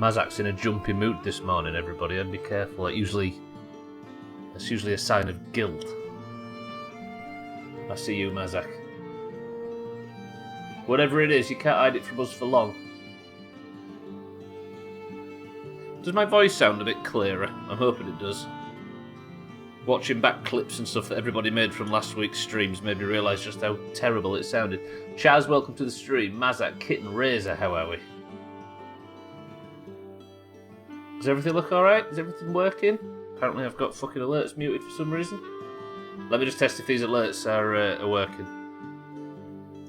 Mazak's in a jumpy mood this morning, everybody, and be careful. That's usually a sign of guilt. I see you, Mazak. Whatever it is, you can't hide it from us for long. Does my voice sound a bit clearer? I'm hoping it does. Watching back clips and stuff that everybody made from last week's streams made me realise just how terrible it sounded. Chaz, welcome to the stream. Mazak, Kitten, Razor, how are we? Does everything look alright? Is everything working? Apparently I've got fucking alerts muted for some reason. Let me just test if these alerts are working.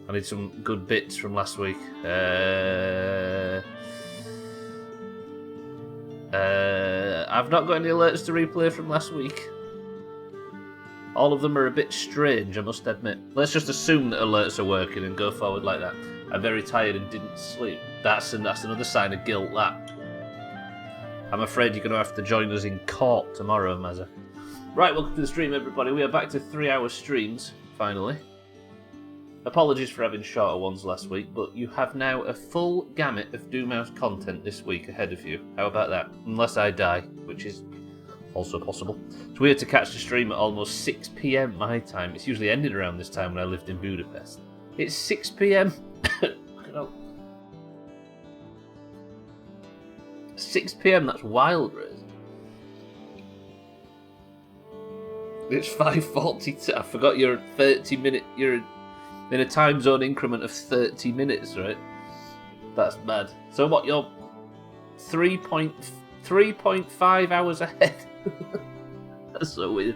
I need some good bits from last week. I've not got any alerts to replay from last week. All of them are a bit strange, I must admit. Let's just assume that alerts are working and go forward like that. I'm very tired and didn't sleep. That's another sign of guilt, that. I'm afraid you're going to have to join us in court tomorrow, Mazza. Right, welcome to the stream, everybody. We are back to 3-hour streams, finally. Apologies for having shorter ones last week, but you have now a full gamut of Doomhaus content this week ahead of you. How about that? Unless I die, which is also possible. It's weird to catch the stream at almost 6 PM my time. It's usually ended around this time when I lived in Budapest. It's 6 PM. 6 PM, that's wild, Riz. It's 5:42. I forgot you're 30-minute. You're in a time zone increment of 30 minutes, right? That's mad. So what? You're 3.5 hours ahead. That's so weird.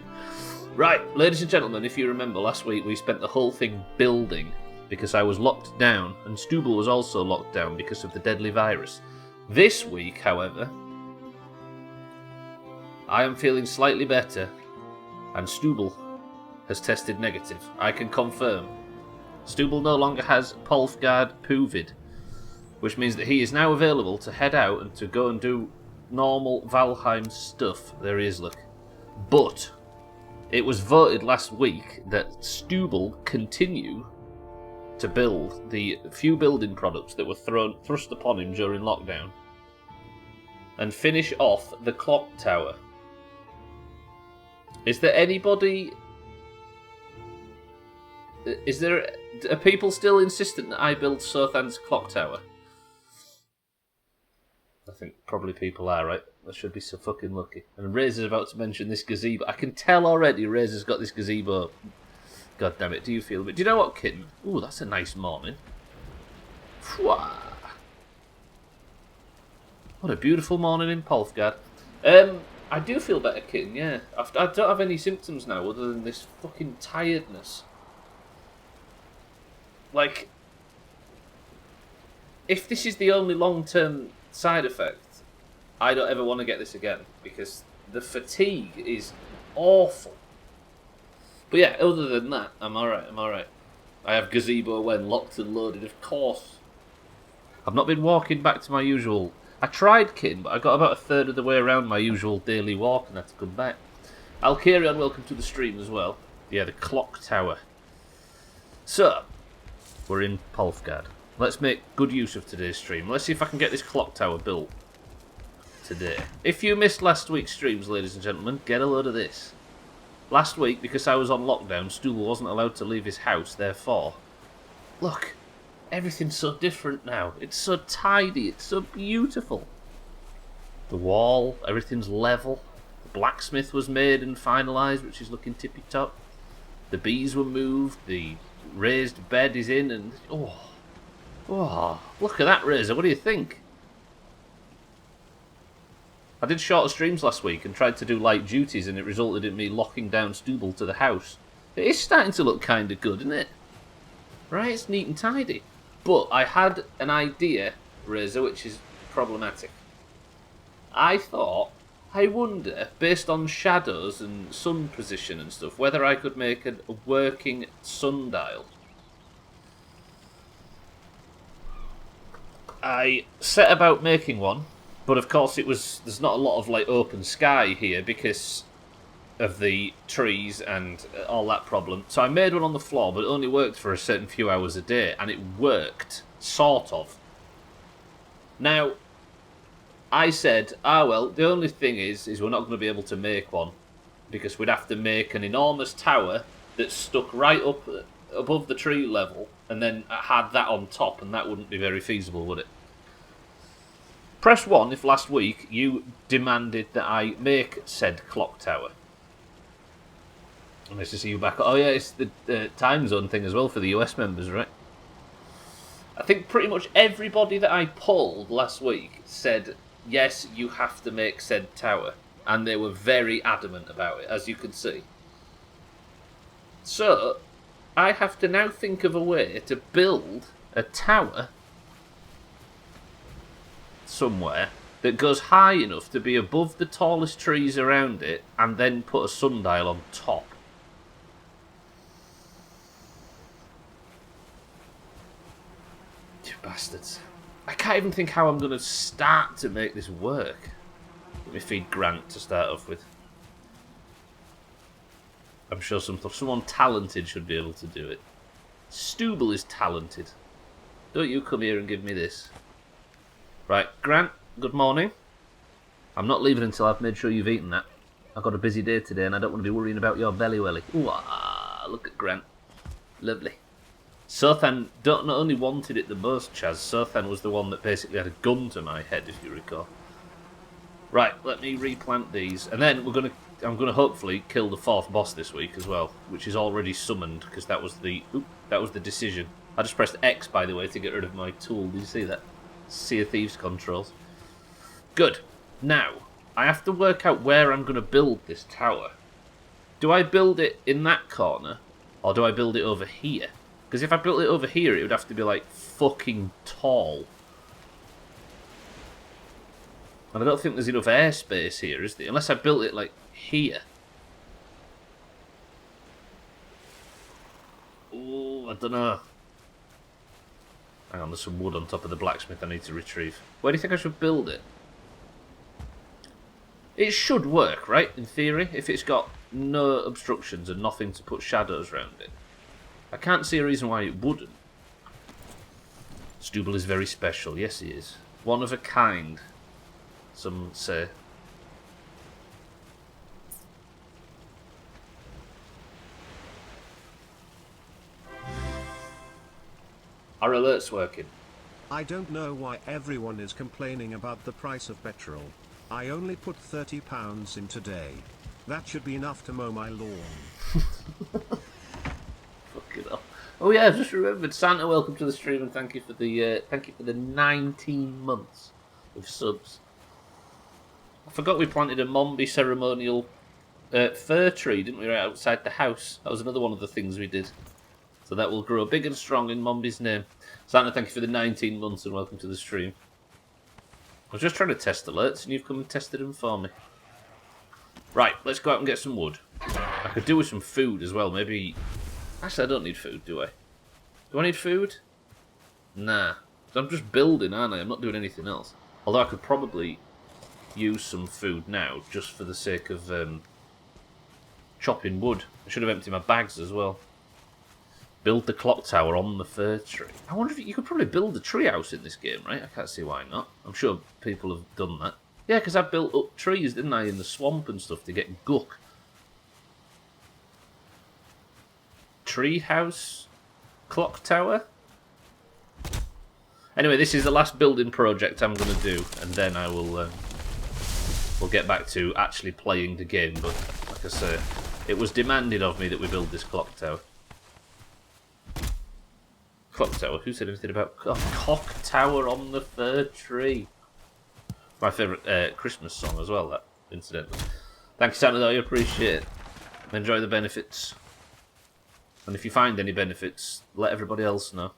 Right, ladies and gentlemen, if you remember last week, we spent the whole thing building because I was locked down, and Stubbler was also locked down because of the deadly virus. This week, however, I am feeling slightly better, and Stubbler has tested negative. I can confirm. Stubbler no longer has Polfgard Puvid, which means that he is now available to head out and to go and do normal Valheim stuff. There he is, look. But it was voted last week that Stubbler continue to build the few building products that were thrust upon him during lockdown and finish off the clock tower. Is there anybody... Are people still insistent that I build Sothan's clock tower? I think probably people are, right? I should be so fucking lucky. And Razor's about to mention this gazebo. I can tell already Razor's got this gazebo. God damn it, do you feel it? Do you know what, kitten? Ooh, that's a nice morning. Fwah. What a beautiful morning in Polfgard. I do feel better, kitten, yeah. I don't have any symptoms now other than this fucking tiredness. Like, if this is the only long-term side effect, I don't ever want to get this again, because the fatigue is awful. But yeah, other than that, I'm alright. I have gazebo when locked and loaded, of course. I've not been walking back to my usual... I tried, kitten, but I got about a third of the way around my usual daily walk and had to come back. Alkarion, welcome to the stream as well. Yeah, the clock tower. So, we're in Polfgard. Let's make good use of today's stream. Let's see if I can get this clock tower built today. If you missed last week's streams, ladies and gentlemen, get a load of this. Last week, because I was on lockdown, Stubbler wasn't allowed to leave his house, therefore... Look, everything's so different now. It's so tidy, it's so beautiful. The wall, everything's level. The blacksmith was made and finalised, which is looking tippy-top. The bees were moved, the raised bed is in, and... Oh, look at that, Razor. What do you think? I did shorter streams last week and tried to do light duties, and it resulted in me locking down Stubbler to the house. It is starting to look kind of good, isn't it? Right, it's neat and tidy. But I had an idea, Razor, which is problematic. I thought, I wonder, based on shadows and sun position and stuff, whether I could make a working sundial. I set about making one, but of course there's not a lot of like open sky here because of the trees and all that problem. So I made one on the floor, but it only worked for a certain few hours a day, and it worked, sort of. Now, I said, well, the only thing is we're not going to be able to make one because we'd have to make an enormous tower that's stuck right up above the tree level and then had that on top, and that wouldn't be very feasible, would it? Press 1 if last week you demanded that I make said clock tower. Nice to see you back. Oh yeah, it's the time zone thing as well for the US members, right? I think pretty much everybody that I polled last week said, yes, you have to make said tower. And they were very adamant about it, as you can see. So, I have to now think of a way to build a tower somewhere that goes high enough to be above the tallest trees around it and then put a sundial on top. You bastards. I can't even think how I'm going to start to make this work. Let me feed Grant to start off with. I'm sure someone talented should be able to do it. Stubbler is talented. Don't you come here and give me this. Right, Grant, good morning. I'm not leaving until I've made sure you've eaten that. I've got a busy day today and I don't want to be worrying about your belly welly. Ooh, look at Grant. Lovely. Sothan not only wanted it the most, Chaz, Sothan was the one that basically had a gun to my head, if you recall. Right, let me replant these, and then I'm gonna hopefully kill the 4th boss this week as well, which is already summoned because that was the decision. I just pressed X, by the way, to get rid of my tool. Did you see that? Sea of Thieves controls. Good. Now I have to work out where I'm gonna build this tower. Do I build it in that corner, or do I build it over here? Because if I built it over here, it would have to be like fucking tall. And I don't think there's enough airspace here, is there? Unless I built it, like, here. Oh, I don't know. Hang on, there's some wood on top of the blacksmith I need to retrieve. Where do you think I should build it? It should work, right? In theory, if it's got no obstructions and nothing to put shadows around it. I can't see a reason why it wouldn't. Stubbler is very special. Yes, he is. One of a kind. Some say. Are alerts working? I don't know why everyone is complaining about the price of petrol. I only put £30 in today. That should be enough to mow my lawn. Fuck it up. Oh yeah, I've just remembered. Santa, welcome to the stream and thank you for the 19 months of subs. I forgot we planted a Mombi ceremonial fir tree, didn't we, right outside the house? That was another one of the things we did. So that will grow big and strong in Mombi's name. Santa, thank you for the 19 months and welcome to the stream. I was just trying to test alerts and you've come and tested them for me. Right, let's go out and get some wood. I could do with some food as well, maybe... Actually, I don't need food, do I? Do I need food? Nah. I'm just building, aren't I? I'm not doing anything else. Although I could probably use some food now, just for the sake of chopping wood. I should have emptied my bags as well. Build the clock tower on the fir tree. I wonder if you could probably build a tree house in this game, right? I can't see why not. I'm sure people have done that. Yeah, because I built up trees, didn't I, in the swamp and stuff to get guck. Tree house? Clock tower? Anyway, this is the last building project I'm going to do, and then I will we'll get back to actually playing the game, but like I say, it was demanded of me that we build this clock tower. Clock tower? Who said anything about a cock tower on the fir tree? My favourite Christmas song as well, that, incidentally. Thank you, Santa, though, I appreciate it. Enjoy the benefits. And if you find any benefits, let everybody else know.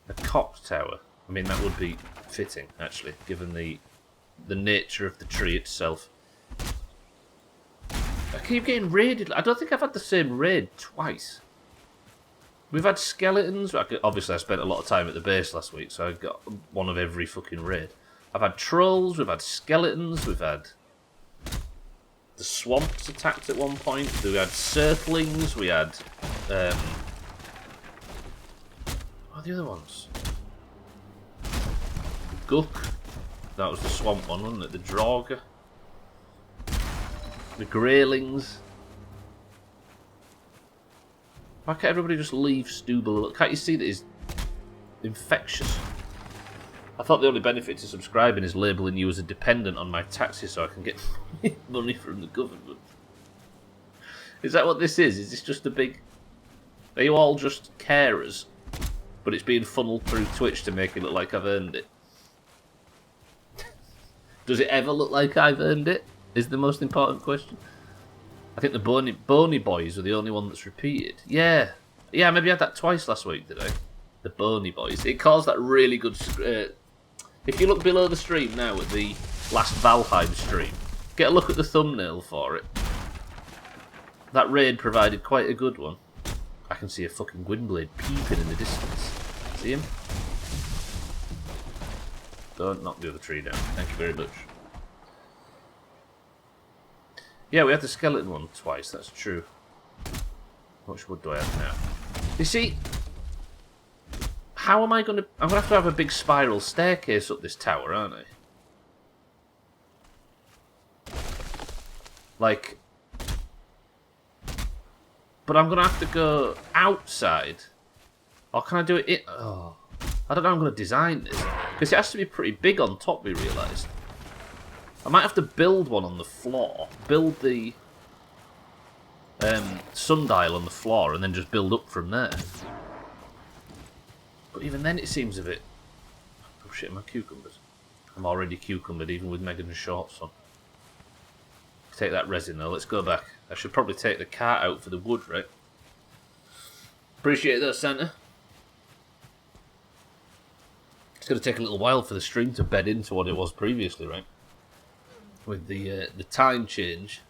A cock tower. I mean, that would be fitting, actually, given the nature of the tree itself. I keep getting raided. I don't think I've had the same raid twice. We've had skeletons. Obviously, I spent a lot of time at the base last week, so I got one of every fucking raid. I've had trolls, we've had skeletons, we've had... The swamps attacked at one point, we had surflings, we had... What are the other ones? Gook. That was the swamp one, wasn't it? The Draugr. The Greylings. Why can't everybody just leave Stubbler? Can't you see that he's infectious? I thought the only benefit to subscribing is labelling you as a dependent on my taxes so I can get money from the government. Is that what this is? Is this just a big... Are you all just carers? But it's being funneled through Twitch to make it look like I've earned it. Does it ever look like I've earned it? Is the most important question. I think the Bony Boys are the only one that's repeated. Yeah. Yeah, maybe I had that twice last week, did I? The Bony Boys. It caused that really good... if you look below the stream now at the last Valheim stream, get a look at the thumbnail for it. That raid provided quite a good one. I can see a fucking Gwynblade peeping in the distance. See him? Don't knock the other tree down. Thank you very much. Yeah, we had the skeleton one twice, that's true. How much wood do I have now? You see, how am I going to... I'm going to have a big spiral staircase up this tower, aren't I? Like... But I'm going to have to go outside. Or can I do it in... Oh, I don't know how I'm going to design this. Because it has to be pretty big on top, we realised. I might have to build one on the floor. Build the sundial on the floor and then just build up from there. But even then it seems a bit... Oh shit, my cucumbers. I'm already cucumbered even with Megan's shorts on. Take that resin though, let's go back. I should probably take the cart out for the wood, right? Appreciate that, Santa. It's going to take a little while for the stream to bed into what it was previously, right? With the time change,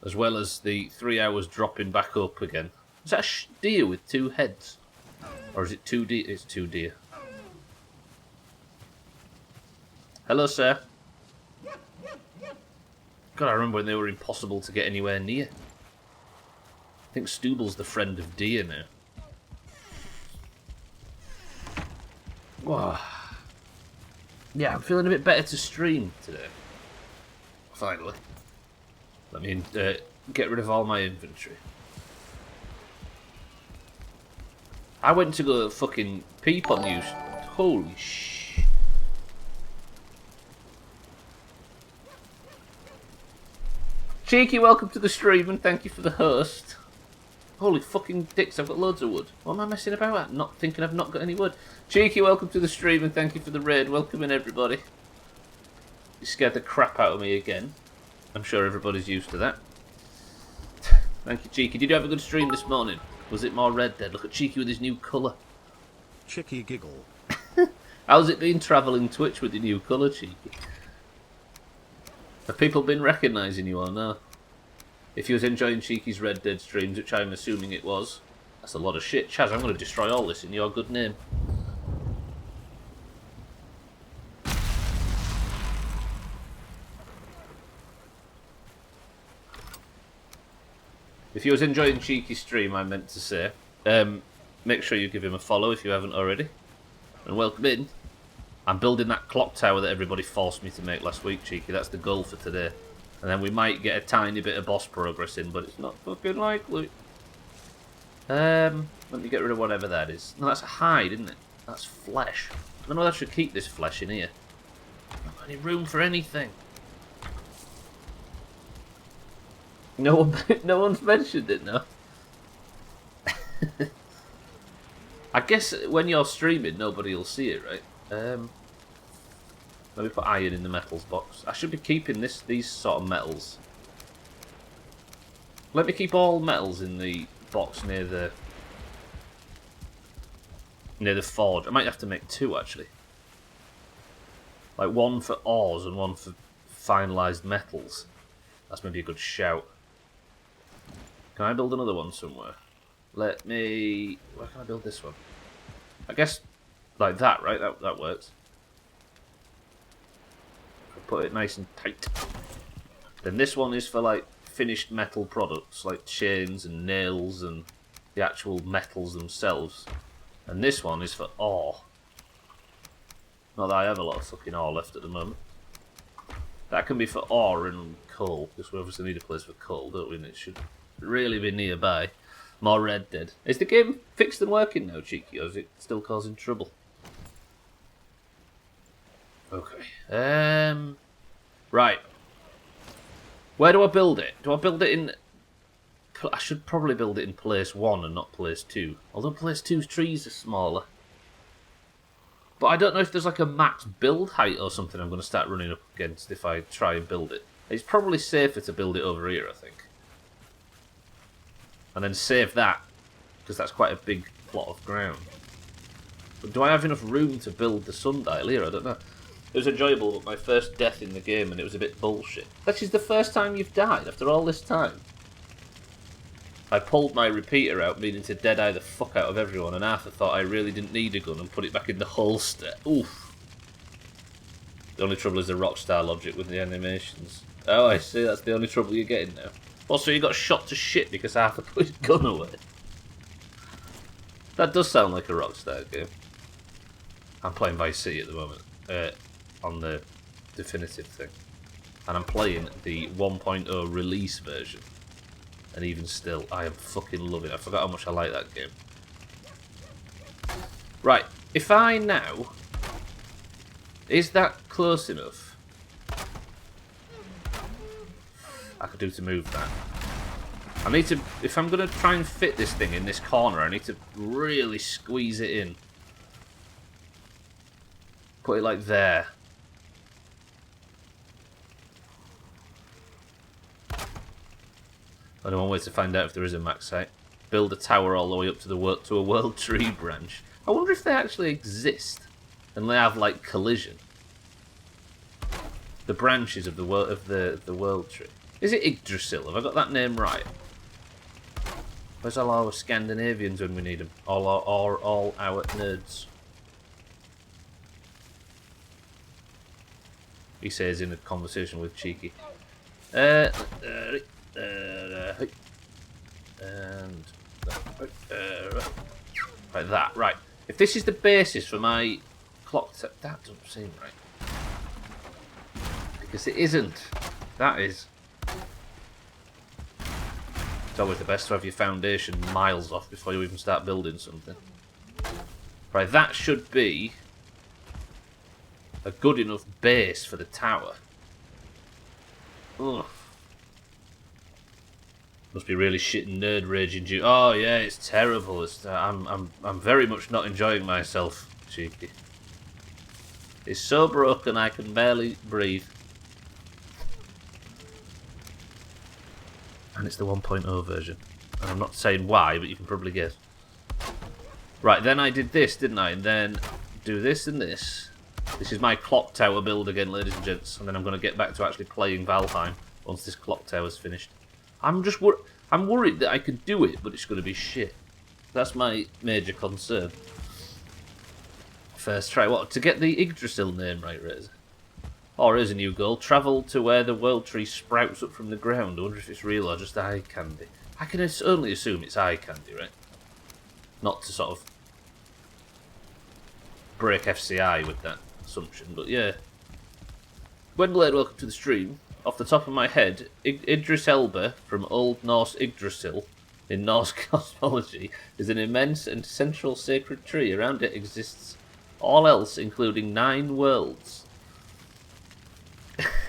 as well as the 3 hours dropping back up again. Is that a deer with 2 heads? Or is it 2 deer? It's 2 deer. Hello, sir. God, I remember when they were impossible to get anywhere near. I think Stubble's the friend of deer now. Wow. Yeah, I'm feeling a bit better to stream today. Finally. Let me get rid of all my inventory. I went to go fucking peep on you. Holy shit. Cheeky, welcome to the stream and thank you for the host. Holy fucking dicks, I've got loads of wood. What am I messing about at? Not thinking I've not got any wood. Cheeky, welcome to the stream and thank you for the raid. Welcome in, everybody. You scared the crap out of me again. I'm sure everybody's used to that. Thank you, Cheeky. Did you have a good stream this morning? Was it more Red Dead? Look at Cheeky with his new colour. Cheeky giggle. How's it been travelling Twitch with your new colour, Cheeky? Have people been recognising you or no? If you was enjoying Cheeky's Red Dead streams, which I'm assuming it was, that's a lot of shit. Chaz, I'm going to destroy all this in your good name. If you was enjoying Cheeky's stream, I meant to say, make sure you give him a follow if you haven't already. And welcome in. I'm building that clock tower that everybody forced me to make last week, Cheeky. That's the goal for today. And then we might get a tiny bit of boss progress in, but it's not fucking likely. Let me get rid of whatever that is. No, that's a hide, isn't it? That's flesh. I don't know if I should keep this flesh in here. Not got any room for anything. No one's mentioned it, no. I guess when you're streaming, nobody will see it, right? Let me put iron in the metals box. I should be keeping these sort of metals. Let me keep all metals in the box near the forge. I might have to make 2 actually. Like 1 for ores and 1 for finalised metals. That's maybe a good shout. Can I build another one somewhere? Let me... Where can I build this one? I guess like that, right? That works. Put it nice and tight. Then this one is for like finished metal products, like chains and nails and the actual metals themselves. And this one is for ore. Not that I have a lot of fucking ore left at the moment. That can be for ore and coal, because we obviously need a place for coal, don't we? And it should really be nearby. More Red Dead. Is the game fixed and working now, Cheeky, or is it still causing trouble? Okay. Right. Where do I build it? Do I build it in... I should probably build it in place 1 and not place 2. Although place 2's trees are smaller. But I don't know if there's like a max build height or something I'm going to start running up against if I try and build it. It's probably safer to build it over here, I think. And then save that, because that's quite a big plot of ground. But do I have enough room to build the sundial here? I don't know. It was enjoyable, but my first death in the game, and it was a bit bullshit. That is the first time you've died after all this time. I pulled my repeater out, meaning to dead-eye the fuck out of everyone, and Arthur thought I really didn't need a gun and put it back in the holster. Oof. The only trouble is the Rockstar logic with the animations. Oh, I see, that's the only trouble you're getting now. Also, you got shot to shit because Arthur put his gun away. That does sound like a Rockstar game. I'm playing Vice City at the moment, on the definitive thing. And I'm playing the 1.0 release version. And even still, I am fucking loving it. I forgot how much I like that game. Right, if I now... Is that close enough? I could do to move that. I need to... If I'm going to try and fit this thing in this corner, I need to really squeeze it in. Put it like there. Only one way to find out if there is a max height. Build a tower all the way up to a world tree branch. I wonder if they actually exist, and they have like collision. The branches of the world tree. Is it Yggdrasil? Have I got that name right? Where's all our Scandinavians when we need them? All our nerds. He says in a conversation with Cheeky. And like that, right. If this is the basis for my clock that doesn't seem right. Because it isn't. That is. It's always the best to have your foundation miles off before you even start building something. Right, that should be a good enough base for the tower. Ugh. Must be really shit and nerd raging you. Oh yeah, it's terrible. I'm very much not enjoying myself, Cheeky. It's so broken I can barely breathe. And it's the 1.0 version. And I'm not saying why, but you can probably guess. Right, then I did this, didn't I? And then do this and this. This is my clock tower build again, ladies and gents. And then I'm going to get back to actually playing Valheim once this clock tower's finished. I'm worried that I can do it, but it's going to be shit. That's my major concern. First try. What? To get the Yggdrasil name right, Razor? Or here's a new goal. Travel to where the world tree sprouts up from the ground. I wonder if it's real or just eye candy. I can only assume it's eye candy, right? Not to sort of break FCI with that assumption, but yeah. Gwynblade, welcome to the stream. Off the top of my head, Idris Elba from Old Norse Yggdrasil in Norse cosmology is an immense and central sacred tree. Around it exists all else, including 9 worlds.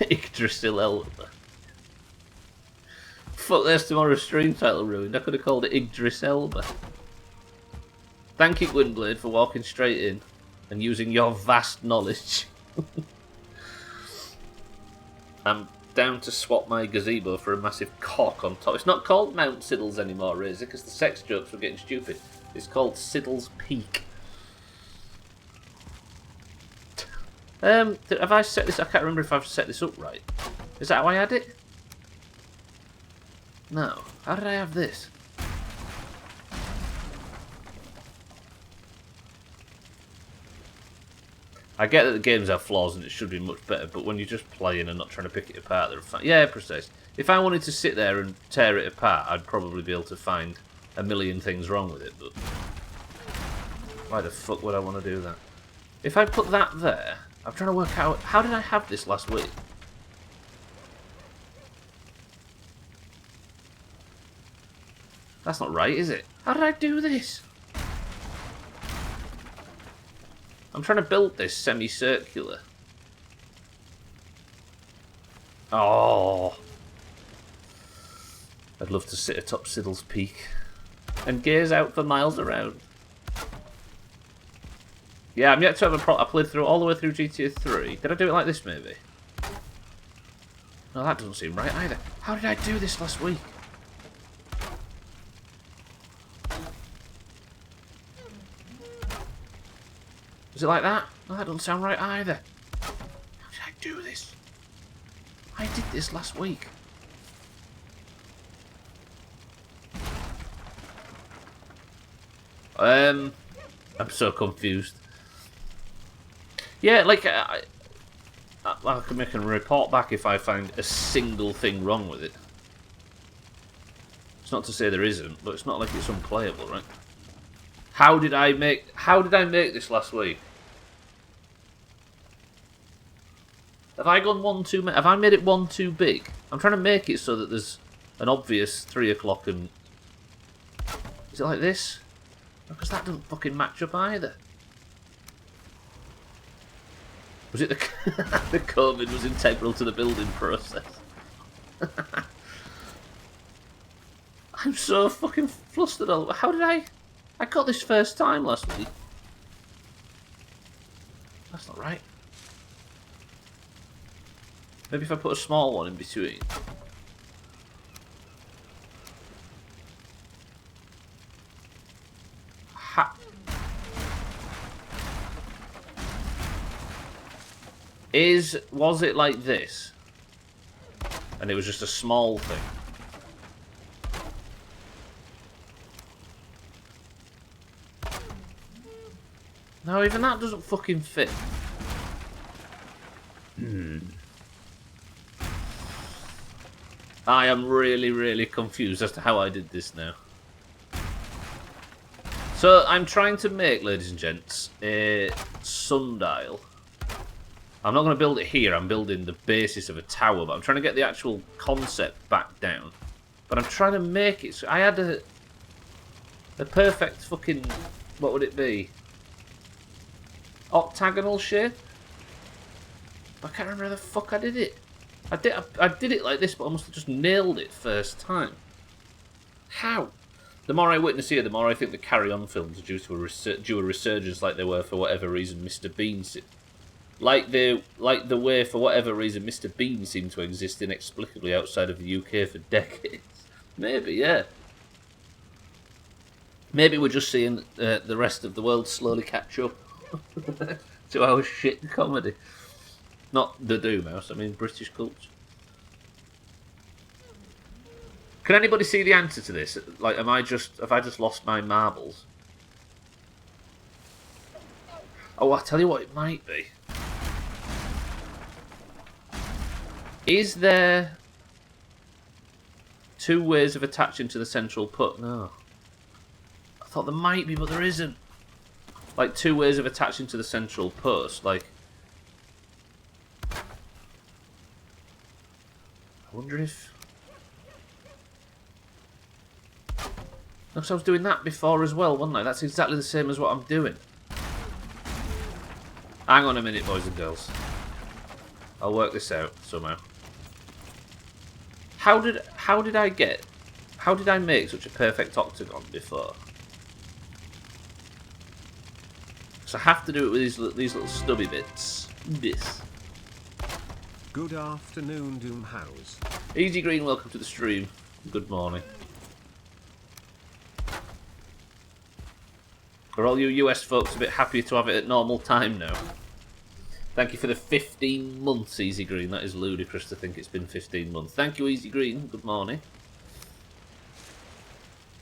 Yggdrasil Elba. Fuck, there's tomorrow's stream title ruined. I could have called it Idris Elba. Thank you, Gwynblade, for walking straight in and using your vast knowledge. I'm down to swap my gazebo for a massive cock on top. It's not called Mount Siddles anymore, Razor, because the sex jokes were getting stupid. It's called Siddles Peak. Have I set this? I can't remember if I've set this up right. Is that how I had it? No. How did I have this? I get that the games have flaws and it should be much better, but when you're just playing and not trying to pick it apart, they're fine. Yeah, precise. If I wanted to sit there and tear it apart, I'd probably be able to find a million things wrong with it, but why the fuck would I want to do that? If I put that there, I'm trying to work out, how did I have this last week? That's not right, is it? How did I do this? I'm trying to build this semicircular. Oh. I'd love to sit atop Siddle's Peak and gaze out for miles around. Yeah, I'm yet to have I played through all the way through GTA 3. Did I do it like this, maybe? No, that doesn't seem right either. How did I do this last week? Is it like that? No, that doesn't sound right either. How did I do this? I did this last week. I'm so confused. Yeah, like, I can make a report back if I find a single thing wrong with it. It's not to say there isn't, but it's not like it's unplayable, right? How did I make this last week? Have I gone one too many? Have I made it one too big? I'm trying to make it so that there's an obvious 3 o'clock and... Is it like this? Because that doesn't fucking match up either. Was it the the COVID was integral to the building process? I'm so fucking flustered. How did I got this first time last week. That's not right. Maybe if I put a small one in between. Was it like this? And it was just a small thing. No, even that doesn't fucking fit. I am really, really confused as to how I did this now. So, I'm trying to make, ladies and gents, a sundial. I'm not going to build it here, I'm building the basis of a tower, but I'm trying to get the actual concept back down. But I'm trying to make it so I had a perfect fucking, what would it be? Octagonal shape? I can't remember how the fuck I did it. I did it like this, but I must have just nailed it first time. How? The more I witness here, the more I think the Carry On films are due a resurgence like they were for whatever reason Mr. Bean like the way for whatever reason Mr. Bean seemed to exist inexplicably outside of the UK for decades. Maybe, yeah. Maybe we're just seeing the rest of the world slowly catch up to our shit comedy. Not the Doomhaus, I mean British culture. Can anybody see the answer to this? Like, have I just lost my marbles? Oh, I'll tell you what it might be. Is there 2 ways of attaching to the central put? No. I thought there might be, but there isn't. Like, 2 ways of attaching to the central post. Like, I wonder if... Because I was doing that before as well, wasn't I? That's exactly the same as what I'm doing. Hang on a minute, boys and girls. I'll work this out somehow. How did I make such a perfect octagon before? So I have to do it with these little stubby bits. This. Good afternoon, Doomhaus. Easy Green, welcome to the stream. Good morning. Are all you US folks a bit happier to have it at normal time now? Thank you for the 15 months, Easy Green. That is ludicrous to think it's been 15 months. Thank you, Easy Green. Good morning.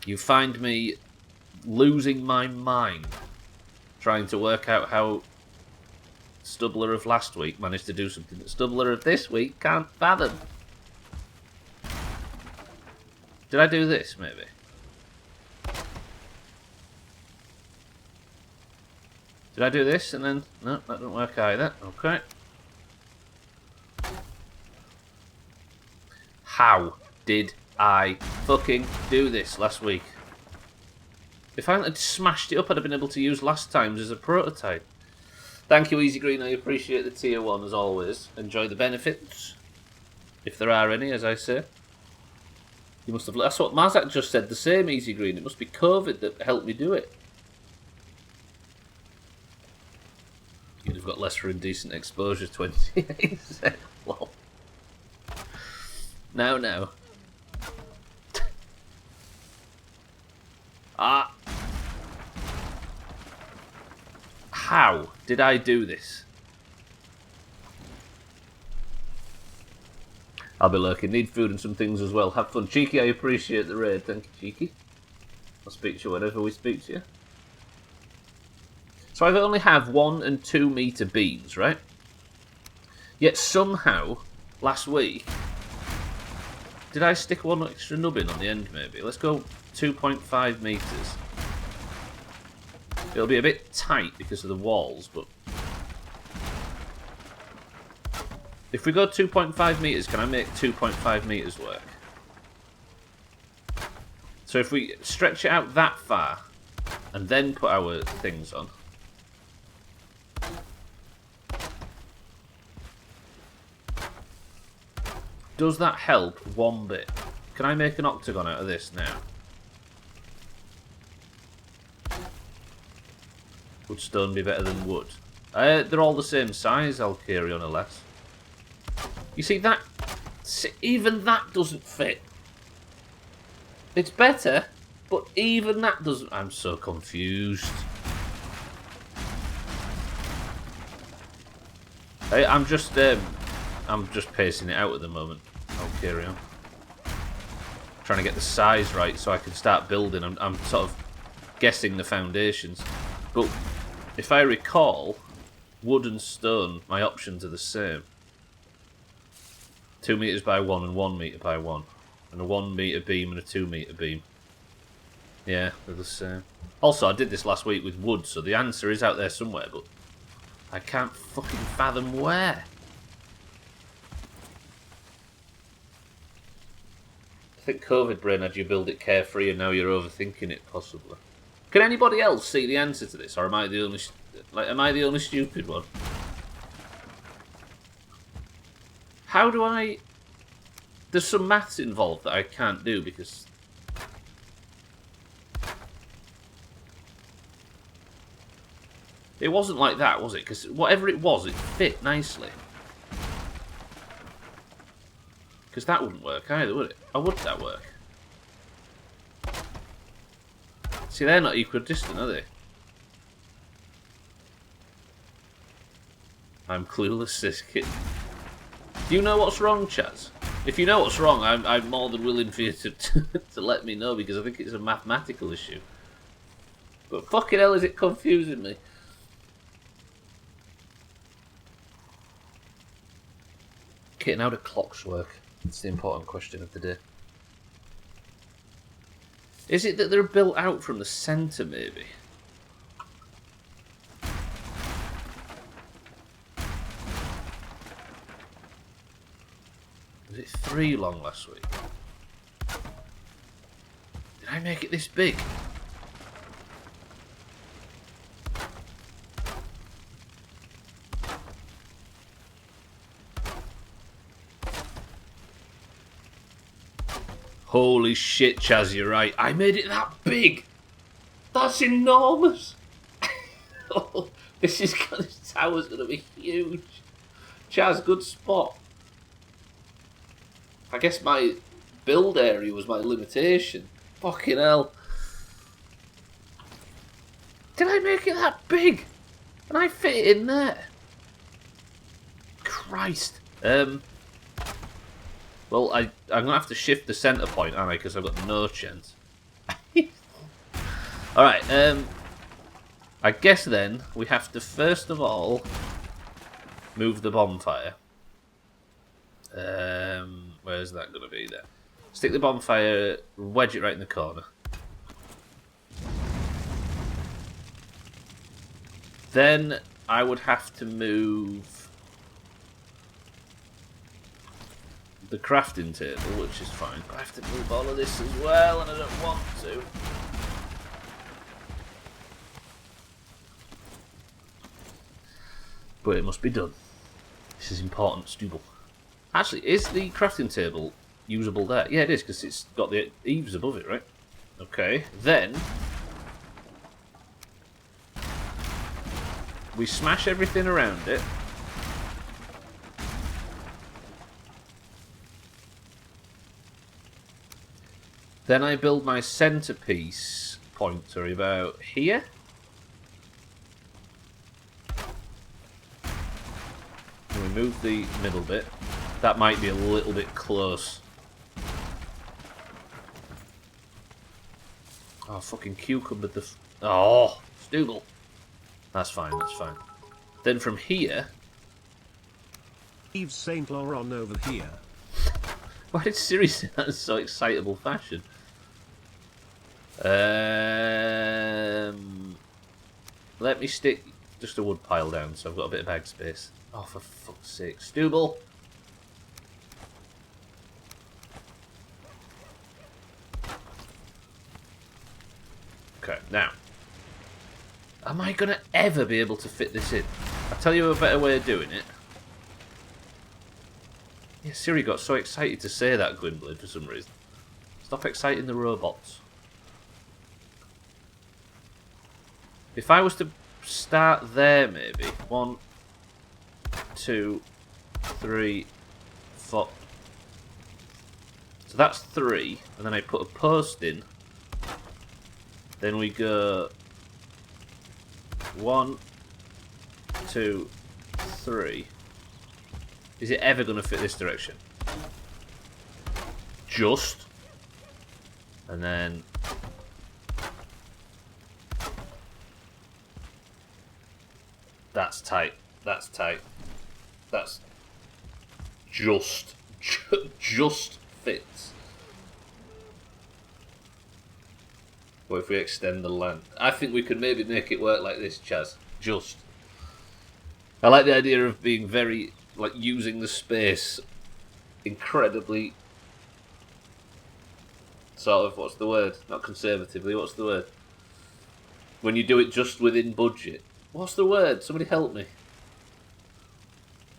You find me losing my mind trying to work out how Stubbler of last week managed to do something that Stubbler of this week can't fathom. Did I do this, maybe? Did I do this and then... No, that didn't work either. Okay. How did I fucking do this last week? If I hadn't smashed it up, I'd have been able to use last time's as a prototype. Thank you, Easy Green. I appreciate the tier 1 as always. Enjoy the benefits. If there are any, as I say. You must have... That's what Mazak just said, the same, Easy Green. It must be COVID that helped me do it. You'd have got less for indecent exposure, 28 cents. Lol. No. Ah. How did I do this? I'll be lurking. Need food and some things as well. Have fun. Cheeky, I appreciate the raid. Thank you, Cheeky. I'll speak to you whenever we speak to you. So I only have 1 and 2 meter beams, right? Yet somehow, last week, did I stick 1 extra nubbin on the end maybe? Let's go 2.5 meters. It'll be a bit tight because of the walls, but... If we go 2.5 meters, can I make 2.5 meters work? So if we stretch it out that far, and then put our things on... Does that help 1 bit? Can I make an octagon out of this now? Would stone be better than wood? They're all the same size, I'll carry on a less. You see, that... Even that doesn't fit. It's better, but even that doesn't... I'm so confused. I'm just pacing it out at the moment. I'll carry on. Trying to get the size right so I can start building. I'm sort of guessing the foundations. But if I recall, wood and stone, my options are the same. 2 meters by 1 and 1 meter by 1. And a 1 meter beam and a 2 meter beam. Yeah, they're the same. Also, I did this last week with wood, so the answer is out there somewhere, but I can't fucking fathom where. I think COVID brain had you build it carefree and now you're overthinking it, possibly. Can anybody else see the answer to this, or am I the only stupid one? How do I... There's some maths involved that I can't do because... It wasn't like that, was it? Because whatever it was, it fit nicely. Because that wouldn't work either, would it? Or would that work? See, they're not equidistant, are they? I'm clueless, this kid. Do you know what's wrong, Chaz? If you know what's wrong, I'm more than willing for you to let me know, because I think it's a mathematical issue. But fucking hell is it confusing me. Okay, now do clocks work? It's the important question of the day. Is it that they're built out from the centre, maybe? Was it 3 long last week? Did I make it this big? Holy shit, Chaz, you're right. I made it that big. That's enormous. Oh, this tower's going to be huge. Chaz, good spot. I guess my build area was my limitation. Fucking hell. Did I make it that big? And I fit it in there? Christ. Well, I'm going to have to shift the centre point, aren't I? Because I've got no chance. Alright, I guess then we have to first of all move the bonfire. Where's that going to be there? Stick the bonfire, wedge it right in the corner. Then I would have to move the crafting table, which is fine. But I have to move all of this as well, and I don't want to. But it must be done. This is important, Stubbler. Actually, is the crafting table usable there? Yeah, it is, because it's got the eaves above it, right? Okay, then we smash everything around it. Then I build my centerpiece pointer about here. And we move the middle bit. That might be a little bit close. Oh, fucking cucumbered the... Oh, Stubbler. That's fine, that's fine. Then from here... Yves Saint Laurent over here. Why did Siri say that in so excitable fashion? Let me stick just a wood pile down so I've got a bit of bag space. Oh, for fuck's sake. Stubbler! Okay, now. Am I going to ever be able to fit this in? I'll tell you a better way of doing it. Yeah, Siri got so excited to say that, Gwynblade, for some reason. Stop exciting the robots. If I was to start there, maybe. 1, 2, 3, 4. So that's 3, and then I put a post in. Then we go 1, 2, 3. Is it ever going to fit this direction? Just. And then... That's tight. That's tight. That's... Just fits. What if we extend the land? I think we could maybe make it work like this, Chaz. Just. I like the idea of being very... like using the space incredibly sort of, what's the word? Not conservatively, what's the word? When you do it just within budget. What's the word? Somebody help me.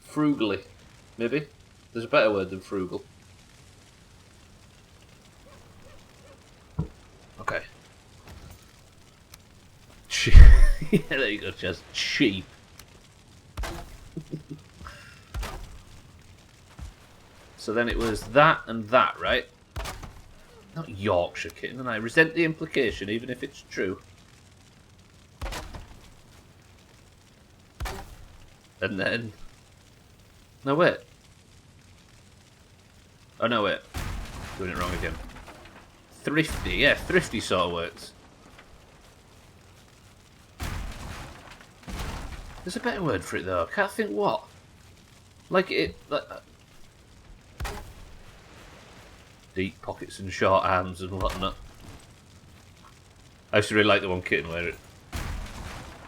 Frugally, maybe? There's a better word than frugal. Okay. Yeah, there you go, Chaz. Cheap. So then it was that and that, right? Not Yorkshire kitten, and I resent the implication, even if it's true. And then... No, wait. Oh, no, wait. Doing it wrong again. Thrifty, yeah, thrifty sort of works. There's a better word for it, though. I can't think what. Like it... Like, deep pockets and short arms and whatnot. I used to really like the one kitten where it...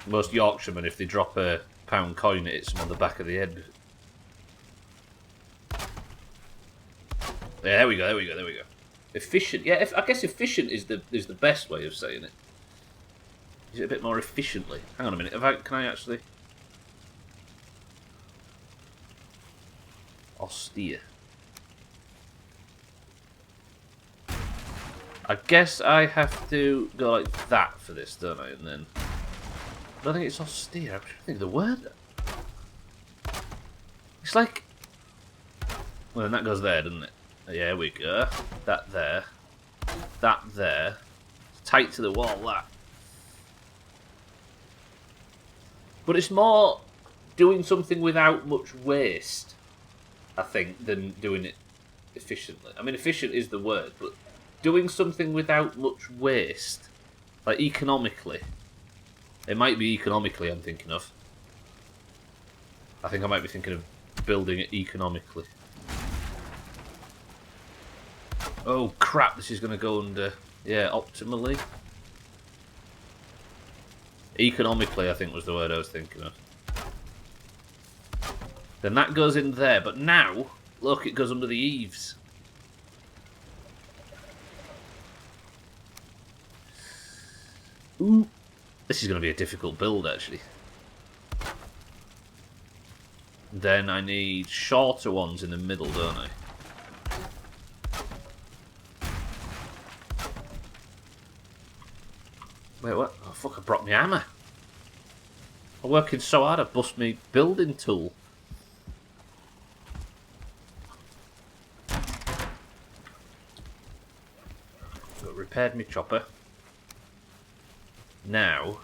Most Yorkshiremen, if they drop a pound coin, it hits them on the back of the head. Yeah, there we go, there we go, there we go. Efficient, yeah. I guess efficient is the best way of saying it. Is it a bit more efficiently? Hang on a minute. Can I actually? Austere. I guess I have to go like that for this, don't I? And then I don't think it's austere. I'm trying to think of the word. It's like. Well, then that goes there, doesn't it? Yeah, here we go. That there. That there. It's tight to the wall, that. But it's more doing something without much waste, I think, than doing it efficiently. I mean, efficient is the word, but doing something without much waste, like economically. It might be economically I'm thinking of. I think I might be thinking of building it economically. Oh crap, this is going to go under... Yeah, optimally. Economically, I think was the word I was thinking of. Then that goes in there, but now, look, it goes under the eaves. Ooh. This is going to be a difficult build, actually. Then I need shorter ones in the middle, don't I? Wait, what? Oh, fuck, I brought my hammer. I'm working so hard, I bust me building tool. Got repaired me chopper. Now...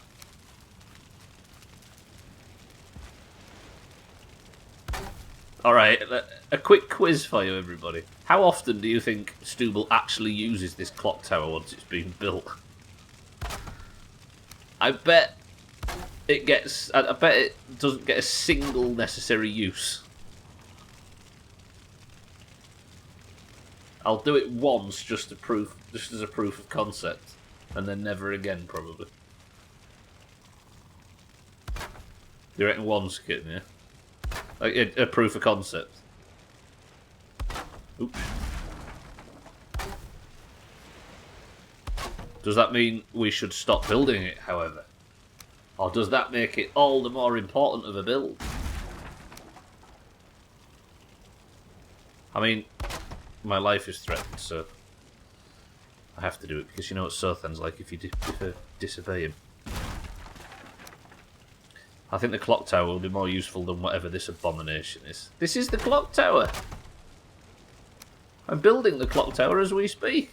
Alright, a quick quiz for you, everybody. How often do you think Stubbler actually uses this clock tower once it's been built? I bet it gets... I bet it doesn't get a single necessary use. I'll do it once just as a proof of concept, and then never again, probably. You reckon once, kitten, yeah? Like a proof of concept. Oops. Does that mean we should stop building it, however? Or does that make it all the more important of a build? I mean, my life is threatened, so I have to do it, because you know what Sothan's like if you disobey him. I think the clock tower will be more useful than whatever this abomination is. This is the clock tower! I'm building the clock tower as we speak.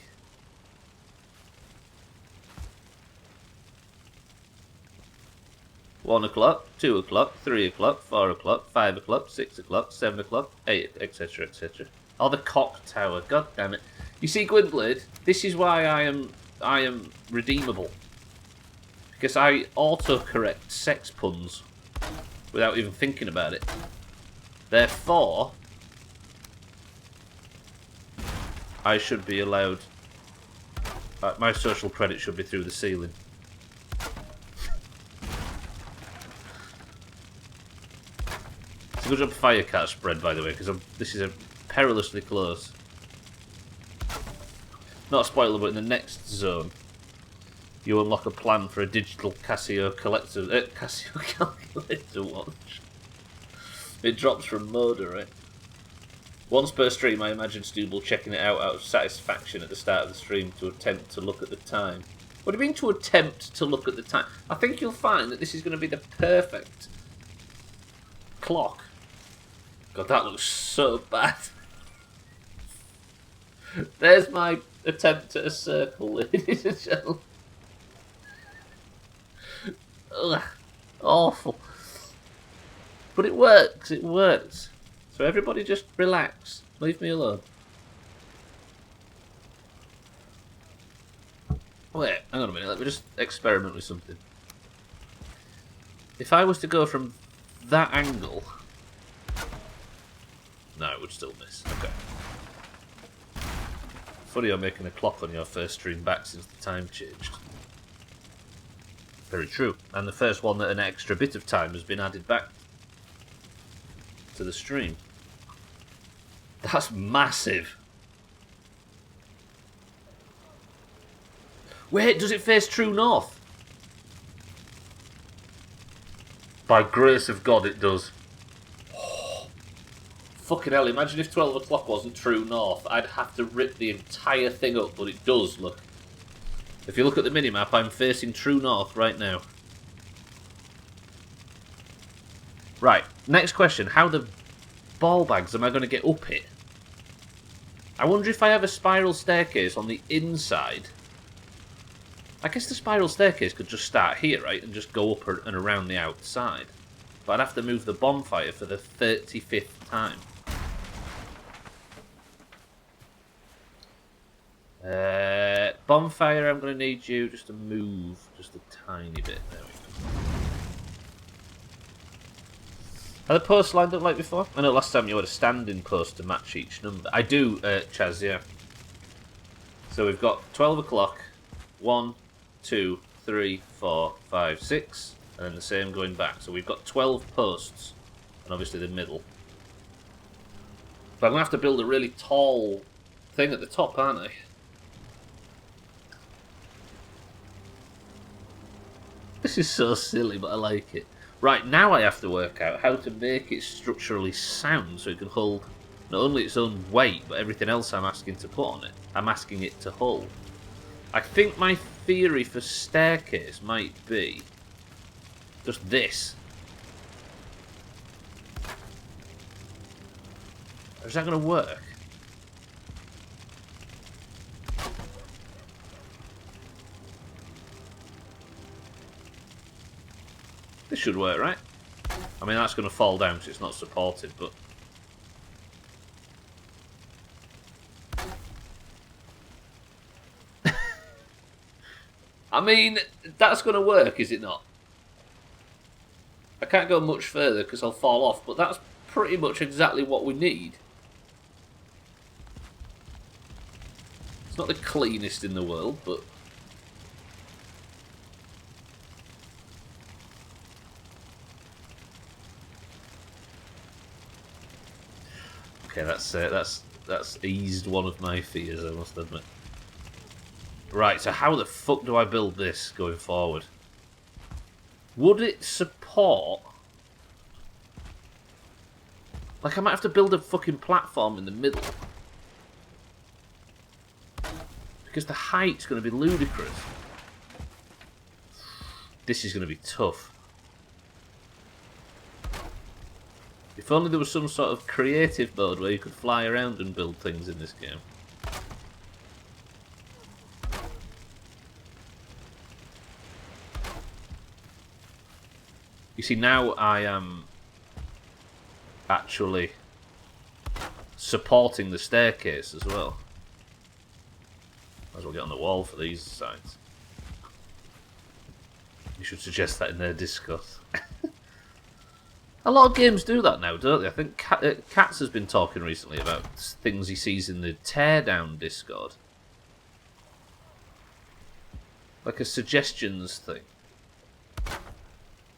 One o'clock, 2 o'clock, 3 o'clock, 4 o'clock, 5 o'clock, 6 o'clock, 7 o'clock, 8, etc, etc. Oh, the cock tower, god damn it. You see, Gwynblade, this is why I am redeemable. Because I auto-correct sex puns without even thinking about it. Therefore, I should be allowed... my social credit should be through the ceiling. It's a good job Firecat spread, by the way, because this is a perilously close. Not a spoiler, but in the next zone, you unlock a plan for a digital Casio calculator watch. It drops from Moda, right? Once per stream, I imagine Stubbler checking it out of satisfaction at the start of the stream to attempt to look at the time. What do you mean to attempt to look at the time? I think you'll find that this is going to be the perfect clock. God, that looks so bad. There's my attempt at a circle, ladies and gentlemen. Ugh, awful. But it works, it works. So everybody just relax. Leave me alone. Wait, hang on a minute. Let me just experiment with something. If I was to go from that angle... No, it would still miss. Okay. Funny you're making a clock on your first stream back since the time changed. Very true. And the first one that an extra bit of time has been added back to the stream. That's massive. Wait, does it face true north? By grace of God, it does. Oh, fucking hell, imagine if 12 o'clock wasn't true north. I'd have to rip the entire thing up, but it does, look. If you look at the minimap, I'm facing true north right now. Right, next question. How the ball bags am I going to get up it? I wonder if I have a spiral staircase on the inside. I guess the spiral staircase could just start here, right? And just go up and around the outside. But I'd have to move the bonfire for the 35th time. Bonfire, I'm going to need you just to move just a tiny bit. There we go. Are the posts lined up like before? I know last time you had a standing post to match each number. I do, Chaz, yeah. So we've got 12 o'clock, 1, 2, 3, 4, 5, 6, and then the same going back. So we've got 12 posts, and obviously the middle. But I'm going to have to build a really tall thing at the top, aren't I? This is so silly, but I like it. Right, now I have to work out how to make it structurally sound so it can hold not only its own weight, but everything else I'm asking to put on it. I'm asking it to hold. I think my theory for staircase might be just this. Or is that going to work? This should work, right? I mean, that's going to fall down because it's not supported, but... I mean, that's going to work, is it not? I can't go much further because I'll fall off, but that's pretty much exactly what we need. It's not the cleanest in the world, but... Okay, that's eased one of my fears, I must admit. Right, so how the fuck do I build this going forward? Would it support... Like, I might have to build a fucking platform in the middle. Because the height's going to be ludicrous. This is going to be tough. If only there was some sort of creative mode where you could fly around and build things in this game. You see, now I am actually supporting the staircase as well. Might as well get on the wall for these sides. You should suggest that in their Discord. A lot of games do that now, don't they? I think Katz has been talking recently about things he sees in the Teardown Discord. Like a suggestions thing.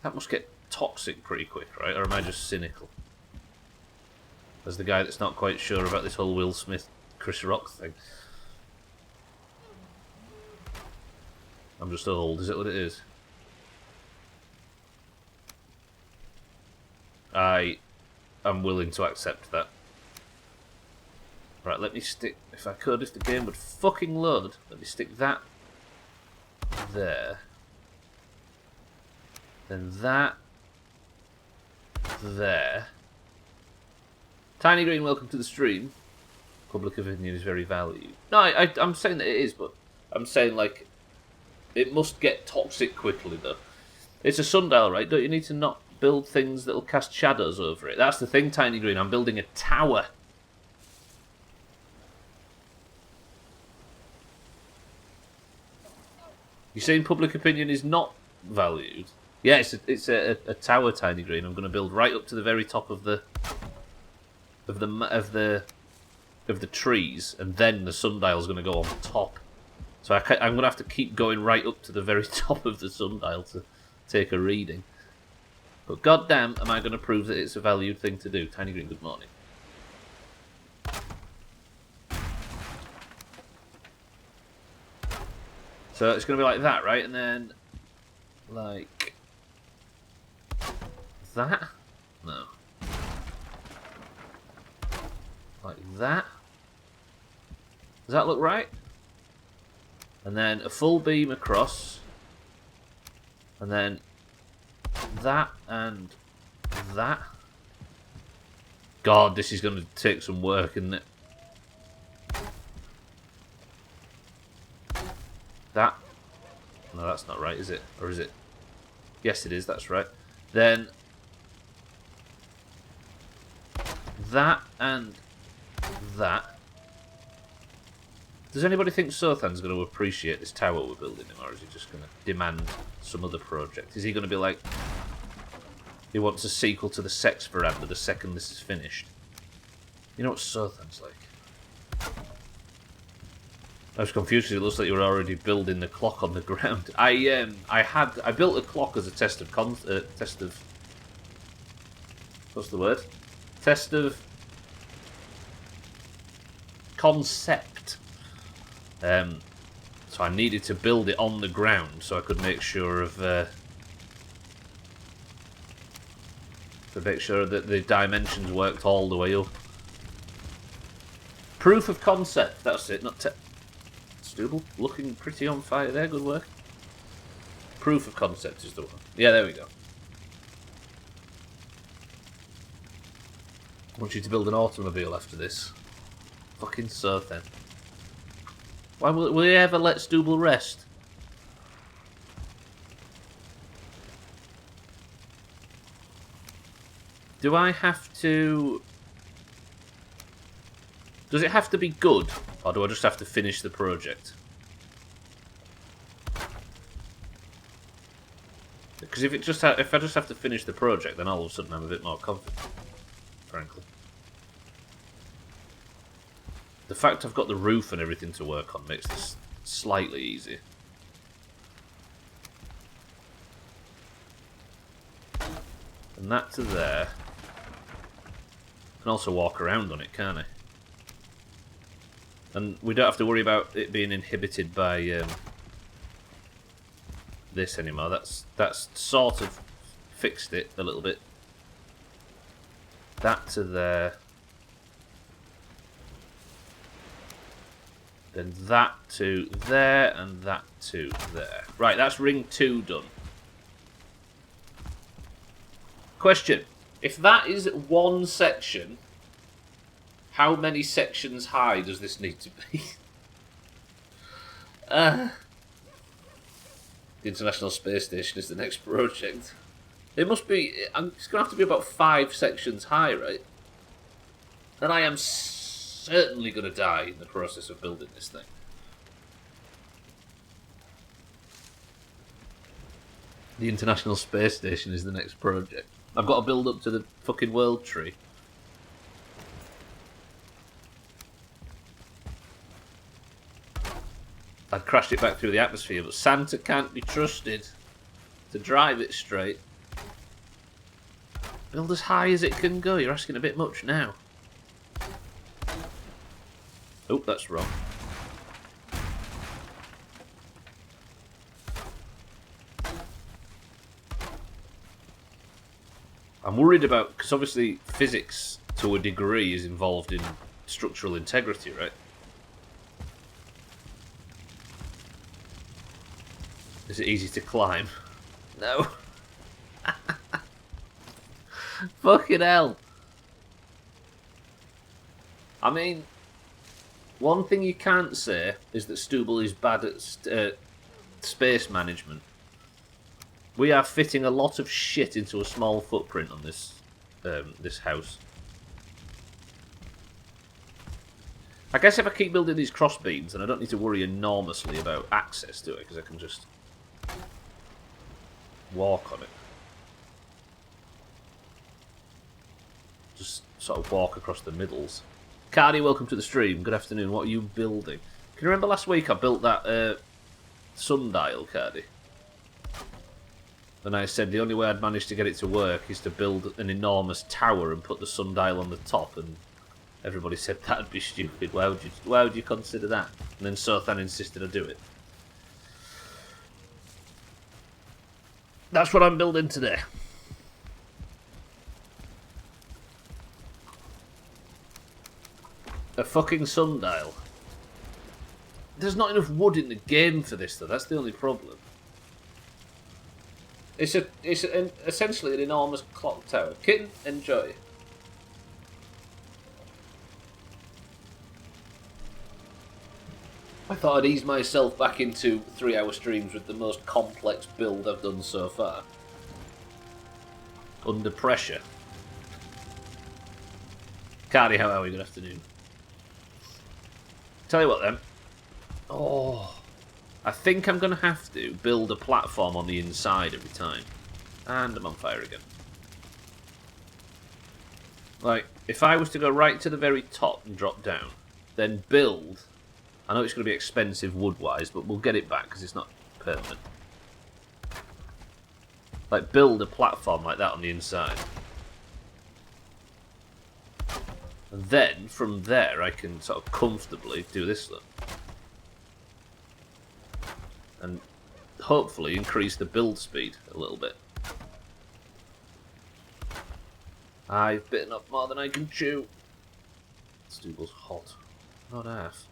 That must get toxic pretty quick, right? Or am I just cynical? As the guy that's not quite sure about this whole Will Smith, Chris Rock thing. I'm just old, is it what it is? I am willing to accept that. Right, let me stick... If I could, if the game would fucking load, let me stick that there. Then that there. Tiny Green, welcome to the stream. Public opinion is very valued. No, I'm saying that it is, but I'm saying, like, it must get toxic quickly, though. It's a sundial, right? Don't you need to not build things that'll cast shadows over it? That's the thing, Tiny Green. I'm building a tower. You're saying public opinion is not valued? Yeah, it's a tower, Tiny Green. I'm going to build right up to the very top of the trees, and then the sundial's going to go on top. So I'm going to have to keep going right up to the very top of the sundial to take a reading. But goddamn, am I going to prove that it's a valued thing to do? Tiny Green, good morning. So it's going to be like that, right? And then, like... that? No. Like that? Does that look right? And then a full beam across. And then that and that. God, this is going to take some work, isn't it? That. No, that's not right, is it? Or is it? Yes, it is, that's right. Then that and that. Does anybody think Sothan's going to appreciate this tower we're building him, or is he just going to demand some other project? Is he going to be like, he wants a sequel to the Sex Veranda the second this is finished? You know what Sothan's like? I was confused because it looks like you were already building the clock on the ground. I built a clock as a test of what's the word? Test of concept. So I needed to build it on the ground so I could make sure of to make sure that the dimensions worked all the way up. Proof of concept. That's it. Not Stubbler looking pretty on fire there. Good work. Proof of concept is the one. Yeah, there we go. I want you to build an automobile after this. Fucking so then. Why will we ever let Stubbler rest? Do I have to... Does it have to be good? Or do I just have to finish the project? Because if I just have to finish the project, then all of a sudden I'm a bit more confident. Frankly. The fact I've got the roof and everything to work on makes this slightly easy. And that to there. I can also walk around on it, can't I? And we don't have to worry about it being inhibited by this anymore. That's sort of fixed it a little bit. That to there. Then that to there, and that to there. Right, that's ring 2 done. Question. If that is one section, how many sections high does this need to be? The International Space Station is the next project. It must be... It's going to have to be about 5 sections high, right? And I am certainly going to die in the process of building this thing. The International Space Station is the next project. I've got to build up to the fucking world tree. I'd crashed it back through the atmosphere, but Santa can't be trusted to drive it straight. Build as high as it can go. You're asking a bit much now. Oh, that's wrong. I'm worried about, because obviously physics to a degree is involved in structural integrity, right? Is it easy to climb? No. Fucking hell. I mean, one thing you can't say is that Stubbler is bad at space management. We are fitting a lot of shit into a small footprint on this this house. I guess if I keep building these cross beams, then I don't need to worry enormously about access to it, because I can just walk on it. Just sort of walk across the middles. Cardi, welcome to the stream. Good afternoon. What are you building? Can you remember last week I built that sundial, Cardi? And I said the only way I'd manage to get it to work is to build an enormous tower and put the sundial on the top, and everybody said that'd be stupid. Why would you consider that? And then Sothan insisted I do it. That's what I'm building today. A fucking sundial. There's not enough wood in the game for this, though. That's the only problem. It's essentially an enormous clock tower. Kitten, enjoy. I thought I'd ease myself back into 3-hour streams with the most complex build I've done so far. Under pressure. Cardi, how are we? Good afternoon. Tell you what then. Oh, I think I'm going to have to build a platform on the inside every time. And I'm on fire again. Like, if I was to go right to the very top and drop down, then build I know it's going to be expensive wood-wise, but we'll get it back because it's not permanent. Like, build a platform like that on the inside. And then, from there, I can sort of comfortably do this look. And hopefully increase the build speed a little bit. I've bitten up more than I can chew. Stubbler's hot. Not half.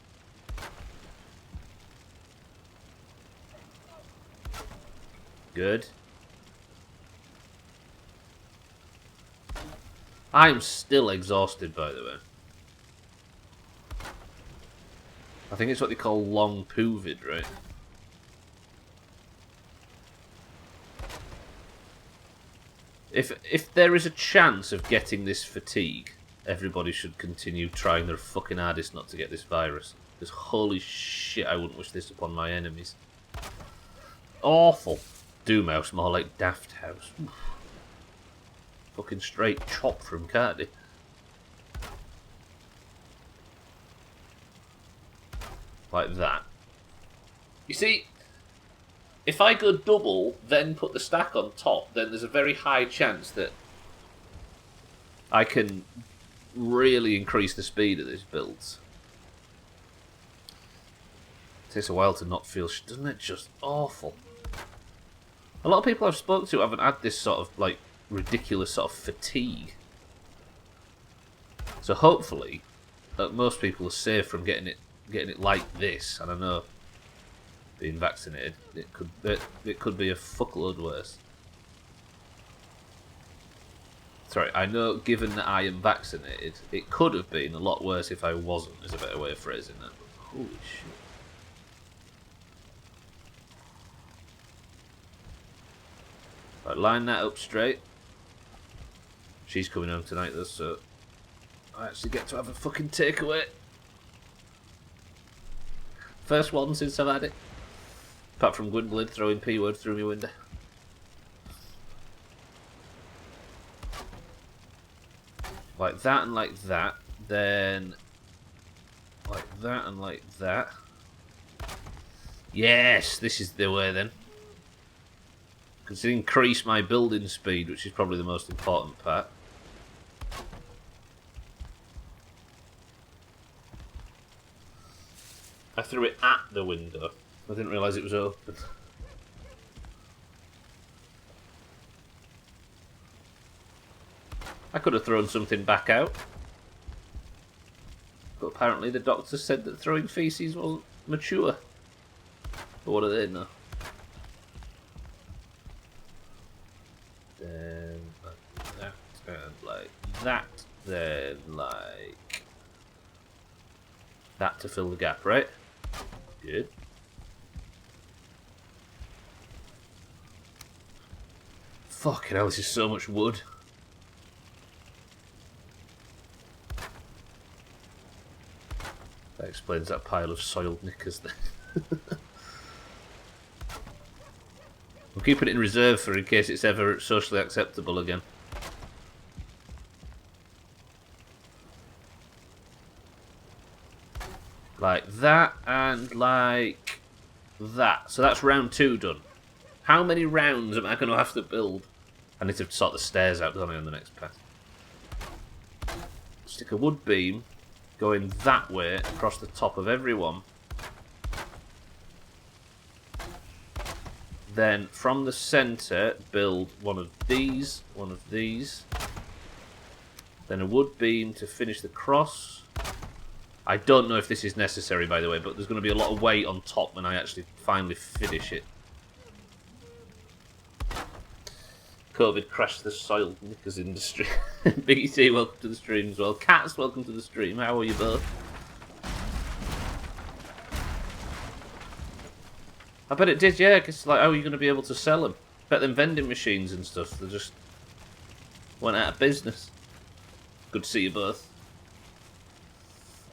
Good. I'm still exhausted, by the way. I think it's what they call long poo vid, right? If there is a chance of getting this fatigue, everybody should continue trying their fucking hardest not to get this virus. Because holy shit, I wouldn't wish this upon my enemies. Awful. Doomhaus, more like Daft House. Oof. Fucking straight chop from Cardi. Like that. You see, if I go double, then put the stack on top, then there's a very high chance that I can really increase the speed of these builds. It takes a while to not feel... Doesn't it just awful? A lot of people I've spoken to haven't had this sort of, like, ridiculous sort of fatigue. So hopefully, most people are safe from getting it like this. And I know, being vaccinated, it could be a fuckload worse. Sorry, I know, given that I am vaccinated, it could have been a lot worse if I wasn't, is a better way of phrasing that. But holy shit. Right, line that up straight. She's coming home tonight though, so I actually get to have a fucking takeaway. First one since I've had it. Apart from Gwendolyn throwing P-word through my window. Like that and like that. Then like that and like that. Yes, this is the way then. Because it increased my building speed, which is probably the most important part. I threw it at the window. I didn't realise it was open. I could have thrown something back out. But apparently the doctor said that throwing feces wasn't mature. But what do they know? Then like that, and like that, then like that to fill the gap, right? Good. Fucking hell, this is so much wood. That explains that pile of soiled knickers there. I'm keeping it in reserve for in case it's ever socially acceptable again. Like that and like that. So that's round 2 done. How many rounds am I going to have to build? I need to sort the stairs out, don't I, on the next path. Stick a wood beam going that way across the top of everyone. Then from the centre, build one of these, then a wood beam to finish the cross. I don't know if this is necessary, by the way, but there's going to be a lot of weight on top when I actually finally finish it. COVID crashed the soiled knickers industry. Biggie T, welcome to the stream as well. Cats, welcome to the stream. How are you both? I bet it did, yeah, because like, how are you going to be able to sell them? Bet them vending machines and stuff, they just went out of business. Good to see you both.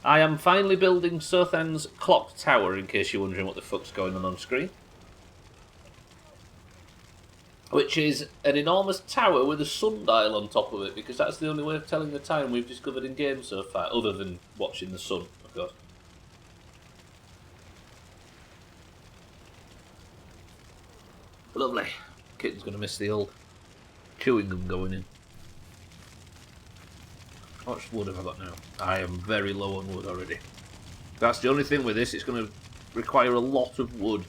I am finally building Sothan's clock tower, in case you're wondering what the fuck's going on screen. Which is an enormous tower with a sundial on top of it, because that's the only way of telling the time we've discovered in games so far, other than watching the sun, of course. Lovely. Kitten's going to miss the old chewing gum going in. How much wood have I got now? I am very low on wood already. That's the only thing with this, it's going to require a lot of wood.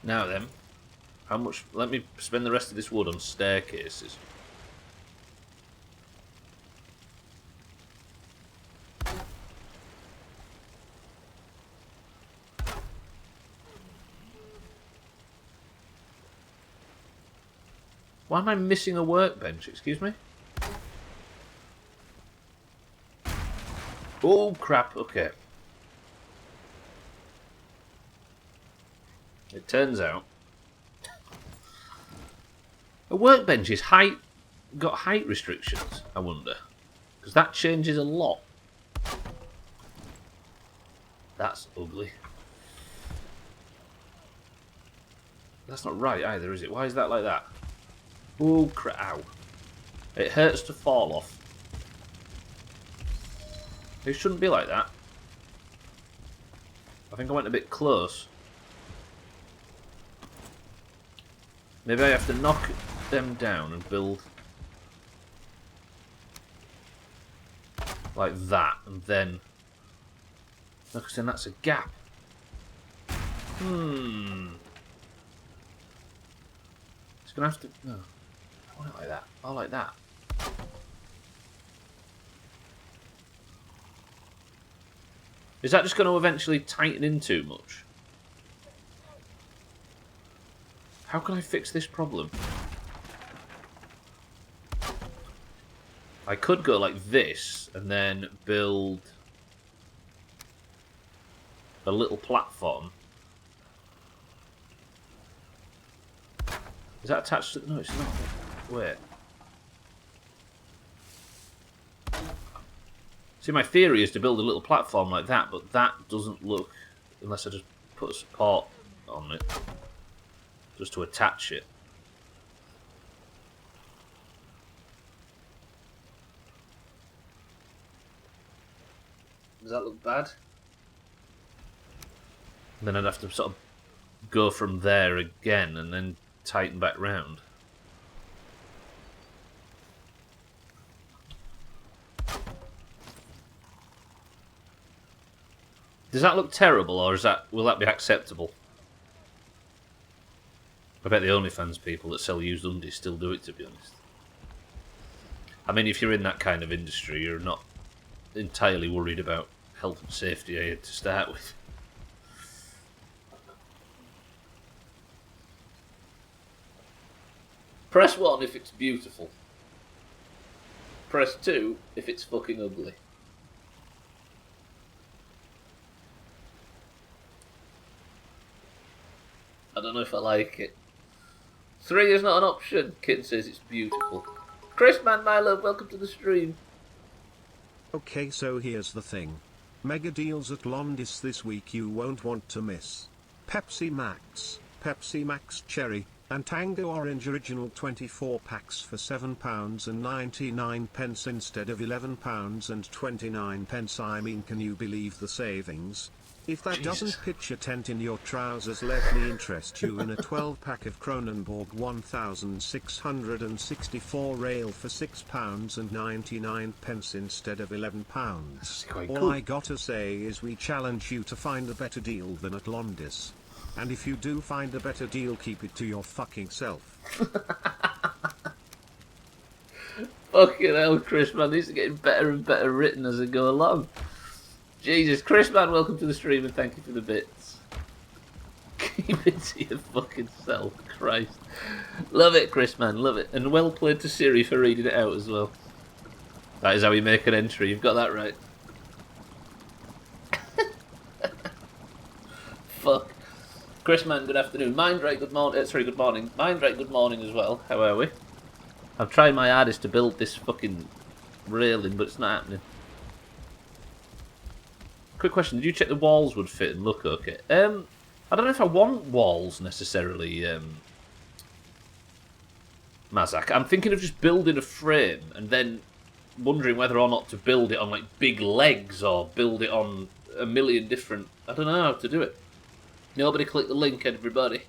Now then, how much... Let me spend the rest of this wood on staircases. Why am I missing a workbench? Excuse me? Oh, crap. Okay. It turns out a workbench is got height restrictions, I wonder. Because that changes a lot. That's ugly. That's not right either, is it? Why is that like that? Oh, crap. Ow. It hurts to fall off. It shouldn't be like that. I think I went a bit close. Maybe I have to knock them down and build like that, and then... No, because then that's a gap. It's going to have to... No. I want it like that. I like that. Is that just going to eventually tighten in too much? How can I fix this problem? I could go like this and then build a little platform. Is that attached to... No, it's not. Wait. See, my theory is to build a little platform like that, but that doesn't look... Unless I just put a support on it. Just to attach it. Does that look bad? Then I'd have to sort of go from there again and then tighten back round. Does that look terrible, or will that be acceptable? I bet the OnlyFans people that sell used undies still do it, to be honest. I mean, if you're in that kind of industry, you're not entirely worried about health and safety, are you, to start with? Press 1 if it's beautiful. Press 2 if it's fucking ugly. I don't know if I like it. 3 is not an option. Kitten says it's beautiful. Chris, man, my love, welcome to the stream. Okay, so here's the thing. Mega deals at Londis this week you won't want to miss. Pepsi Max Cherry, and Tango Orange Original 24 packs for £7.99 instead of £11.29. I mean, can you believe the savings? If that doesn't pitch a tent in your trousers, let me interest you in a 12-pack of Kronenborg 1664 rail for £6.99 instead of £11. All I gotta say is we challenge you to find a better deal than at Londis. And if you do find a better deal, keep it to your fucking self. Fucking hell, Chris, man, these are getting better and better written as they go along. Jesus, Chris, man, welcome to the stream and thank you for the bits. Keep it to your fucking self, Christ. Love it, Chris, man, love it. And well played to Siri for reading it out as well. That is how we make an entry, you've got that right. Fuck. Chris, man, good afternoon. Mindrake, good morning. Sorry, good morning. Mindrake, good morning as well. How are we? I've tried my hardest to build this fucking railing, but it's not happening. Quick question, did you check the walls would fit and look okay? I don't know if I want walls necessarily, Mazak. I'm thinking of just building a frame and then wondering whether or not to build it on like big legs or build it on a million different... I don't know how to do it. Nobody click the link, everybody.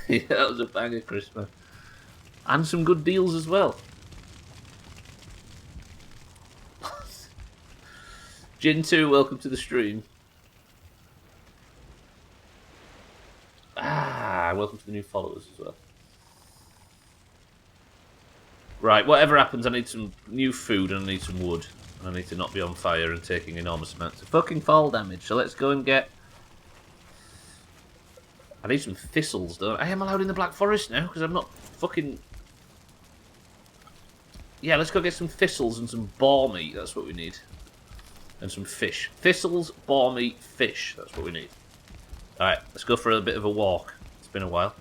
Yeah, that was a banger, Chris, man. And some good deals as well. Gin2, welcome to the stream. Welcome to the new followers as well. Right, whatever happens, I need some new food and I need some wood. And I need to not be on fire and taking enormous amounts of fucking fall damage. So let's go and get... I need some thistles, don't I? I am allowed in the Black Forest now, because I'm not fucking... Yeah, let's go get some thistles and some boar meat. That's what we need. And some fish. Thistles, boar meat, fish. That's what we need. Alright, let's go for a bit of a walk. It's been a while.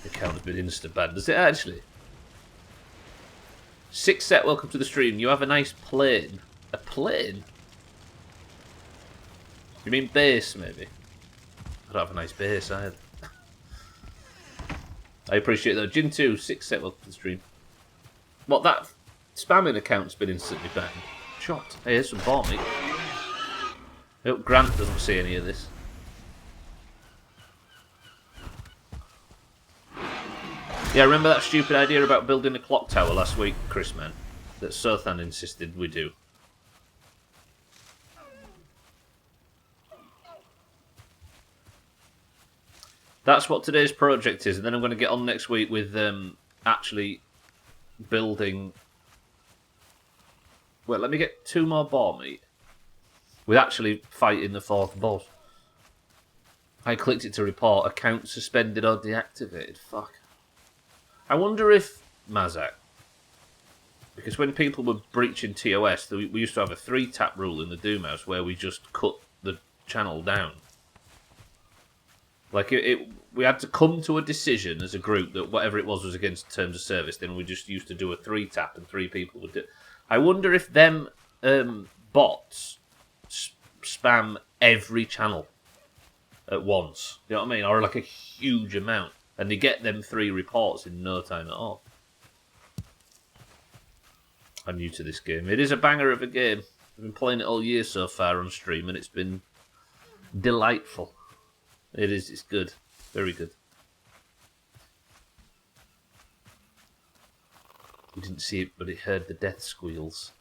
The account has been insta-banned. Does it actually? 6 set, welcome to the stream. You have a nice plane. A plane? You mean base, maybe? I don't have a nice base either. I appreciate that. Gin2, 6 set, welcome to the stream. What, that spamming account's been instantly banned? Shocked. Hey, here's some boar meat. I hope Grant doesn't see any of this. Yeah, remember that stupid idea about building a clock tower last week, Chris, man? That Sothan insisted we do. That's what today's project is, and then I'm going to get on next week with actually building... Well, let me get 2 more boar meat. With actually fighting the 4th boss. I clicked it to report, account suspended or deactivated. Fuck. I wonder if Mazak, because when people were breaching TOS, we used to have a 3-tap rule in the Doomhaus where we just cut the channel down. Like, we had to come to a decision as a group that whatever it was against terms of service, then we just used to do a 3-tap and 3 people would do it. I wonder if them bots spam every channel at once. You know what I mean? Or like a huge amount. And they get them 3 reports in no time at all. I'm new to this game. It is a banger of a game. I've been playing it all year so far on stream, and it's been delightful. It is. It's good. Very good. He didn't see it, but he heard the death squeals.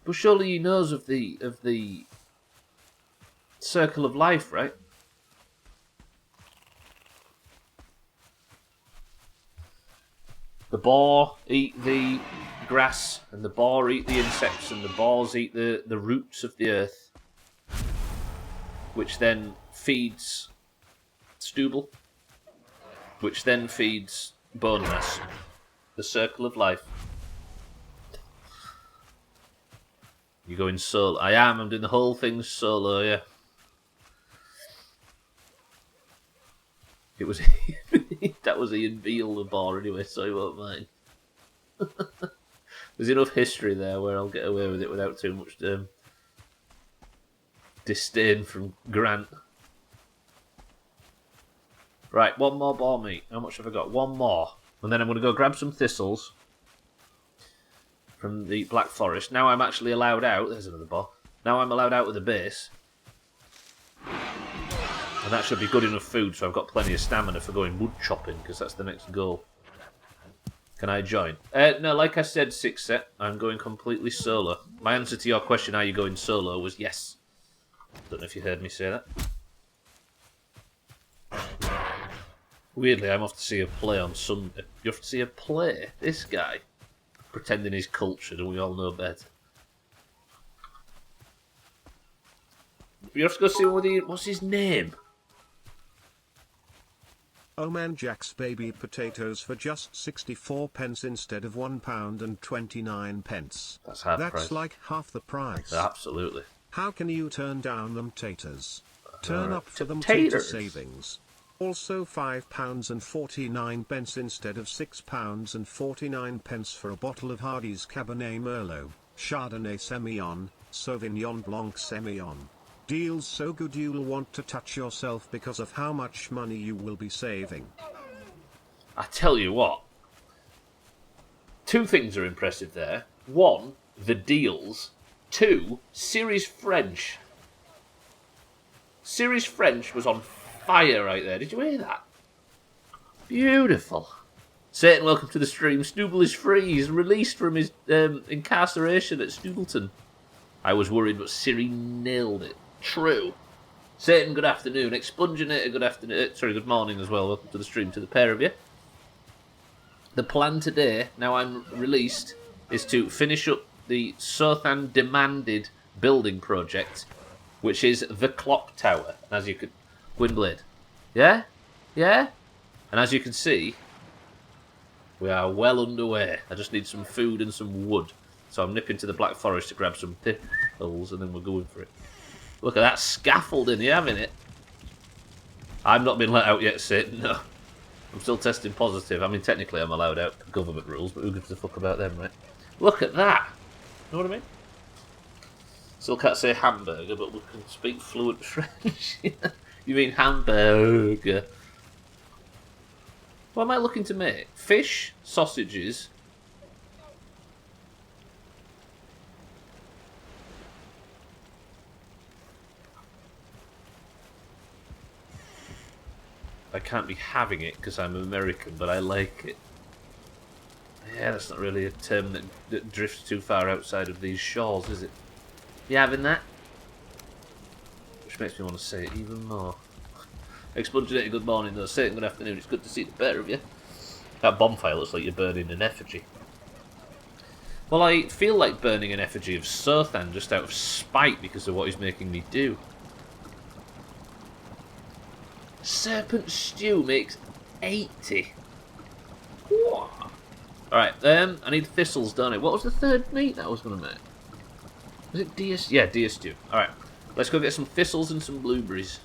But surely he knows of the circle of life, right? The boar eat the grass, and the boar eat the insects, and the boars eat the roots of the earth, which then feeds Stubbler, which then feeds bone mass. The circle of life. You going solo? I am. I'm doing the whole thing solo, yeah. It was... that was Ian Beale, the bar, anyway, so he won't mind. There's enough history there where I'll get away with it without too much disdain from Grant. Right, 1 more boar meat. How much have I got? 1 more. And then I'm going to go grab some thistles from the Black Forest. Now I'm actually allowed out. There's another boar. Now I'm allowed out with the base. And that should be good enough food, so I've got plenty of stamina for going wood chopping, because that's the next goal. Can I join? No, like I said, 6 set, I'm going completely solo. My answer to your question, are you going solo, was yes. Don't know if you heard me say that. Weirdly, I'm off to see a play on Sunday. You have to see a play? This guy? Pretending he's cultured and we all know better. You have to go see what's his name? Oh man, Jack's baby potatoes for just 64 pence instead of £1 and 29 pence. That's half price. That's like half the price. Absolutely. How can you turn down them taters? Turn up for them Taters. tater savings. Also £5 and 49 pence instead of £6 and 49 pence for a bottle of Hardy's Cabernet Merlot, Chardonnay Semillon, Sauvignon Blanc Semillon. Deals so good you'll want to touch yourself because of how much money you will be saving. I tell you what. 2 things are impressive there. 1, the deals. 2, Siri's French. Siri's French was on fire right there. Did you hear that? Beautiful. Satan, welcome to the stream. Stubbler is free. He's released from his incarceration at Stubbleton. I was worried, but Siri nailed it. True. Satan, good afternoon. Expunginator, good afternoon. Sorry, good morning as well. Welcome to the stream to the pair of you. The plan today, now I'm released, is to finish up the Sothan demanded building project, which is the clock tower. And as you could... Gwynblade. Yeah? Yeah? And as you can see, we are well underway. I just need some food and some wood. So I'm nipping to the Black Forest to grab some pickles, and then we're going for it. Look at that scaffolding, you having it? I've not been let out yet, Satan, no. I'm still testing positive. I mean, technically I'm allowed out for government rules, but who gives a fuck about them, right? Look at that! You know what I mean? Still can't say hamburger, but we can speak fluent French. You mean hamburger? What am I looking to make? Fish, sausages... I can't be having it because I'm American, but I like it. Yeah, that's not really a term that drifts too far outside of these shores, is it? You having that? Which makes me want to say it even more. Expunginator, good morning though. Satan, good afternoon. It's good to see the pair of you. That bonfire looks like you're burning an effigy. Well, I feel like burning an effigy of Sothan just out of spite because of what he's making me do. Serpent stew makes 80. Alright, I need thistles, don't I? What was the third meat that I was going to make? Was it deer? Yeah, deer stew. Alright, let's go get some thistles and some blueberries.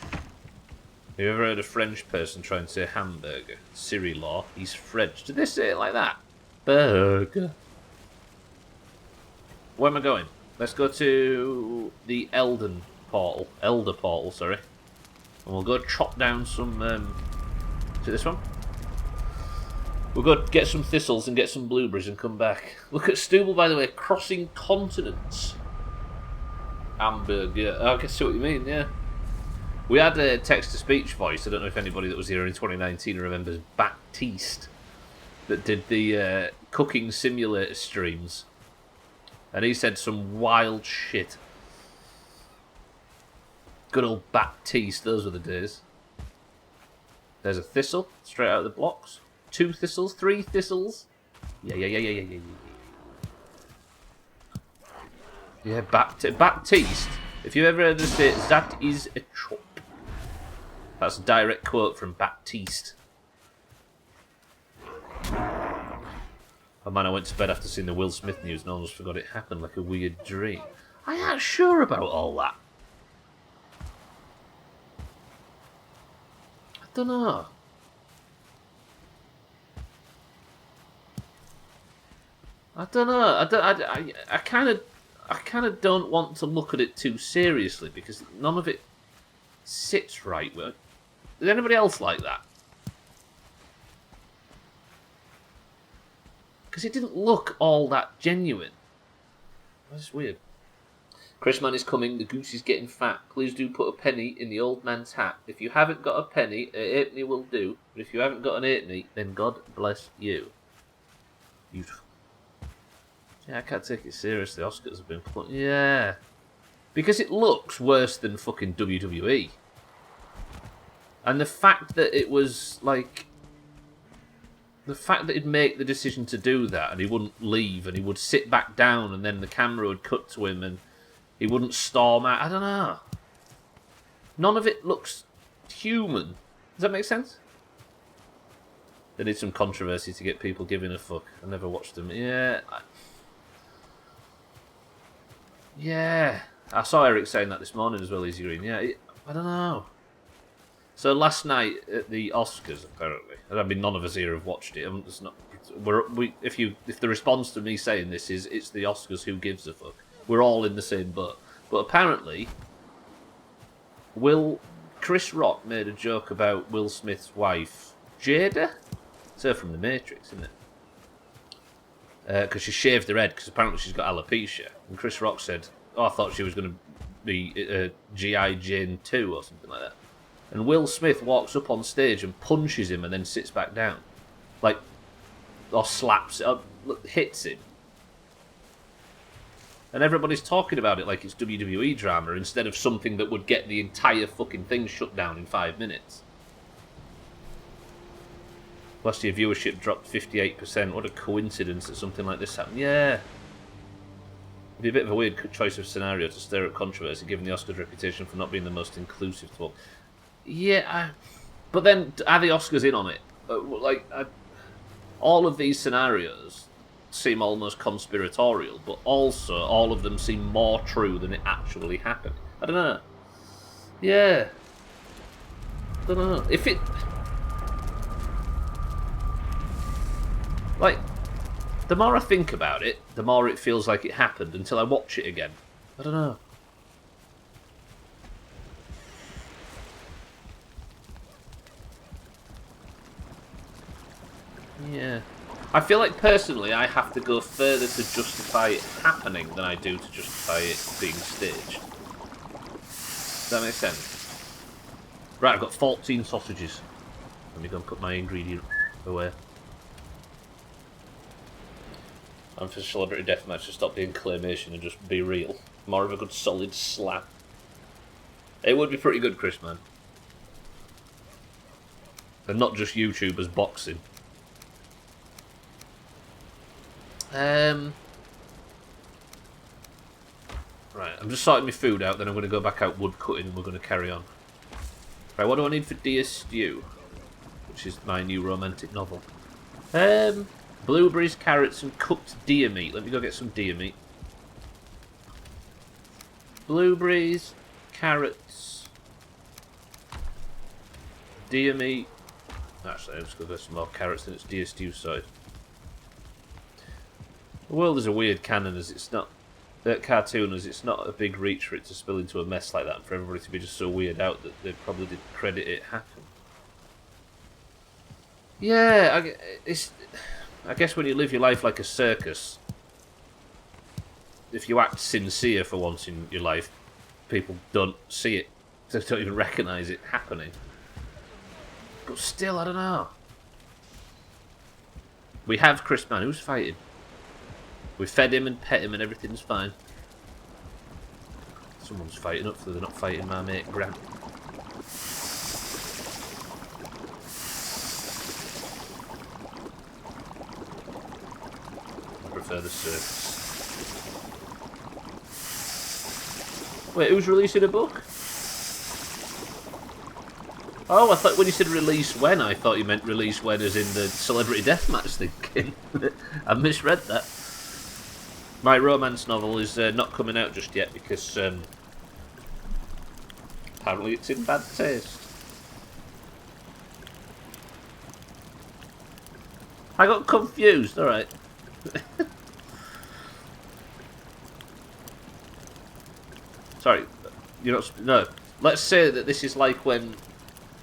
Have you ever heard a French person try and say hamburger? Siri law, he's French. Did they say it like that? Burger. Where am I going? Let's go to the Elder portal, sorry. And we'll go chop down some, is it this one? We'll go get some thistles and get some blueberries and come back. Look at Stubbler, by the way, crossing continents. Hamburger. Oh, I can see what you mean, yeah. We had a text-to-speech voice. I don't know if anybody that was here in 2019 remembers Baptiste, that did the cooking simulator streams. And he said some wild shit. Good old Baptiste, those were the days. There's a thistle, straight out of the blocks. 2 thistles, 3 thistles. Yeah. Yeah, Baptiste. If you ever heard us say, that is a chop. That's a direct quote from Baptiste. Oh man, I went to bed after seeing the Will Smith news and almost forgot it happened, like a weird dream. I ain't sure about all that. I don't know. I kind of don't want to look at it too seriously because none of it sits right. Is anybody else like that? Because it didn't look all that genuine. That's weird. Chrisman is coming. The goose is getting fat. Please do put a penny in the old man's hat. If you haven't got a penny, an halfpenny will do. But if you haven't got an halfpenny, then God bless you. Beautiful. Yeah, I can't take it seriously. Oscars have been put. Yeah. Because it looks worse than fucking WWE. And the fact that it was like... The fact that he'd make the decision to do that and he wouldn't leave and he would sit back down and then the camera would cut to him and he wouldn't storm out. I don't know. None of it looks human. Does that make sense? They need some controversy to get people giving a fuck. I never watched them. Yeah. Yeah. I saw Eric saying that this morning as well, Easy Green. Yeah, I don't know. So last night at the Oscars, apparently, I mean, none of us here have watched it. It's not. If the response to me saying this is it's the Oscars, who gives a fuck? We're all in the same boat. But apparently, Chris Rock made a joke about Will Smith's wife, Jada. It's her from The Matrix, isn't because she shaved her head because apparently she's got alopecia. And Chris Rock said, "Oh, I thought she was going to be G.I. Jane 2 or something like that." And Will Smith walks up on stage and punches him and then sits back down, like, or slaps, hits him. And everybody's talking about it like it's WWE drama instead of something that would get the entire fucking thing shut down in 5 minutes. Last year viewership dropped 58%. What a coincidence that something like this happened. Yeah. It'd be a bit of a weird choice of scenario to stir up controversy given the Oscars' reputation for not being the most inclusive talk. Yeah, but then are the Oscars in on it? All of these scenarios seem almost conspiratorial, but also all of them seem more true than it actually happened. I don't know. Yeah. I don't know. If it... Like, the more I think about it, the more it feels like it happened until I watch it again. I don't know. Yeah. I feel like, personally, I have to go further to justify it happening than I do to justify it being staged. Does that make sense? Right, I've got 14 sausages. Let me go and put my ingredient away. I'm for Celebrity Deathmatch to stop being claymation and just be real. More of a good solid slap. It would be pretty good, Chris, man. And not just YouTubers boxing. Right, I'm just sorting my food out, then I'm going to go back out wood cutting and we're going to carry on. Right, what do I need for Dear Stew? Which is my new romantic novel. Blueberries, carrots and cooked deer meat. Let me go get some deer meat. Blueberries, carrots, deer meat. Actually, I'm just going to get some more carrots and it's Dear Stew side. The world is a weird canon as it's not... cartoon as it's not a big reach for it to spill into a mess like that and for everybody to be just so weird out that they probably didn't credit it happen. Yeah, I guess when you live your life like a circus, if you act sincere for once in your life, people don't see it. They don't even recognise it happening. But still, I don't know. We have Chris Mann. Who's fighting? We fed him and pet him and everything's fine. Someone's fighting up so they're not fighting my mate Grant. I prefer the circus. Wait, who's releasing a book? Oh, I thought when you said release when, I thought you meant release when as in the Celebrity Deathmatch thinking. I misread that. My romance novel is not coming out just yet because apparently it's in bad taste. I got confused, alright. Sorry, you're not... No, let's say that this is like when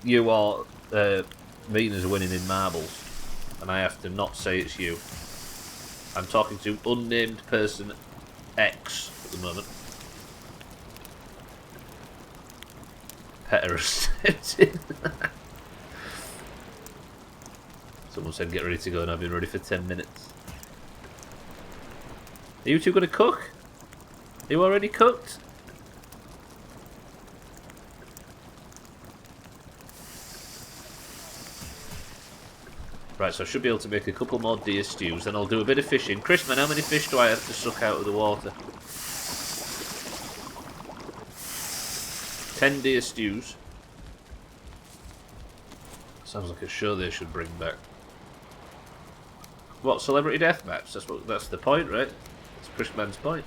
you or Mina's winning in marbles and I have to not say it's you. I'm talking to unnamed person X at the moment. Heterosexual. Someone said get ready to go and I've been ready for 10 minutes. Are you two going to cook? Are you already cooked? Right, so I should be able to make a couple more deer stews, then I'll do a bit of fishing. Chris, man, how many fish do I have to suck out of the water? 10 deer stews. Sounds like a show they should bring back. What, Celebrity Deathmatch? That's the point, right? That's Chris Mann's point.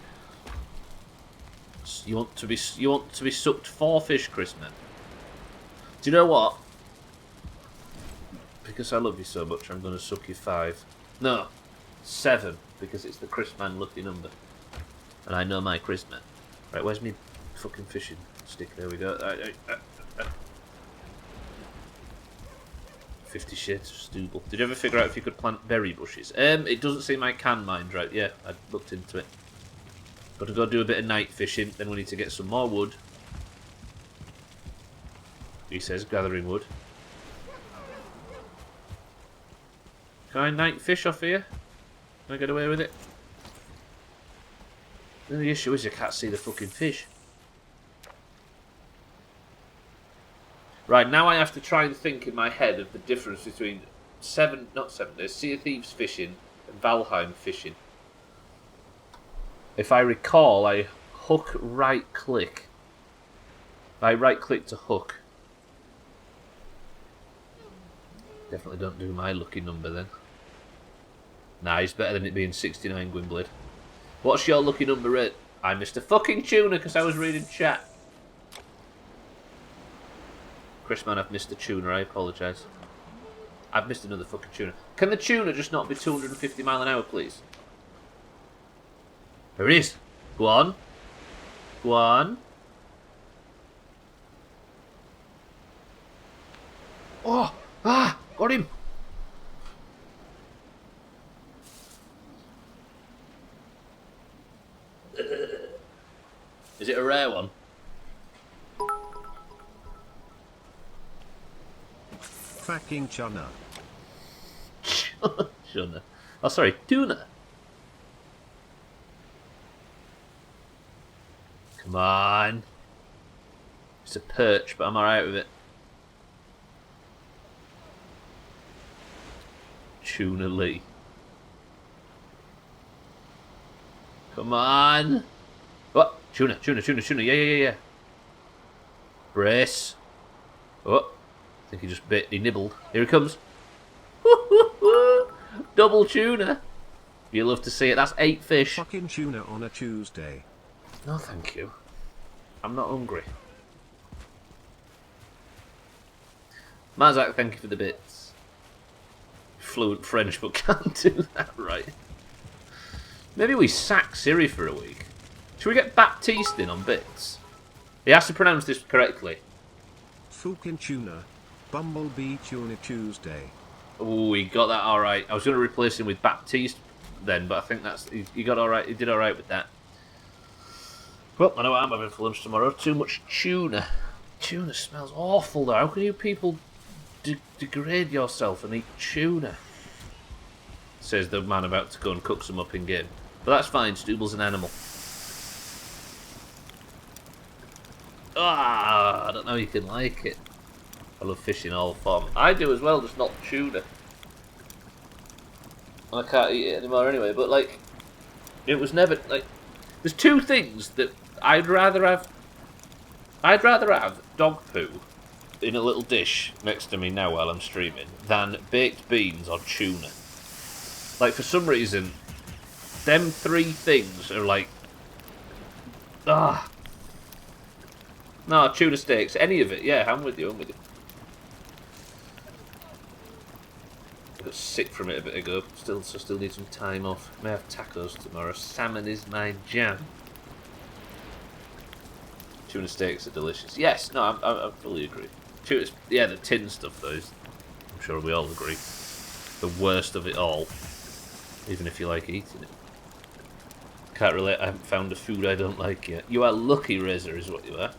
You want to be sucked 4 fish, Chris Man. Do you know what? Because I love you so much, I'm going to suck you 5. No, 7, because it's the Chris Man lucky number. And I know my Chris Man. Right, where's me fucking fishing stick? There we go. 50 Shades of Stubble. Did you ever figure out if you could plant berry bushes? It doesn't seem I can, mind right. Yeah, I looked into it. Got to go do a bit of night fishing, then we need to get some more wood. He says, gathering wood. Can I night fish off here? Can I get away with it? The issue is I can't see the fucking fish. Right, now I have to try and think in my head of the difference between Sea of Thieves fishing and Valheim fishing. If I recall, I hook right click. I right click to hook. Definitely don't do my lucky number then. Nah, it's better than it being 69 Gwynblade. What's your lucky number at? I missed a fucking tuna because I was reading chat. Chris, man, I've missed a tuna. I apologise. I've missed another fucking tuna. Can the tuna just not be 250 mile an hour, please? There it is. Go on. Go on. Oh! Ah! Got him! Is it a rare one? Fucking chuna. Chuna. Oh, sorry, tuna. Come on. It's a perch, but I'm alright with it. Tuna Lee. Come on. What? Tuna. Yeah. Brace. Oh. I think he just bit. He nibbled. Here he comes. Double tuna. You love to see it. That's 8 fish. Fucking tuna on a Tuesday. No, thank you. I'm not hungry. Mazak, thank you for the bits. Fluent French, but can't do that right. Maybe we sack Siri for a week. Should we get Baptiste in on bits? He has to pronounce this correctly. Fucking tuna. Bumblebee Tuna Tuesday. Oh, he got that alright. I was going to replace him with Baptiste then, but I think that's he got alright. He did alright with that. Well, I know what I'm having for lunch tomorrow. Too much tuna. Tuna smells awful though. How can you people degrade yourself and eat tuna? Says the man about to go and cook some up in game. But that's fine, Stubble's an animal. Ah, I don't know you can like it. I love fish in all forms. I do as well, just not tuna. I can't eat it anymore anyway, but like, it was never, like, there's two things that I'd rather have dog poo in a little dish next to me now while I'm streaming than baked beans or tuna. Like, for some reason, them 3 things are like, no, tuna steaks, any of it, yeah, I'm with you. I got sick from it a bit ago. Still need some time off. May have tacos tomorrow. Salmon is my jam. Tuna steaks are delicious. Yes, no, I fully agree. Tuna's, yeah, the tin stuff though is, I'm sure we all agree, the worst of it all. Even if you like eating it. Can't relate. I haven't found a food I don't like yet. You are lucky, Razor, is what you are.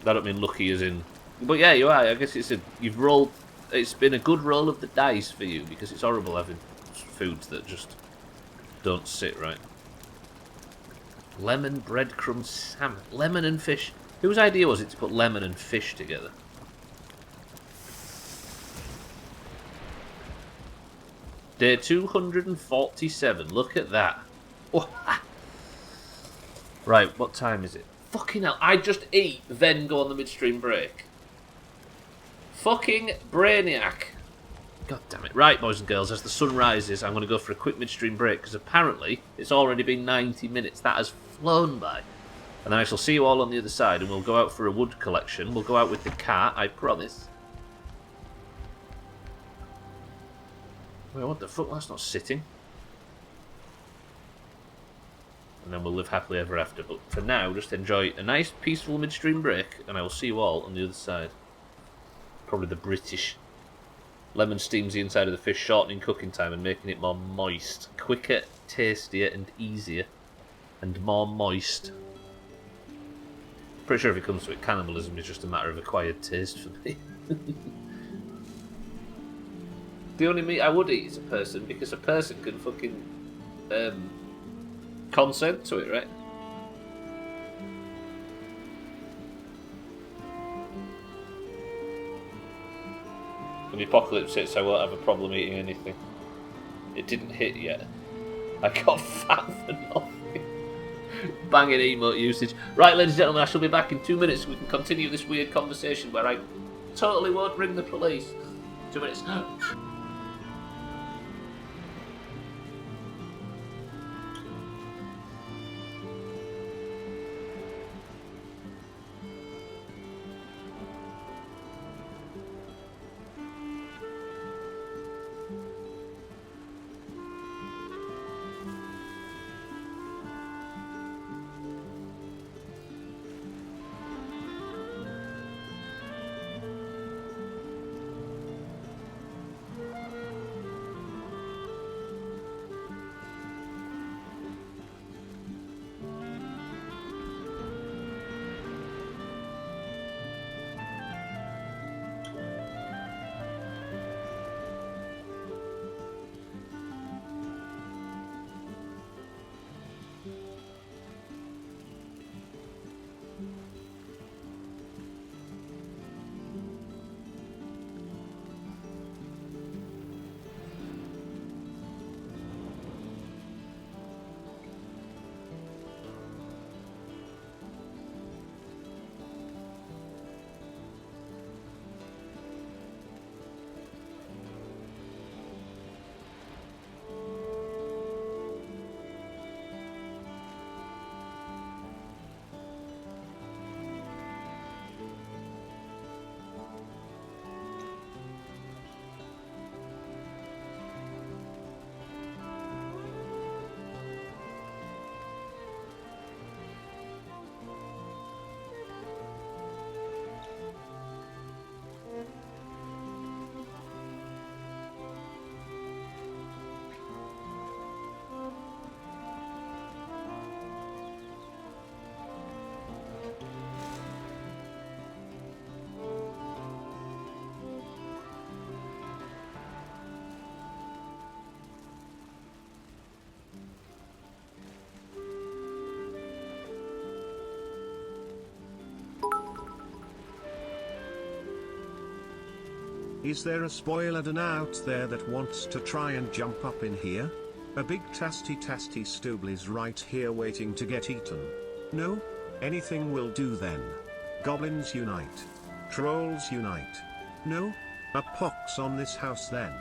I don't mean lucky as in, but yeah, you are. I guess you've rolled. It's been a good roll of the dice for you because it's horrible having foods that just don't sit right. Lemon, breadcrumb, salmon. Lemon and fish. Whose idea was it to put lemon and fish together? Day 247. Look at that. Oh, right, what time is it? Fucking hell. I just eat, then go on the midstream break. Fucking brainiac. God damn it. Right, boys and girls, as the sun rises, I'm going to go for a quick midstream break, because apparently it's already been 90 minutes. That has flown by. And then I shall see you all on the other side, and we'll go out for a wood collection. We'll go out with the cat, I promise. Wait, what the fuck? That's not sitting. And then we'll live happily ever after. But for now, just enjoy a nice, peaceful midstream break, and I will see you all on the other side. Probably the British Lemon steams the inside of the fish, shortening cooking time and making it more moist. Quicker, tastier, and easier. And more moist. Pretty sure if it comes to it, cannibalism is just a matter of acquired taste for me. The only meat I would eat is a person, because a person can fucking consent to it, right? When the apocalypse hits, I won't have a problem eating anything. It didn't hit yet. I got fat for nothing. Banging emote usage. Right, ladies and gentlemen, I shall be back in 2 minutes. We can continue this weird conversation where I totally won't ring the police. 2 minutes. Is there a spoiler out there that wants to try and jump up in here? A big tasty Stubbler's right here waiting to get eaten. No? Anything will do then. Goblins unite. Trolls unite. No? A pox on this house then.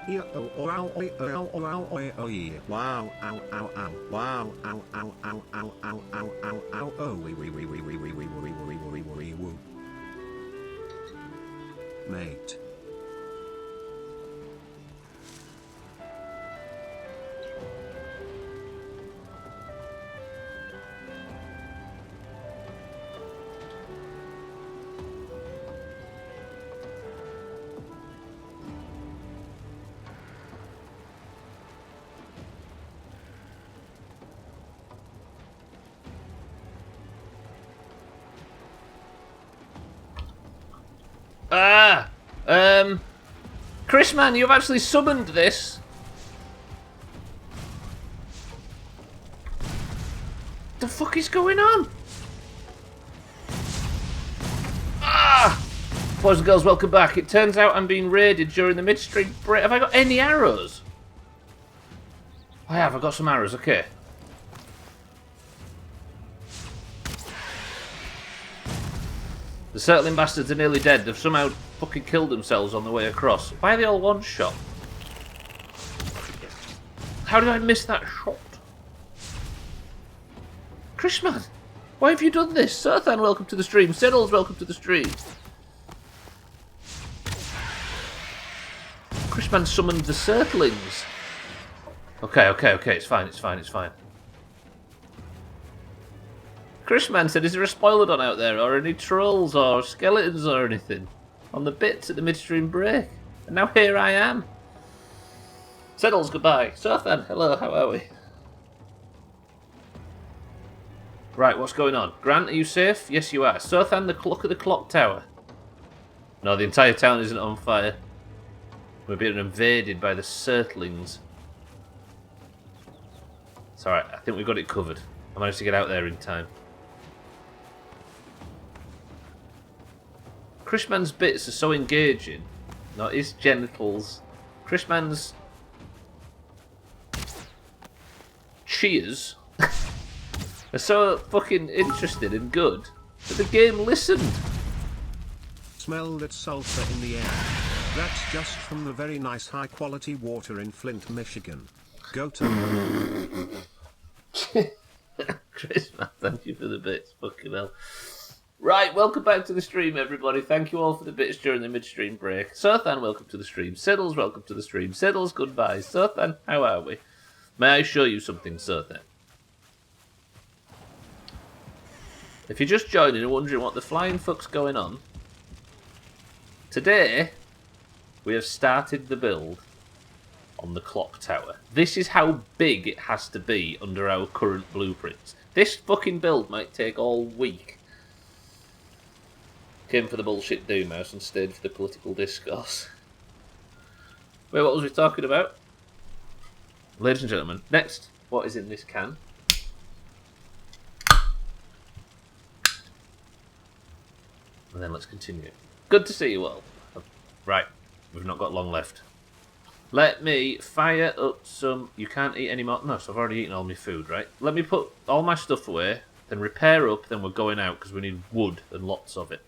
Wow, ow, ow, ow, ow, wow, ow, ow, ow, ow, ow, ow, ow, ow, oh, woo. Mate. Chris, man, you've actually summoned this. The fuck is going on? Boys and girls, welcome back. It turns out I'm being raided during the midstream break. Have I got any arrows? I have. I've got some arrows. Okay. The settling bastards are nearly dead. They've somehow fucking killed themselves on the way across. Why are they all one shot? How did I miss that shot? Chrisman, why have you done this? Sirthan, welcome to the stream. Siddles, welcome to the stream. Chrisman summoned the Surtlings. Okay, it's fine. Chrisman said, is there a spoilerdon out there, or any trolls, or skeletons, or anything? On the bits at the midstream break. And now here I am. Settles, goodbye. Sothan, hello, how are we? Right, what's going on? Grant, are you safe? Yes, you are. Sothan, look at the clock tower. No, the entire town isn't on fire. We're being invaded by the Surtlings. It's alright, I think we've got it covered. I managed to get out there in time. Chrisman's bits are so engaging. Not his genitals. Chrisman's cheers are so fucking interesting and good that the game listened. Smell that sulfur in the air. That's just from the very nice high quality water in Flint, Michigan. Go to Chrisman, thank you for the bits. Fucking hell. Right, welcome back to the stream, everybody. Thank you all for the bits during the midstream break. Sothan, welcome to the stream. Siddles, welcome to the stream. Siddles, goodbye. Sothan, how are we? May I show you something, Sothan? If you're just joining and wondering what the flying fuck's going on, today we have started the build on the clock tower. This is how big it has to be under our current blueprints. This fucking build might take all week. Came for the bullshit Doomhaus and stayed for the political discourse. Wait, what was we talking about? Ladies and gentlemen, next, what is in this can? And then let's continue. Good to see you all. Right, we've not got long left. Let me fire up some... You can't eat any more... No, so I've already eaten all my food, right? Let me put all my stuff away, then repair up, then we're going out because we need wood and lots of it.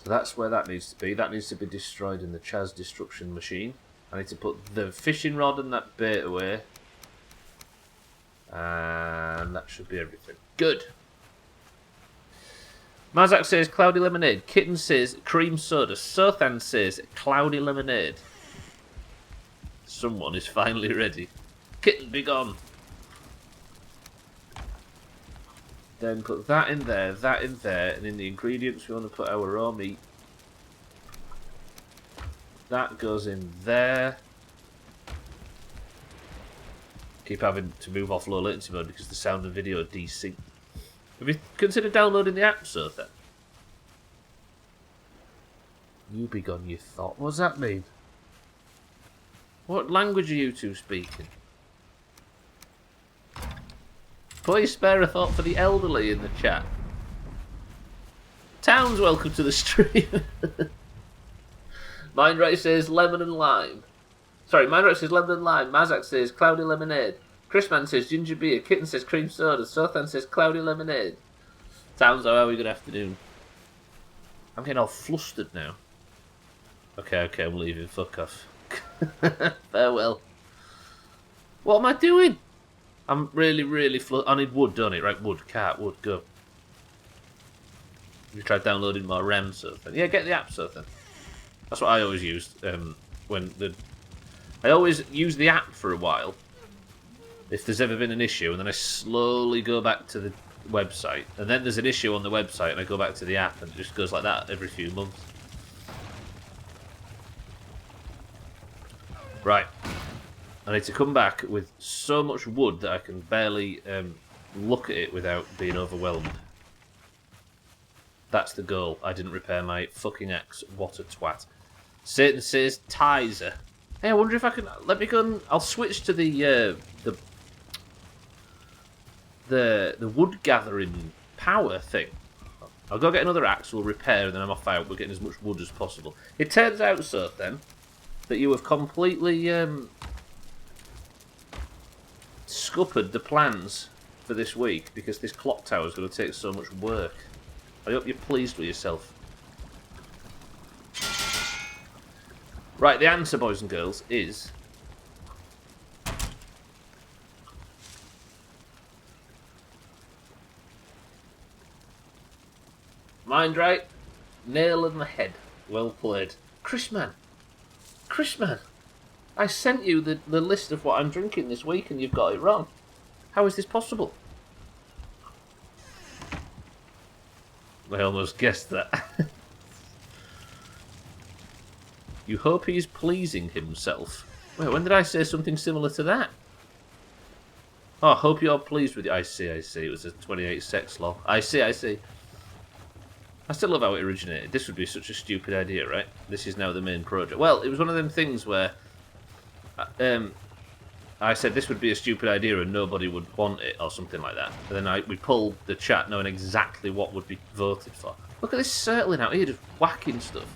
So that's where that needs to be. That needs to be destroyed in the Chaz destruction machine. I need to put the fishing rod and that bait away. And that should be everything. Good. Mazak says cloudy lemonade. Kitten says cream soda. Sothan says cloudy lemonade. Someone is finally ready. Kitten, be gone. Then put that in there, and in the ingredients we want to put our raw meat. That goes in there. Keep having to move off low latency mode because the sound and video are desync. Have you considered downloading the app, sir, then? You be gone, you thought. What does that mean? What language are you two speaking? Please spare a thought for the elderly in the chat. Towns, welcome to the stream. Mindright says lemon and lime. Sorry, Mindright says lemon and lime. Mazak says cloudy lemonade. Chrisman says ginger beer. Kitten says cream soda. Sothan says cloudy lemonade. Towns, how are we good afternoon? I'm getting all flustered now. Okay, I'm leaving. Fuck off. Farewell. What am I doing? I'm really I need wood, don't it? Right, wood, cart, wood, go. You tried downloading more RAM, Sothan. Yeah, get the app, Sothan. That's what I always used. I always use the app for a while. If there's ever been an issue, and then I slowly go back to the website, and then there's an issue on the website, and I go back to the app, and it just goes like that every few months. Right. I need to come back with so much wood that I can barely look at it without being overwhelmed. That's the goal. I didn't repair my fucking axe. What a twat. Satan says Tizer. Hey, I wonder if I can... Let me go and... I'll switch to the wood gathering power thing. I'll go get another axe, we'll repair, and then I'm off out. We're getting as much wood as possible. It turns out, sir, then, that you have completely... scuppered the plans for this week because this clock tower is going to take so much work. I hope you're pleased with yourself. Right, the answer, boys and girls, is... Mind right, nail in the head. Well played. Chrisman! I sent you the list of what I'm drinking this week and you've got it wrong. How is this possible? I almost guessed that. You hope he's pleasing himself. Wait, when did I say something similar to that? Oh, I hope you're pleased with it. I see. It was a 28 sex law. I see. I still love how it originated. This would be such a stupid idea, right? This is now the main project. Well, it was one of them things where I said this would be a stupid idea and nobody would want it, or something like that. And then we pulled the chat knowing exactly what would be voted for. Look at this circling out here, just whacking stuff.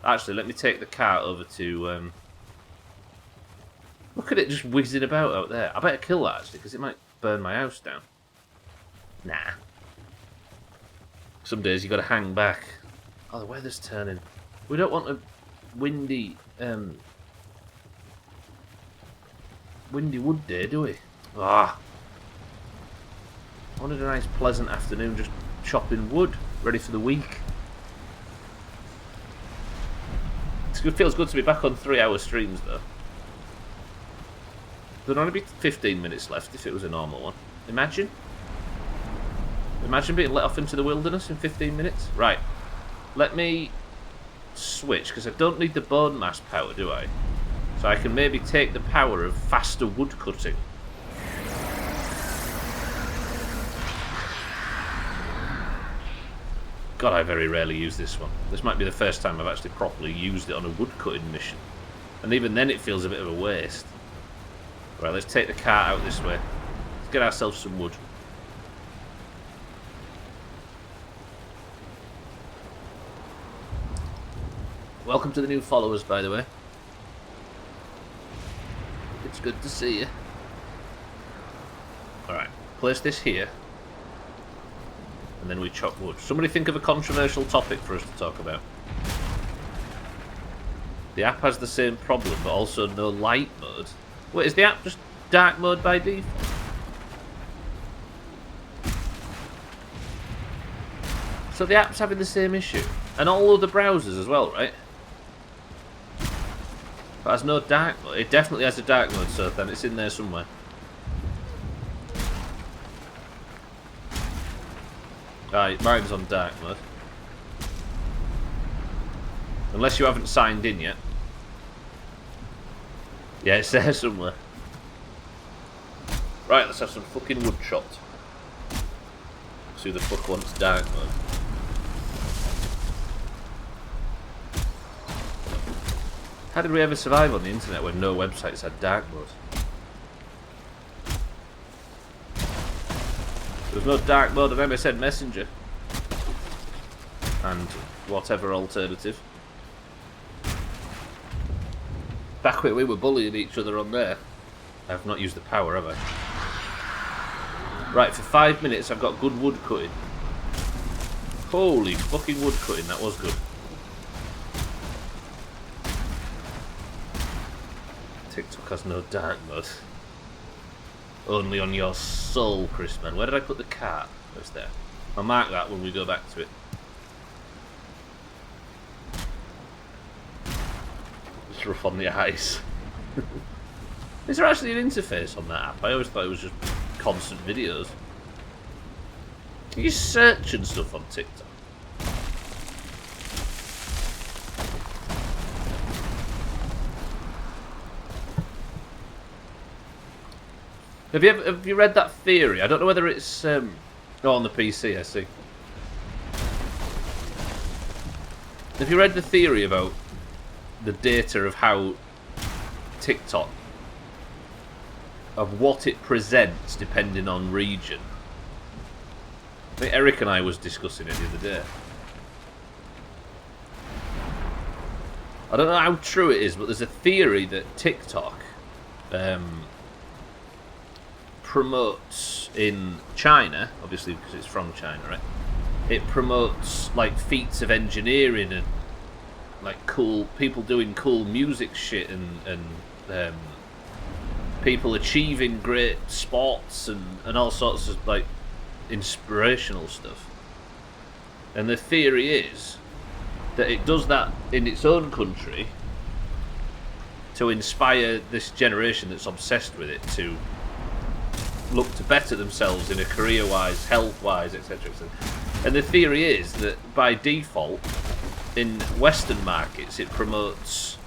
Actually, let me take the cart over to... Look at it just whizzing about out there. I better kill that, actually, because it might burn my house down. Nah. Some days you got to hang back. Oh, the weather's turning. We don't want a windy... windy wood day, do we? Ah. I wanted a nice pleasant afternoon just chopping wood, ready for the week. It feels good to be back on 3-hour streams though. There'd only be 15 minutes left if it was a normal one. Imagine being let off into the wilderness in 15 minutes. Right, let me switch, because I don't need the bone mass power, do I? So I can maybe take the power of faster wood cutting. God, I very rarely use this one. This might be the first time I've actually properly used it on a wood cutting mission. And even then it feels a bit of a waste. Right, let's take the cart out this way. Let's get ourselves some wood. Welcome to the new followers, by the way. It's good to see you. Alright, place this here. And then we chop wood. Somebody think of a controversial topic for us to talk about. The app has the same problem, but also no light mode. Wait, is the app just dark mode by default? So the app's having the same issue. And all other browsers as well, right? But it has no dark mode. It definitely has a dark mode, so then it's in there somewhere. Right, mine's on dark mode. Unless you haven't signed in yet. Yeah, it's there somewhere. Right, let's have some fucking wood chopped. See who the fuck wants dark mode. How did we ever survive on the internet when no websites had dark mode? There was no dark mode of MSN Messenger. And whatever alternative. Back when we were bullying each other on there. I've not used the power, have I? Right, for 5 minutes I've got good wood cutting. Holy fucking wood cutting, that was good. TikTok has no dark mode. Only on your soul, Chrisman. Where did I put the cart? It's there. I'll mark that when we go back to it. It's rough on the eyes. Is there actually an interface on that app? I always thought it was just constant videos. Can you search and stuff on TikTok? Have you read that theory? I don't know whether it's on the PC. I see. Have you read the theory about the data of how TikTok, of what it presents depending on region? I think Eric and I was discussing it the other day. I don't know how true it is, but there's a theory that TikTok promotes in China, obviously because it's from China, right? It promotes like feats of engineering and like cool people doing cool music shit and people achieving great sports and all sorts of like inspirational stuff. And the theory is that it does that in its own country to inspire this generation that's obsessed with it to look to better themselves in a career-wise, health-wise, etc., etc. And the theory is that by default, in Western markets it promotes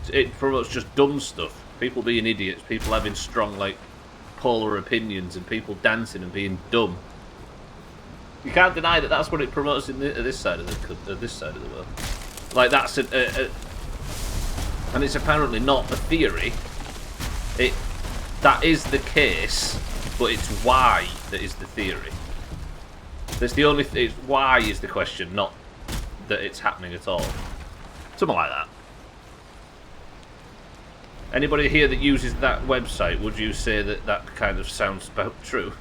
just dumb stuff. People being idiots, people having strong like polar opinions, and people dancing and being dumb. You can't deny that that's what it promotes in this side of the world. Like that's and it's apparently not a theory. That is the case, but it's why that is the theory. That's the only thing. Why is the question, not that it's happening at all. Something like that. Anybody here that uses that website, would you say that that kind of sounds about true?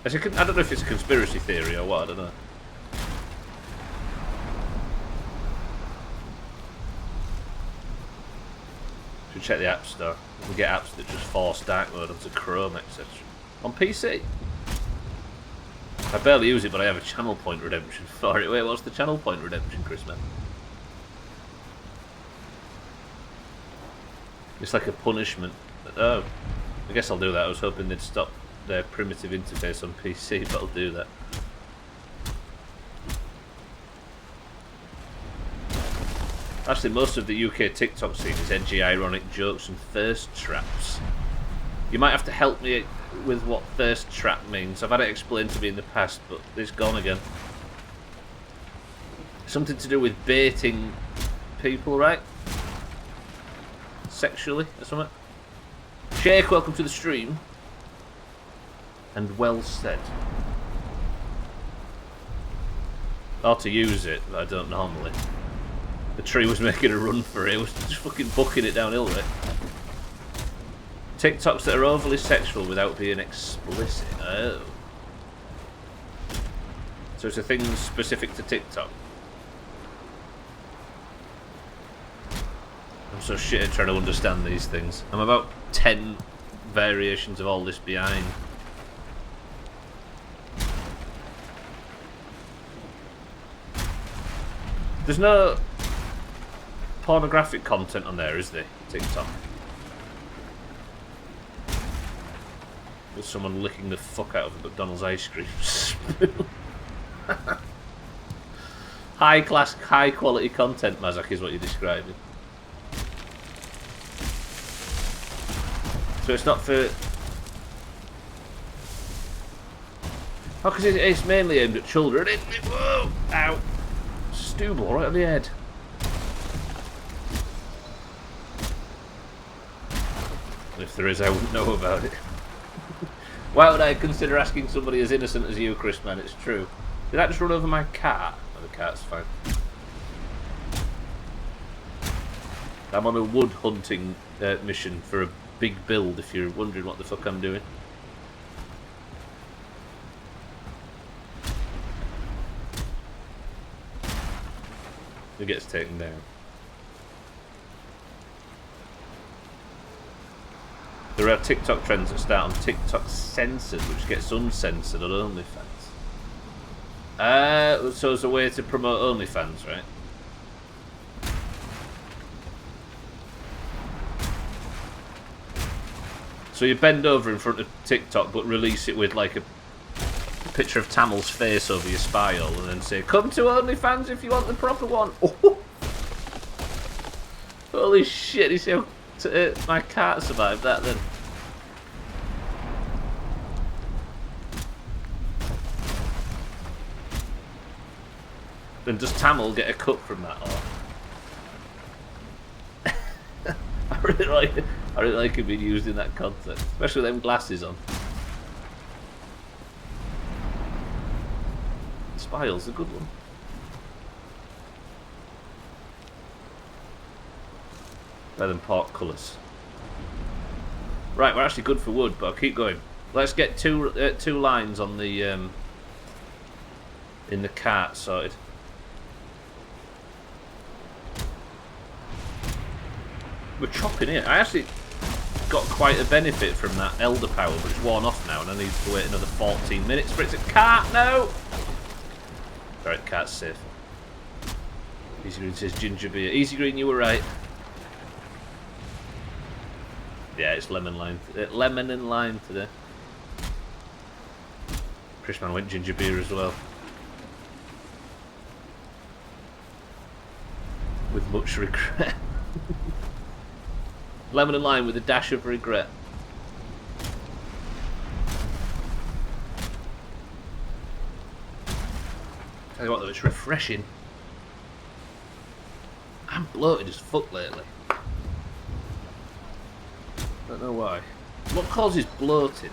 I don't know if it's a conspiracy theory or what, I don't know. Should check the App Store. You can get apps that just force dark mode onto Chrome, etc. On PC? I barely use it, but I have a channel point redemption for it. Wait, what's the channel point redemption, Chris, man? It's like a punishment. Oh, I guess I'll do that. I was hoping they'd stop their primitive interface on PC, but I'll do that. Actually, most of the UK TikTok scene is edgy, ironic jokes and thirst traps. You might have to help me with what thirst trap means. I've had it explained to me in the past, but it's gone again. Something to do with baiting people, right? Sexually or something. Shake, welcome to the stream. And well said. How to use it, I don't normally. The tree was making a run for it. It was just fucking bucking it downhill, right? TikToks that are overly sexual without being explicit. Oh. So it's a thing specific to TikTok. I'm so shit at trying to understand these things. I'm about 10 variations of all this behind. There's no pornographic content on there, is there? TikTok. With someone licking the fuck out of a McDonald's ice cream spoon. High class, high quality content, Mazak, is what you're describing. So it's not for... Oh, because it's mainly aimed at children, isn't it? Whoa! Ow! Stubbler right on the head. If there is, I wouldn't know about it. Why would I consider asking somebody as innocent as you, Chris, man? It's true. Did that just run over my cat? Oh, the cat's fine. I'm on a wood hunting mission for a big build, if you're wondering what the fuck I'm doing. Who gets taken down? There are TikTok trends that start on TikTok censored, which gets uncensored on OnlyFans. So it's a way to promote OnlyFans, right? So you bend over in front of TikTok, but release it with like a picture of Tamel's face over your spy hole, and then say, "Come to OnlyFans if you want the proper one." Oh. Holy shit! You see how my cat survived that then? Then does Tamil get a cut from that? Or? I really like it being used in that context, especially with them glasses on. Spile's a good one. Better than portcullis. Right, we're actually good for wood, but I'll keep going. Let's get two lines on the in the cart sorted. We're chopping it. I actually got quite a benefit from that elder power, but it's worn off now, and I need to wait another 14 minutes for it to cart. No. Alright, cart's safe. Easy Green says ginger beer. Easy Green, you were right. Yeah, it's lemon and lime today. Chrisman went ginger beer as well. with much regret. Lemon and lime with a dash of regret. Tell you what though, it's refreshing. I'm bloated as fuck lately. Don't know why. What causes bloating?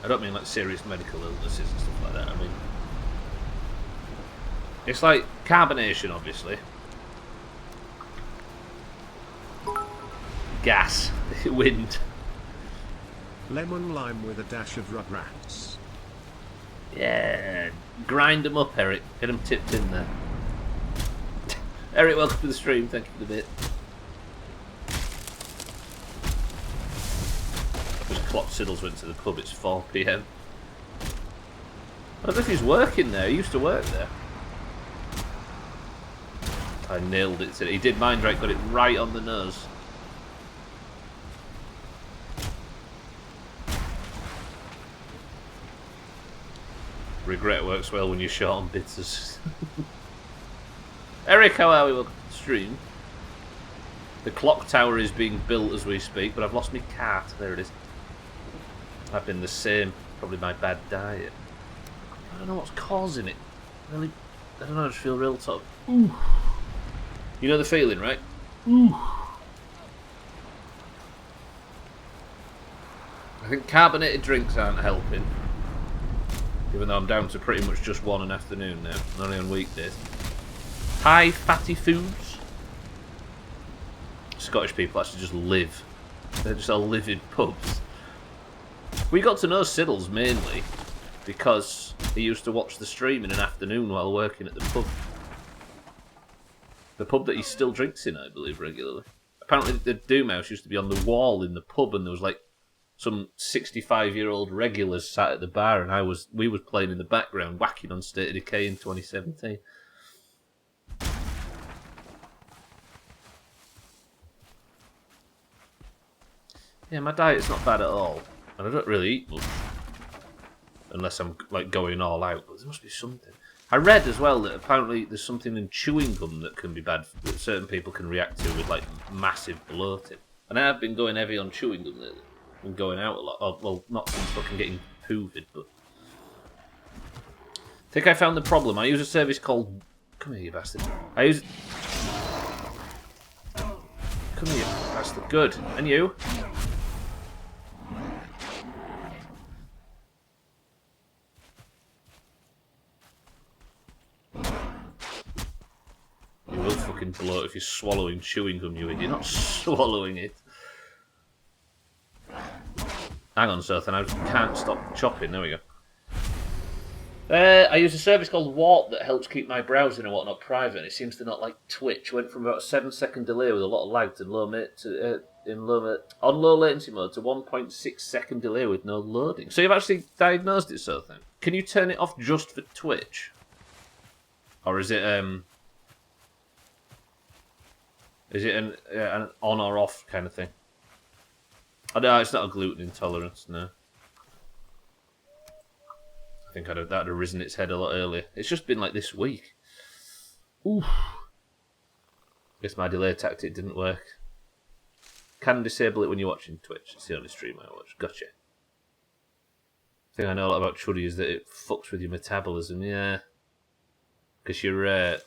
I don't mean like serious medical illnesses and stuff like that. I mean, it's like carbonation, obviously. Gas, wind. Lemon lime with a dash of rugrats. Yeah, grind them up, Eric. Get them tipped in there. Eric, welcome to the stream. Thank you for the bit. Just clock Siddles went to the pub. It's 4 PM. I don't know if he's working there. He used to work there. I nailed it. He did mind right. Got it right on the nose. Regret works well when you're short on bitters. Eric, how are we? Welcome to the stream. The clock tower is being built as we speak, but I've lost my cart. There it is. I've been the same. Probably my bad diet. I don't know what's causing it. Really, I don't know. I just feel real top. Ooh. You know the feeling, right? Ooh. I think carbonated drinks aren't helping. Even though I'm down to pretty much just one an afternoon now, only on weekdays. High fatty foods. Scottish people actually just live. They just all live in pubs. We got to know Siddles mainly because he used to watch the stream in an afternoon while working at the pub. The pub that he still drinks in, I believe, regularly. Apparently the Doomhaus used to be on the wall in the pub and there was like some 65-year-old regulars sat at the bar and we was playing in the background whacking on State of Decay in 2017. Yeah, my diet's not bad at all. And I don't really eat much. Unless I'm like going all out, but there must be something. I read as well that apparently there's something in chewing gum that can be bad, that certain people can react to with like massive bloating. And I have been going heavy on chewing gum lately. Been going out a lot. Oh, well, not since fucking getting COVID, but I think I found the problem. I use a service called... Come here, you bastard. Come here, you bastard. Good. And you? You will fucking bloat if you're swallowing chewing gum, you idiot. You're not swallowing it. Hang on, Sothan, I can't stop chopping. There we go. I use a service called Warp that helps keep my browsing and whatnot private, and it seems to not like Twitch. Went from about a 7-second delay with a lot of lag to on low latency mode to 1.6-second delay with no loading. So you've actually diagnosed it, Sothan. Can you turn it off just for Twitch? Or is it an on or off kind of thing? Oh, no, it's not a gluten intolerance, no. I think that'd have risen its head a lot earlier. It's just been like this week. Oof. Guess my delay tactic didn't work. Can disable it when you're watching Twitch. It's the only stream I watch. Gotcha. The thing I know a lot about chuddy is that it fucks with your metabolism, yeah. Because your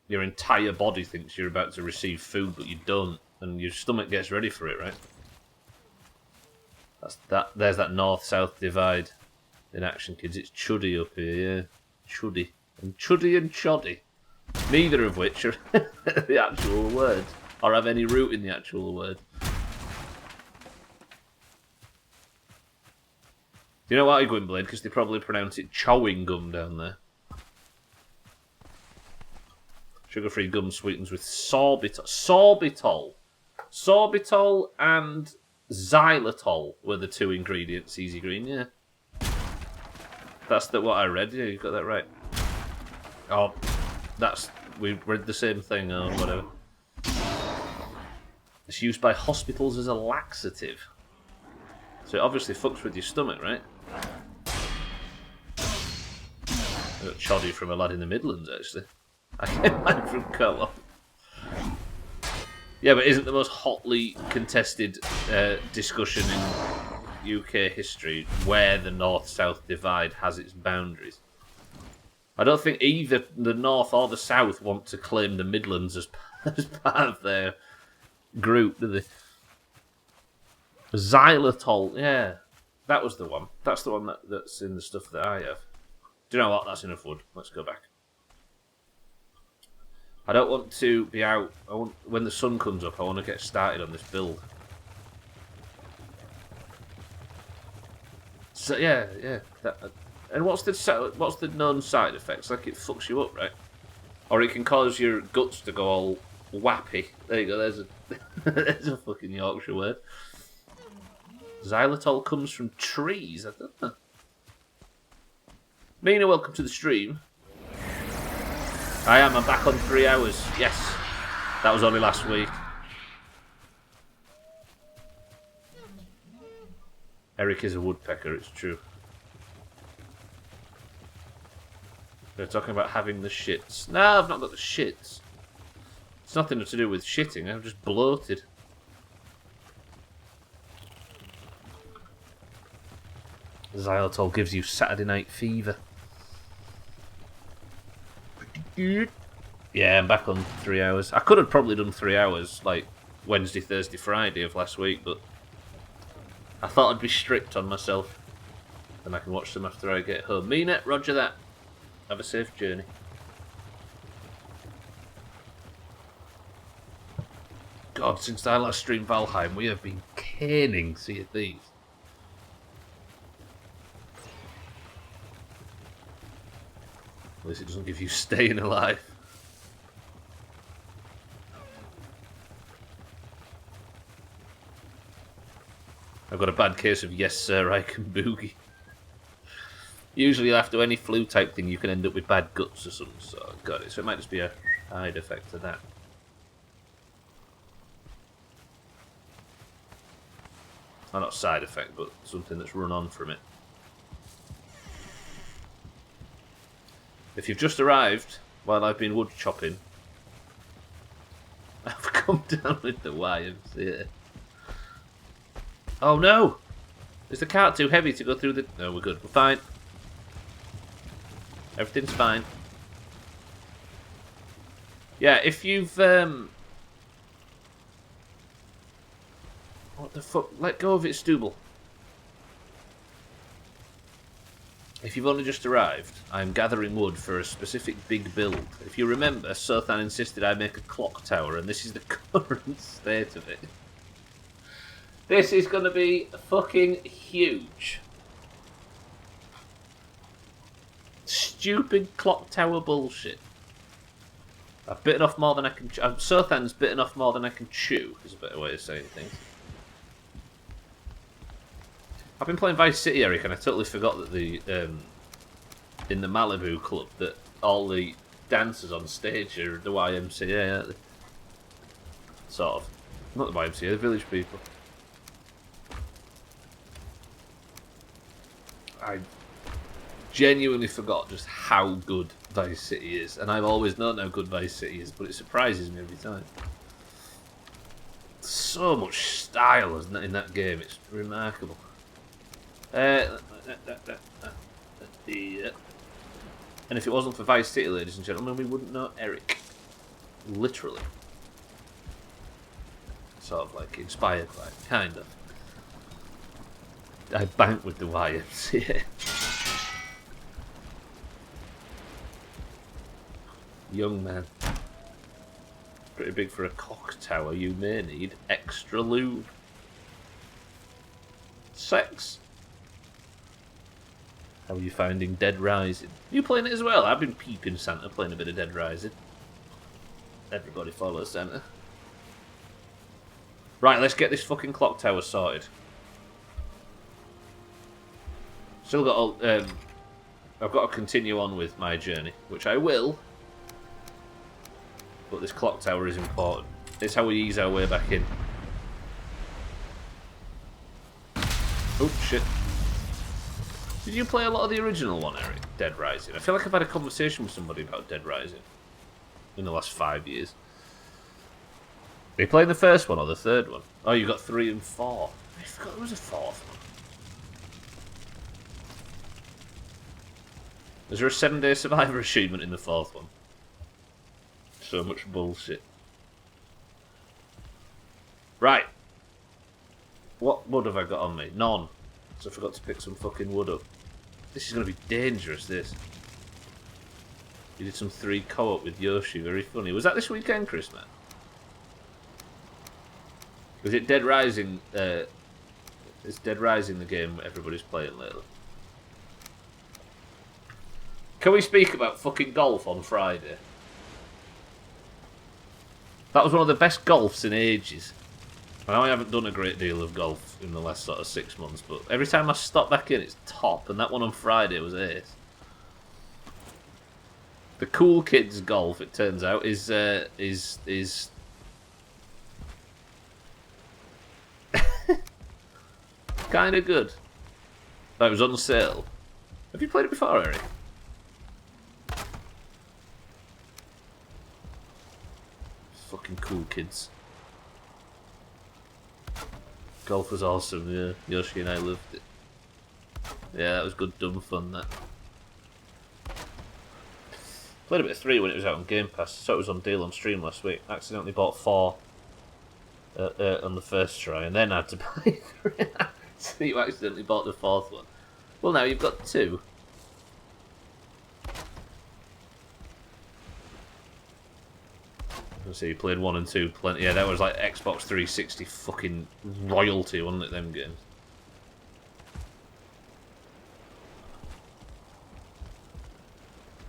entire body thinks you're about to receive food, but you don't. And your stomach gets ready for it, right? There's that north-south divide in action, kids. It's chuddy up here, yeah. Chuddy. And chuddy and choddy. Neither of which are the actual word, or have any root in the actual word. You know why, Gwynblade? Because they probably pronounce it chowing gum down there. Sugar-free gum sweetens with sorbitol. Sorbitol and xylitol were the two ingredients, Easy Green, yeah. That's what I read, yeah, you got that right. Oh, we read the same thing, or whatever. It's used by hospitals as a laxative. So it obviously fucks with your stomach, right? I got choddy from a lad in the Midlands, actually. I get mine from co-op. Yeah, but isn't the most hotly contested discussion in UK history where the North-South divide has its boundaries? I don't think either the North or the South want to claim the Midlands as part of their group, do they? Xylitol, yeah. That was the one. That's the one that's in the stuff that I have. Do you know what? That's enough wood. Let's go back. I don't want to be out. When the sun comes up, I want to get started on this build. So yeah. And what's the known side effects? Like it fucks you up, right? Or it can cause your guts to go all wappy. There you go. There's a fucking Yorkshire word. Xylitol comes from trees. I don't know. Mina, welcome to the stream. I'm back on 3 hours. Yes. That was only last week. Eric is a woodpecker, it's true. They're talking about having the shits. No, I've not got the shits. It's nothing to do with shitting, I'm just bloated. Xylitol gives you Saturday night fever. Yeah, I'm back on 3 hours. I could have probably done 3 hours, like Wednesday, Thursday, Friday of last week, but I thought I'd be strict on myself. Then I can watch them after I get home. Mina, roger that. Have a safe journey. God, since I last streamed Valheim, we have been caning Sea of Thieves. At least it doesn't give you staying alive. I've got a bad case of yes sir, I can boogie. Usually after any flu type thing you can end up with bad guts or something, so I got it. So it might just be a side effect to that. Well, not side effect, but something that's run on from it. If you've just arrived while I've been wood chopping, I've come down with the YMCA. Oh no! Is the cart too heavy to go through the... No, we're good. We're fine. Everything's fine. Yeah, if you've... What the fuck? Let go of it, Stubbler. If you've only just arrived, I'm gathering wood for a specific big build. If you remember, Sothan insisted I make a clock tower, and this is the current state of it. This is going to be fucking huge. Stupid clock tower bullshit. I've bitten off more than I can... Sothan's bitten off more than I can chew, is a better way of saying things. I've been playing Vice City, Eric, and I totally forgot that the in the Malibu club that all the dancers on stage are the YMCA, aren't they? Sort of. Not the YMCA, the village people. I genuinely forgot just how good Vice City is, and I've always known how good Vice City is, but it surprises me every time. So much style in that game, it's remarkable. And if it wasn't for Vice City, ladies and gentlemen, we wouldn't know Eric. Literally. Sort of like inspired by it, kind of. I banked with the YMCA. Young man. Pretty big for a cock tower. You may need extra lube. Sex. How are you finding Dead Rising? Are you playing it as well? I've been peeping Santa, playing a bit of Dead Rising. Everybody follows Santa. Right, let's get this fucking clock tower sorted. Still got all, I've got to continue on with my journey, which I will. But this clock tower is important. It's how we ease our way back in. Oh, shit. Did you play a lot of the original one, Eric? Dead Rising. I feel like I've had a conversation with somebody about Dead Rising. in the last 5 years. Are you playing the first one or the third one? Oh, you got 3 and 4. I forgot there was a fourth one. Is there a 7-day survivor achievement in the fourth one? So much bullshit. Right. What wood have I got on me? None. So I forgot to pick some fucking wood up. This is going to be dangerous, this. You did some 3 co-op with Yoshi. Very funny. Was that this weekend, Chris, man? Was it Dead Rising? Is Dead Rising the game everybody's playing lately? Can we speak about fucking golf on Friday? That was one of the best golfs in ages. I know I haven't done a great deal of golf in the last sort of 6 months, but every time I stop back in, it's top, and that one on Friday was ace. The cool kids golf, it turns out, is kind of good. That was on sale. Have you played it before, Eric? Fucking cool kids. Golf was awesome, yeah. Yoshi and I loved it. Yeah, that was good dumb fun, that. Played a bit of 3 when it was out on Game Pass. So it was on deal on stream last week. Accidentally bought 4 on the first try, and then I had to buy 3. So you accidentally bought the 4th one. Well, now you've got 2. So you played 1 and 2 plenty. Yeah, that was like Xbox 360 fucking royalty, wasn't it, them games?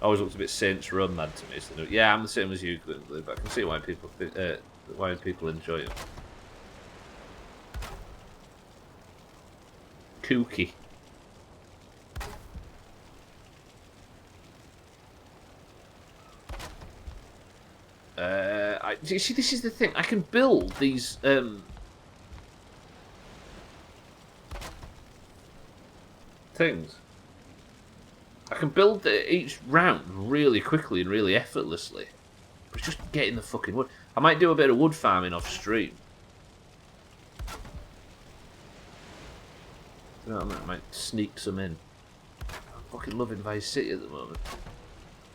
Always looked a bit Saints Row mad to me. So yeah, I'm the same as you, but I can see why people enjoy it. Kooky. You see, this is the thing. I can build these things. I can build each round really quickly and really effortlessly. But it's just getting the fucking wood. I might do a bit of wood farming off stream. You know, I might sneak some in. I'm fucking loving Vice City at the moment.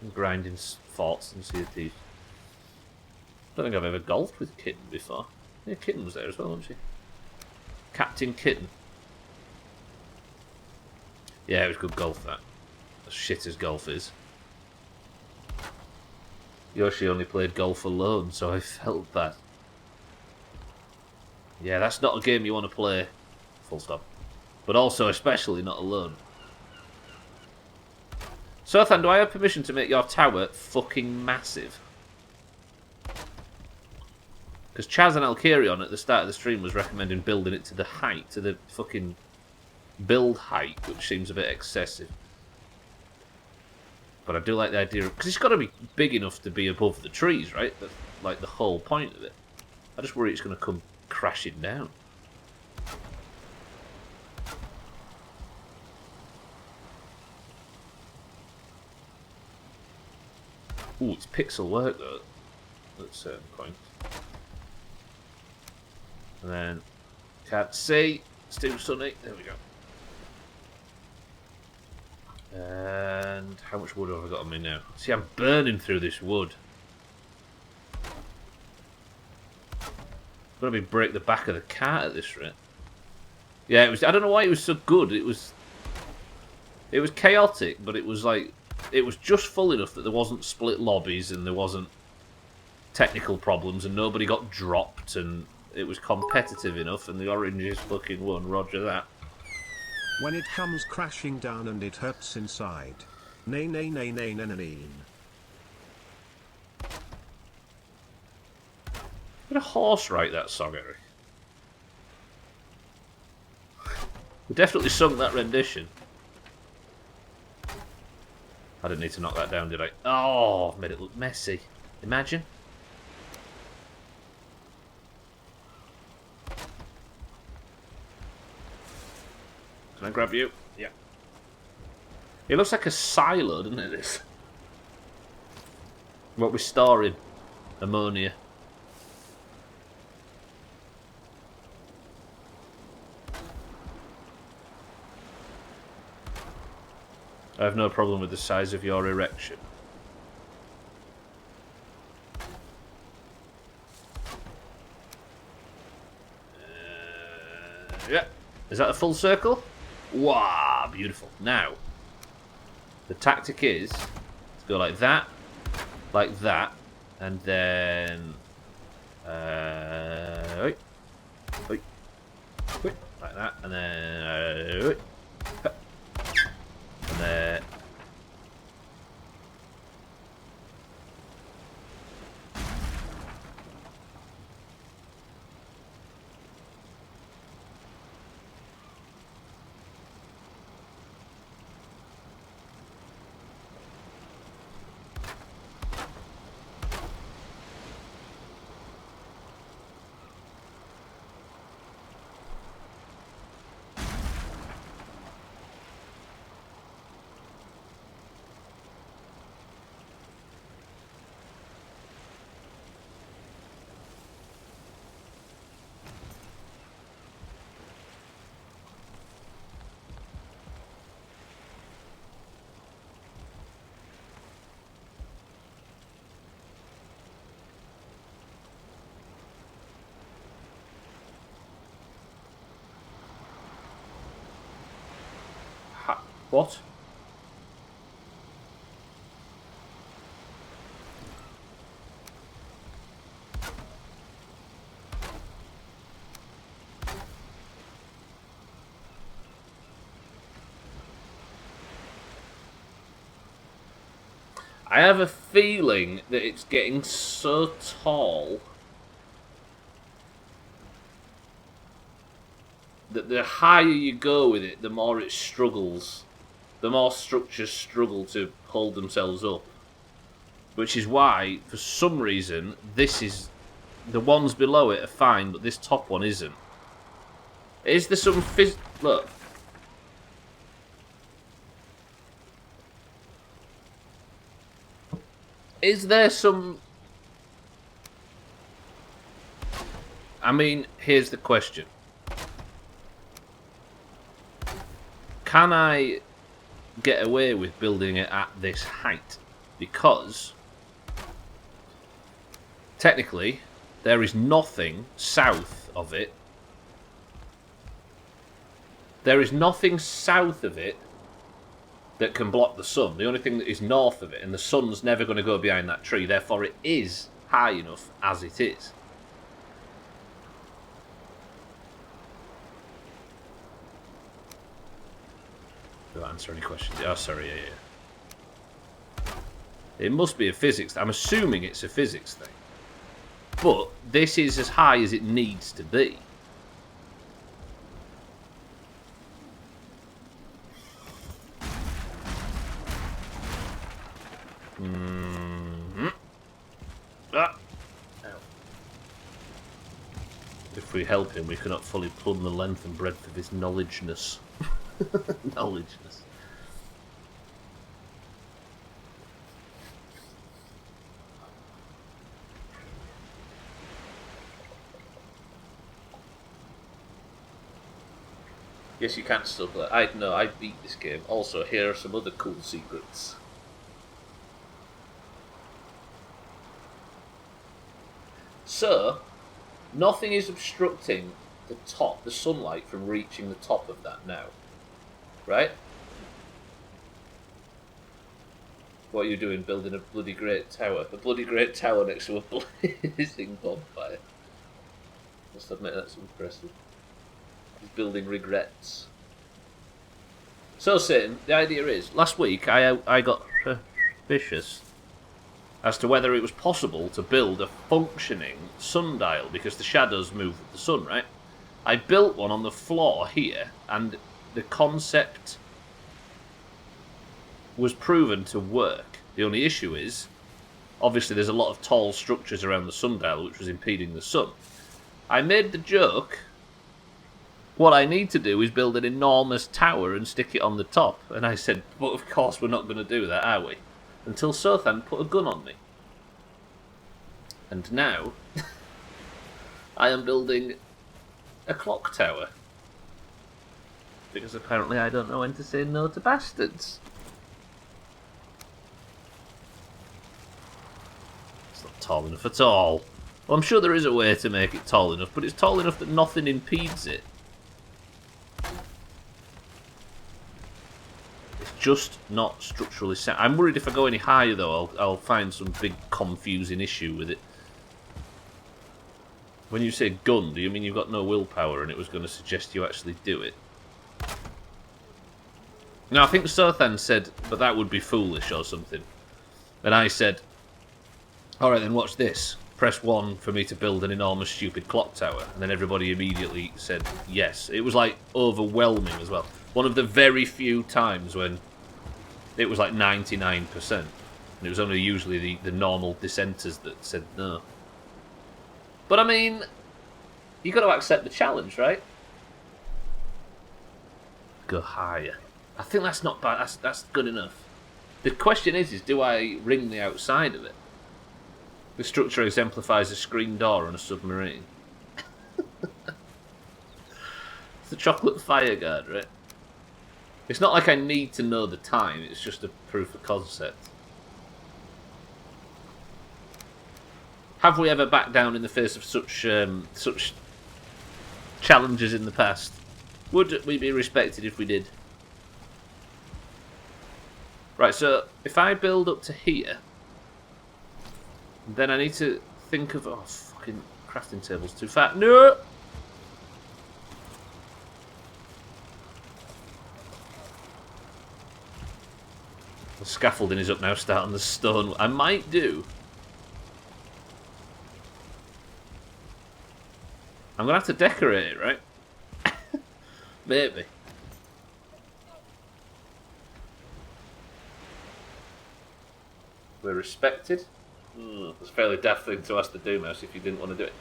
I'm grinding forts and Sea of Thieves. I don't think I've ever golfed with Kitten before. Yeah, Kitten was there as well, wasn't she? Captain Kitten. Yeah, it was good golf, that. As shit as golf is. Yoshi only played golf alone, so I felt bad. Yeah, that's not a game you want to play. Full stop. But also, especially, not alone. Sothan, do I have permission to make your tower fucking massive? Because Chaz and Alkarion at the start of the stream was recommending building it to the height, to the fucking build height, which seems a bit excessive. But I do like the idea of... Because it's got to be big enough to be above the trees, right? That's like the whole point of it. I just worry it's going to come crashing down. Ooh, it's pixel work, though, at certain points. And then, can't see, it's too sunny, there we go. And how much wood have I got on me now? See, I'm burning through this wood. I'm gonna be break the back of the cart at this rate. Yeah, it was. I don't know why it was so good. It was chaotic, but it was like it was just full enough that there wasn't split lobbies and there wasn't technical problems and nobody got dropped and it was competitive enough and the Oranges fucking won. Roger that. When it comes crashing down and it hurts inside. Nay nay nay nay nay nay. Did a horse write that song, Eric? We definitely sung that rendition. I didn't need to knock that down, did I? Oh, I've made it look messy. Imagine. Can I grab you? Yeah. It looks like a silo, doesn't it, this? What we're storing? Ammonia. I have no problem with the size of your erection. Yeah. Is that a full circle? Wow, beautiful. Now, the tactic is to go like that, and then wait, like that, and then and then. What? I have a feeling that it's getting so tall that the higher you go with it, the more it struggles. The more structures struggle to hold themselves up. Which is why, for some reason, this is... The ones below it are fine, but this top one isn't. Is there some Look. Is there some... I mean, here's the question. Can I get away with building it at this height? Because technically there is nothing south of it. There is nothing south of it that can block the sun. The only thing that is north of it, and the sun's never going to go behind that tree, therefore it is high enough as it is. Did that answer any questions? Oh, sorry, yeah. It must be a physics... I'm assuming it's a physics thing. But this is as high as it needs to be. If we help him, we cannot fully plumb the length and breadth of his knowledgeness. Knowledgeness. Yes, you can still play. I know, I beat this game. Also, here are some other cool secrets. So, nothing is obstructing the top, the sunlight, from reaching the top of that now. Right? What are you doing, building a bloody great tower? A bloody great tower next to a blazing bonfire. Must admit, that's impressive. He's building regrets. So, Satan, the idea is, last week I got suspicious as to whether it was possible to build a functioning sundial, because the shadows move with the sun, right? I built one on the floor here, and the concept was proven to work. The only issue is, obviously there's a lot of tall structures around the sundial which was impeding the sun. I made the joke, what I need to do is build an enormous tower and stick it on the top. And I said, but of course we're not going to do that, are we? Until Sothan put a gun on me. And now, I am building a clock tower. Because apparently I don't know when to say no to bastards. It's not tall enough at all. Well, I'm sure there is a way to make it tall enough, but it's tall enough that nothing impedes it. It's just not structurally sound. I'm worried if I go any higher, though, I'll find some big confusing issue with it. When you say gun, do you mean you've got no willpower and it was going to suggest you actually do it? No, I think Sothan said, but that would be foolish or something. And I said, alright then, watch this. Press 1 for me to build an enormous stupid clock tower. And then everybody immediately said yes. It was like overwhelming as well. One of the very few times when it was like 99%. And it was only usually the normal dissenters that said no. But I mean, you got to accept the challenge, right? Go higher. I think that's not bad. That's good enough. The question is do I ring the outside of it? The structure exemplifies a screen door on a submarine. It's the chocolate fire guard, right? It's not like I need to know the time. It's just a proof of concept. Have we ever backed down in the face of such challenges in the past? Would we be respected if we did? Right, so if I build up to here, then I need to think of... Oh, fucking crafting table's too fat. No! The scaffolding is up now, start on the stone. I might do... I'm going to have to decorate it, right? Maybe. We're respected. It's a fairly daft thing to ask the Doomhaus if you didn't want to do it.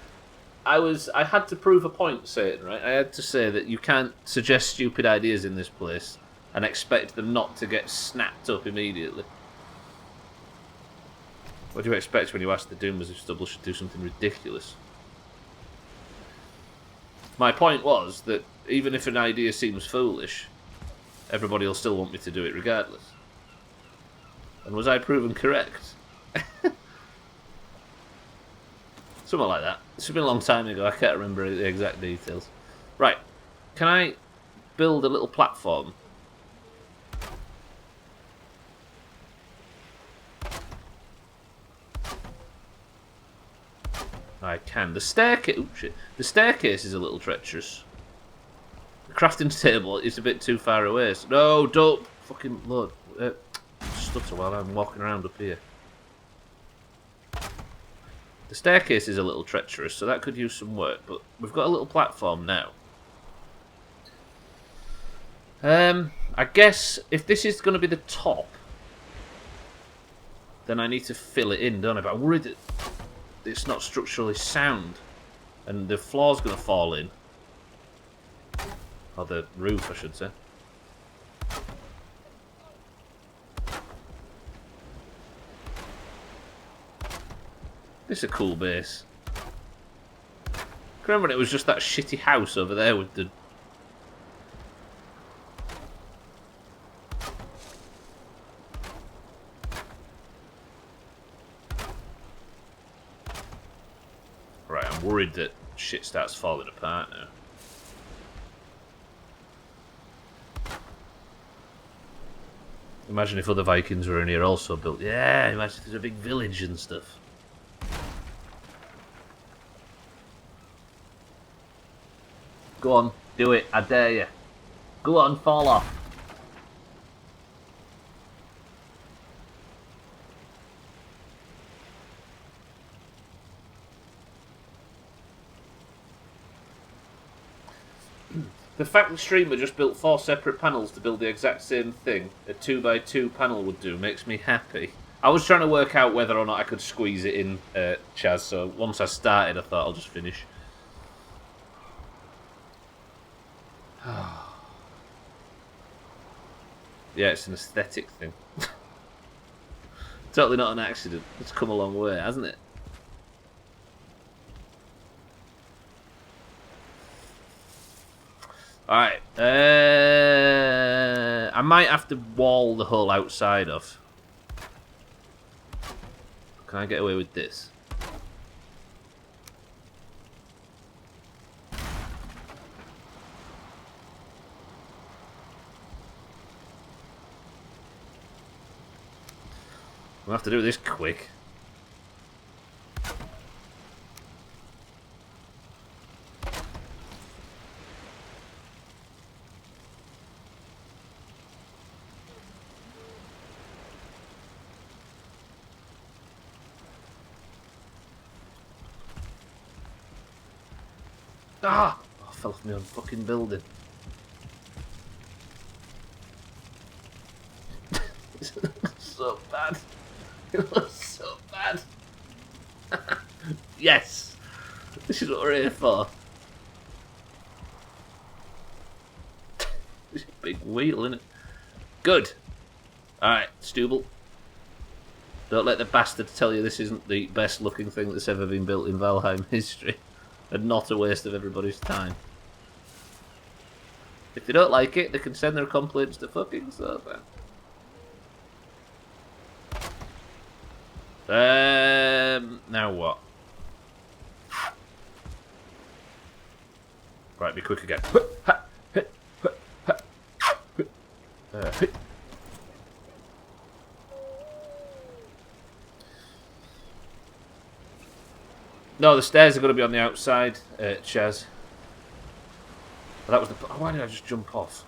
I had to prove a point, Satan, right? I had to say that you can't suggest stupid ideas in this place and expect them not to get snapped up immediately. What do you expect when you ask the Doomhaus if Stubbler should do something ridiculous? My point was that even if an idea seems foolish, everybody will still want me to do it regardless. And was I proven correct? Something like that. It's been a long time ago, I can't remember the exact details. Right, can I build a little platform? I can. The staircase... Oops, shit. The staircase is a little treacherous. The crafting table is a bit too far away. So, no, don't fucking load. Stutter while I'm walking around up here. The staircase is a little treacherous, so that could use some work. But we've got a little platform now. I guess if this is going to be the top, then I need to fill it in, don't I? But I'm worried that it's not structurally sound, and the floor's going to fall in. Or the roof, I should say. This is a cool base. Remember when it was just that shitty house over there with the... Right, I'm worried that shit starts falling apart now. Imagine if other Vikings were in here also built... Yeah, imagine if there's a big village and stuff. Go on, do it, I dare you. Go on, fall off. The fact the streamer just built 4 separate panels to build the exact same thing a 2x2 panel would do makes me happy. I was trying to work out whether or not I could squeeze it in, Chaz, so once I started I thought I'll just finish. Yeah, it's an aesthetic thing. Totally not an accident. It's come a long way, hasn't it? Alright. I might have to wall the whole outside off. Can I get away with this? We'll have to do this quick. Ah! Oh, I fell off my own fucking building. So bad. It was so bad. Yes! This is what we're here for. This is a big wheel, isn't it? Good. Alright, Stubbler. Don't let the bastard tell you this isn't the best looking thing that's ever been built in Valheim history. And not a waste of everybody's time. If they don't like it, they can send their complaints to fucking Sofa. Now what? Right, be quick again. No, the stairs are going to be on the outside, Chaz. But that was the. Why did I just jump off?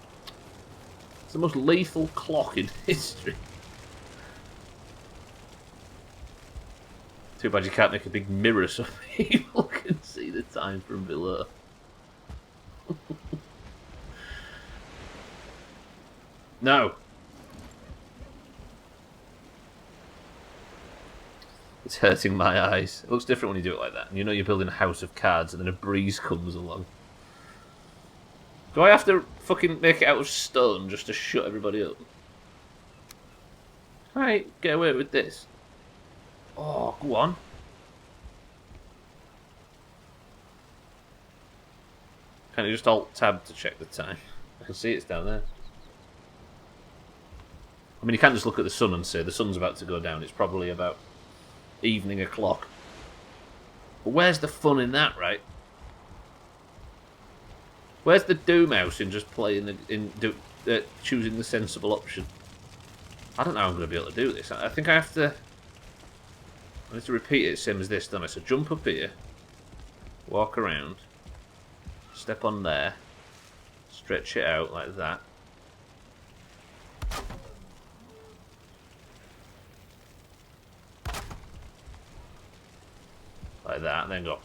It's the most lethal clock in history. Too bad you can't make a big mirror so people can see the time from below. No. It's hurting my eyes. It looks different when you do it like that. And you know you're building a house of cards and then a breeze comes along. Do I have to fucking make it out of stone just to shut everybody up? Right, get away with this. Oh, go on. Can you just Alt-Tab to check the time? I can see it's down there. I mean, you can't just look at the sun and say the sun's about to go down. It's probably about evening o'clock. But where's the fun in that, right? Where's the Doomhaus in just playing choosing the sensible option? I don't know how I'm going to be able to do this. I think I have to. I need to repeat it same as this, don't I? So jump up here, walk around, step on there, stretch it out like that. Like that, and then go.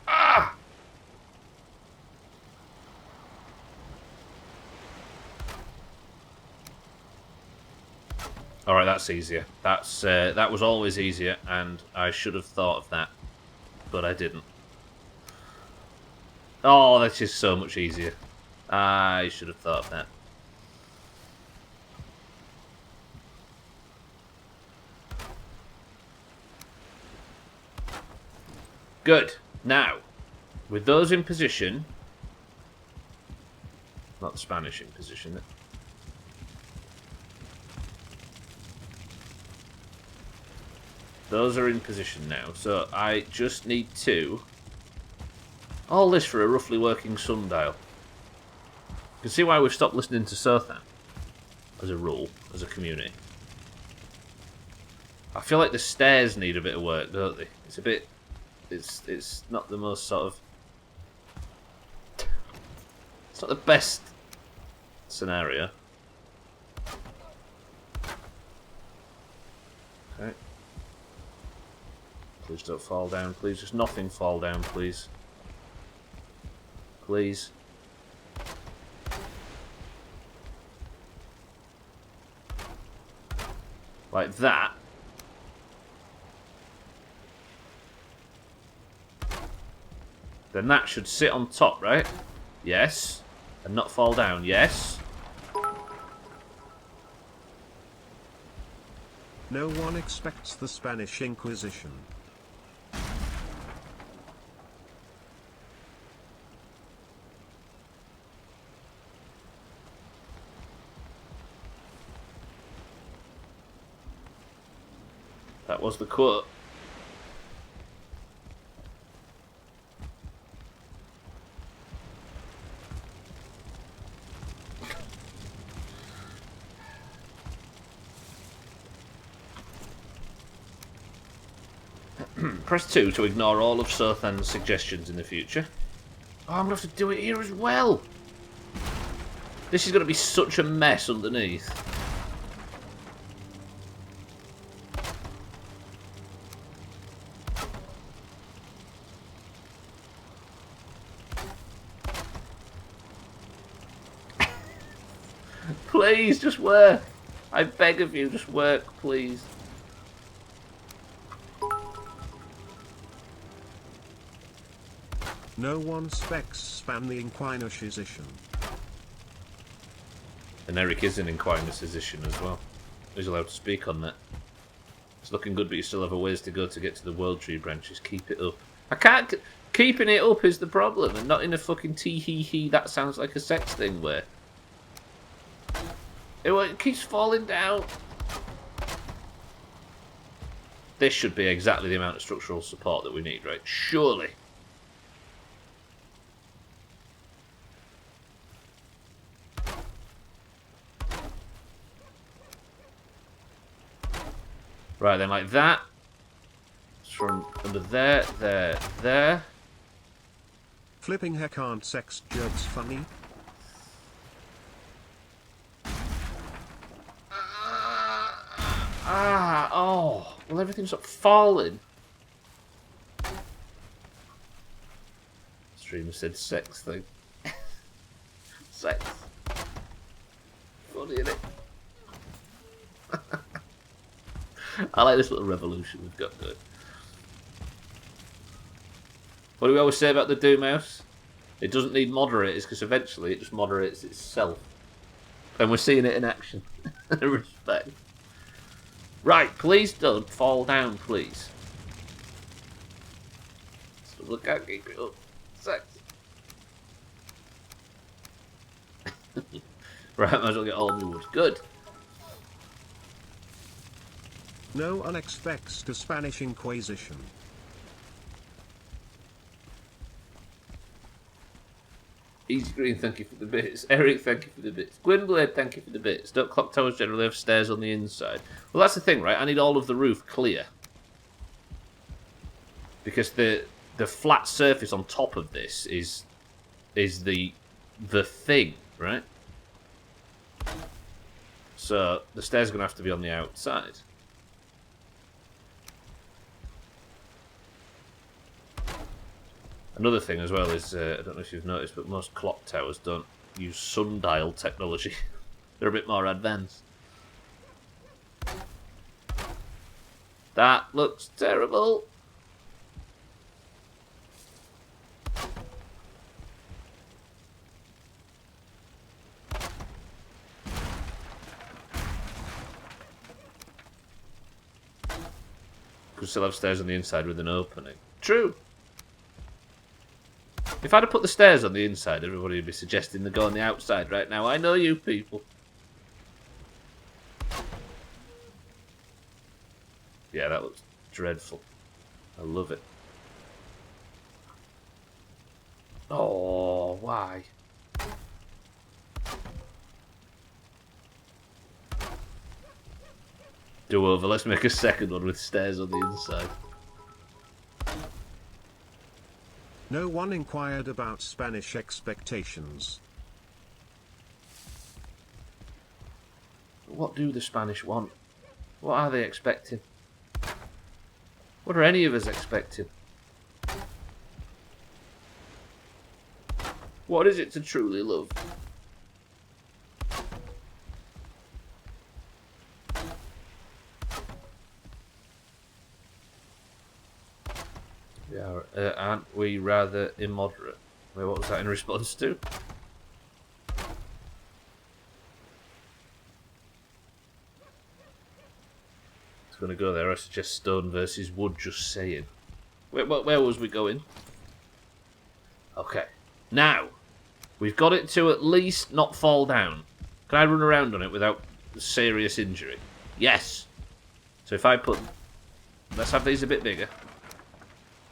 Ah! Alright, that's easier. That was always easier, and I should have thought of that, but I didn't. Oh, that's just so much easier. I should have thought of that. Good. Now, with those in position... Not the Spanish in position. Those are in position now, so I just need to... All this for a roughly working sundial. You can see why we've stopped listening to Sothan. As a rule, as a community. I feel like the stairs need a bit of work, don't they? It's a bit... It's not the most sort of... It's not the best scenario. Okay. Please don't fall down, please. Just nothing fall down, please. Please. Like that. Then that should sit on top, right? Yes. And not fall down, yes. No one expects the Spanish Inquisition. That was the quote. Press 2 to ignore all of Sothan's suggestions in the future. Oh, I'm going to have to do it here as well. This is going to be such a mess underneath. Please, just work. I beg of you, just work, please. No one specs spam the Inquinusization. And Eric is in Inquinusization as well. He's allowed to speak on that. It's looking good, but you still have a ways to go to get to the World Tree branches. Keep it up. I can't... Keeping it up is the problem, and not in a fucking tee-hee-hee, that sounds like a sex thing where... It keeps falling down. This should be exactly the amount of structural support that we need, right? Surely. Right then, like that. It's from under there, there, there. Flipping heck, aren't sex jokes funny? Oh. Well, everything's up falling. Streamer said sex thing. Sex. Funny, innit? I like this little revolution we've got going. What do we always say about the Doomhaus? It doesn't need moderators because eventually it just moderates itself. And we're seeing it in action. Respect. Right, please don't fall down, please. Stubbler can't keep it up. Sex. Right, might as well get all new wood. Good. No one expects the Spanish Inquisition. Easy Green, thank you for the bits. Eric, thank you for the bits. Gwynblade, thank you for the bits. Don't clock towers generally have stairs on the inside. Well, that's the thing, right? I need all of the roof clear. Because the flat surface on top of this is the thing, right? So the stairs are going to have to be on the outside. Another thing as well is, I don't know if you've noticed, but most clock towers don't use sundial technology. They're a bit more advanced. That looks terrible. Could still have stairs on the inside with an opening. True. If I'd have put the stairs on the inside, everybody would be suggesting they go on the outside right now. I know you people. Yeah, that looks dreadful. I love it. Oh, why? Do over. Let's make a second one with stairs on the inside. No one inquired about Spanish expectations. What do the Spanish want? What are they expecting? What are any of us expecting? What is it to truly love? Yeah, aren't we rather immoderate? Wait, what was that in response to? It's going to go there. I suggest stone versus wood, just saying. Wait, where was we going? Okay. Now, we've got it to at least not fall down. Can I run around on it without serious injury? Yes. So if I put let's have these a bit bigger.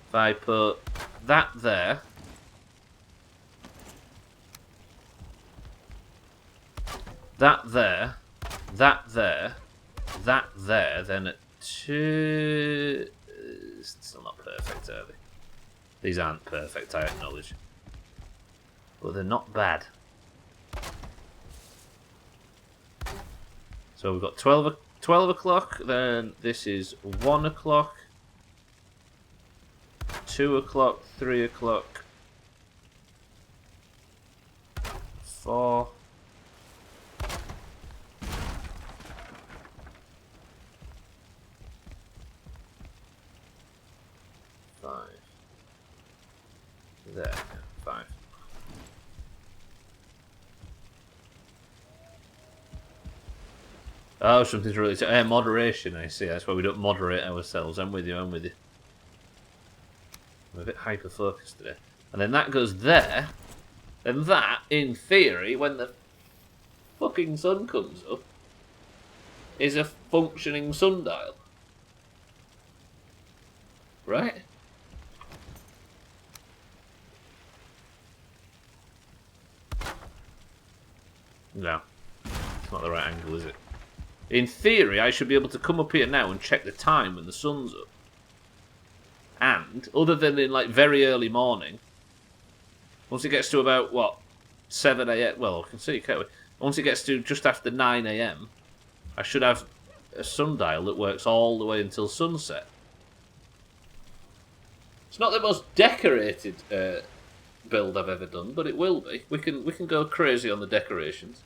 If I put that there. That there. That there. That there. Then at 2... It's still not perfect, are they? These aren't perfect, I acknowledge. But they're not bad. So we've got 12 o'clock, then this is 1 o'clock, 2 o'clock, 3 o'clock, 4. There, 5. Oh, something's really... moderation, I see. That's why we don't moderate ourselves. I'm with you, I'm with you. I'm a bit hyper-focused today. And then that goes there. And that, in theory, when the fucking sun comes up, is a functioning sundial. Right? No. It's not the right angle, is it? In theory, I should be able to come up here now and check the time when the sun's up. And, other than in, like, very early morning, once it gets to about, what, 7 a.m. Well, I can see, can't we? Once it gets to just after 9 a.m., I should have a sundial that works all the way until sunset. It's not the most decorated build I've ever done, but it will be. We can go crazy on the decorations.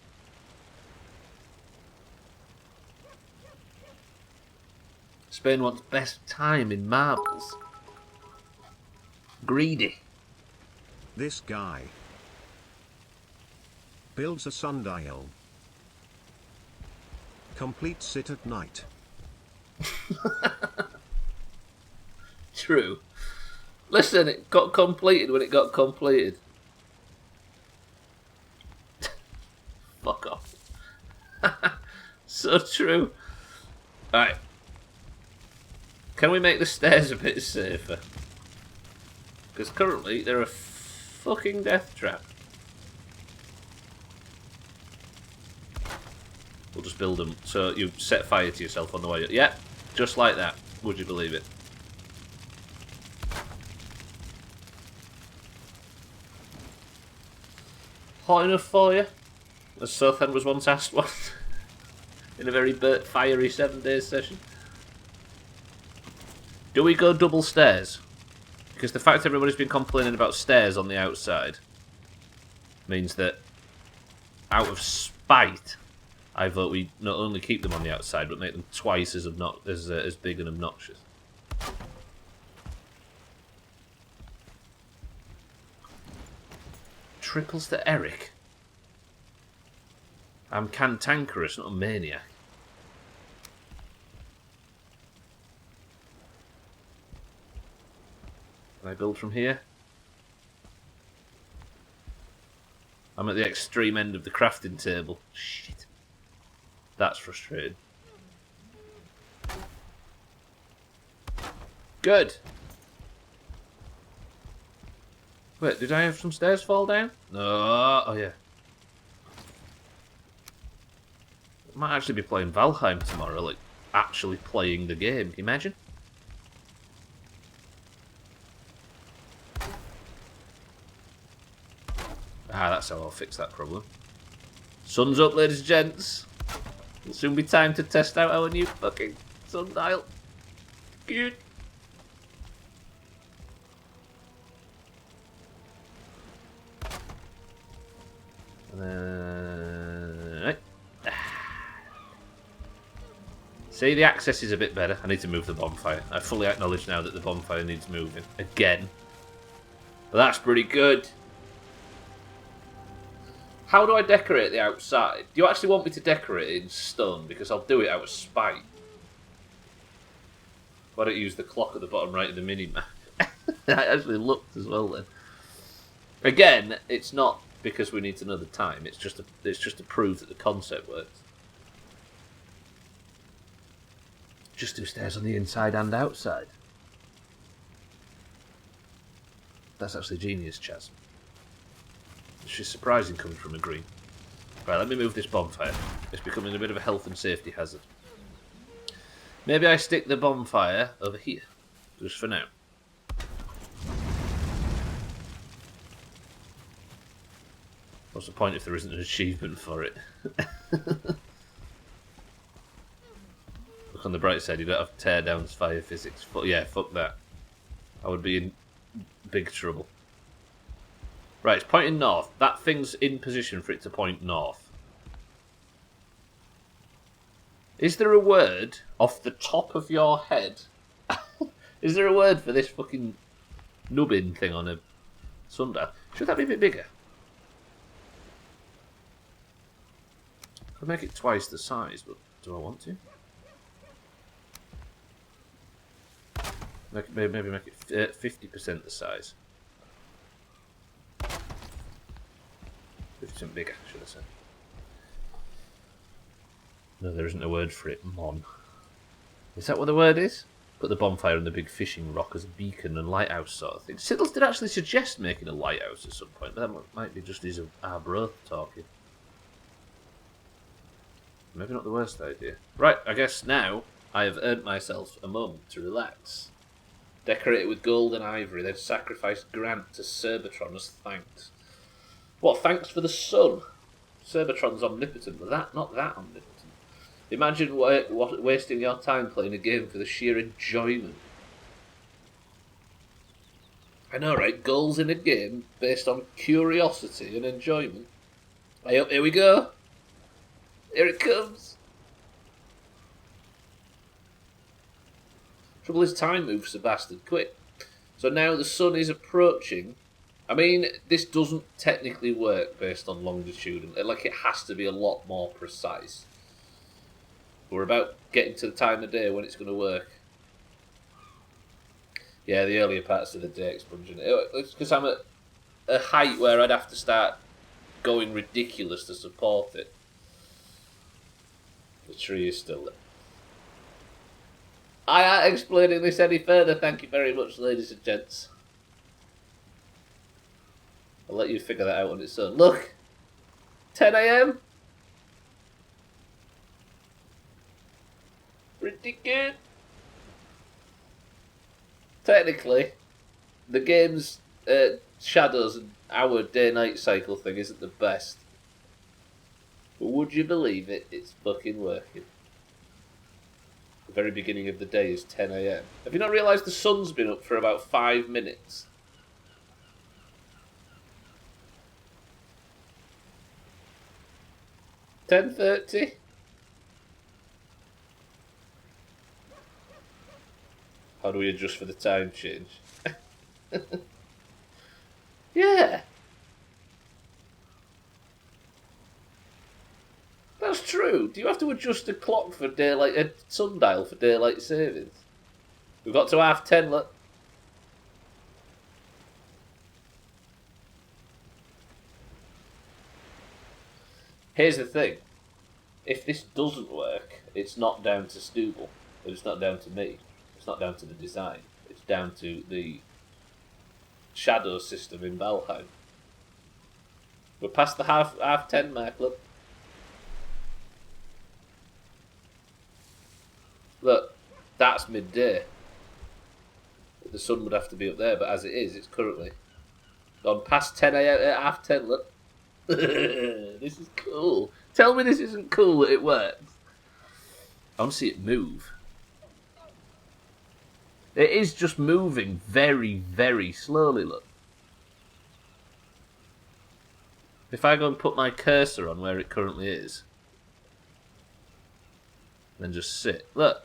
Spain wants best time in marbles. Greedy. This guy builds a sundial. Completes it at night. True. Listen, it got completed when it got completed. Fuck off. So true. Alright. Can we make the stairs a bit safer? Because currently they're a fucking death trap. We'll just build them so you set fire to yourself on the way. Yeah, just like that. Would you believe it? Hot enough for you? As Sothan was once asked one in a very fiery 7-day session. Do we go double stairs? Because the fact everybody's been complaining about stairs on the outside means that, out of spite, I vote we not only keep them on the outside, but make them twice as big and obnoxious. Triples to Eric. I'm cantankerous, not a maniac. Can I build from here? I'm at the extreme end of the crafting table. Shit. That's frustrating. Good. Wait, did I have some stairs fall down? No. Oh, yeah. I might actually be playing Valheim tomorrow, like, actually playing the game. Can you imagine? Ah, that's how I'll fix that problem. Sun's up, ladies and gents. It'll soon be time to test out our new fucking sundial. Good. Right. See, the access is a bit better. I need to move the bonfire. I fully acknowledge now that the bonfire needs moving. Again. But that's pretty good. How do I decorate the outside? Do you actually want me to decorate it in stone? Because I'll do it out of spite. Why don't you use the clock at the bottom right of the mini-map? That actually looked as well then. Again, it's not because we need to know the time. It's just to prove that the concept works. Just do stairs on the inside and outside. That's actually genius, Chaz. Which is surprising coming from a green. Right, let me move this bonfire. It's becoming a bit of a health and safety hazard. Maybe I stick the bonfire over here, just for now. What's the point if there isn't an achievement for it? Look on the bright side, you don't have teardowns, fire physics. Yeah, fuck that. I would be in big trouble. Right, it's pointing north. That thing's in position for it to point north. Is there a word off the top of your head? Is there a word for this fucking nubbin thing on a sundial? Should that be a bit bigger? I'll make it twice the size, but do I want to? Maybe make it 50% the size. 50% bigger, should I say. No, there isn't a word for it. Mon. Is that what the word is? Put the bonfire and the big fishing rock as a beacon and lighthouse sort of thing. Siddles did actually suggest making a lighthouse at some point, but that might be just our bro talking. Maybe not the worst idea. Right, I guess now I have earned myself a moment to relax. Decorate it with gold and ivory, then sacrifice Grant to Cerbatron as thanks. What, thanks for the sun? Cerbatron's omnipotent, but not that omnipotent. Imagine wasting your time playing a game for the sheer enjoyment. I know, right? Goals in a game based on curiosity and enjoyment. Here we go. Here it comes. Trouble is, time moves a bastard quick. So now the sun is approaching. I mean, this doesn't technically work based on longitude. Like, it has to be a lot more precise. We're about getting to the time of day when it's going to work. Yeah, the earlier parts of the day expunging it. It's because I'm at a height where I'd have to start going ridiculous to support it. The tree is still there. I ain't explaining this any further, thank you very much, ladies and gents. I'll let you figure that out on its own. Look! 10 AM? Pretty good. Technically, the game's shadows and our day-night cycle thing isn't the best. But would you believe it? It's fucking working. The very beginning of the day is 10 AM. Have you not realised the sun's been up for about 5 minutes? $10:30? How do we adjust for the time change? Yeah. That's true. Do you have to adjust the clock for daylight, sundial for daylight savings? We've got to 10:30, look. Here's the thing. If this doesn't work, it's not down to Stubbler. It's not down to me. It's not down to the design. It's down to the shadow system in Valheim. We're past the half 10 mark, look. Look, that's midday. The sun would have to be up there, but as it is, it's currently gone past 10 AM at half 10, look. This is cool. Tell me this isn't cool that it works. I want to see it move. It is just moving very, very slowly, look. If I go and put my cursor on where it currently is, then just sit. Look.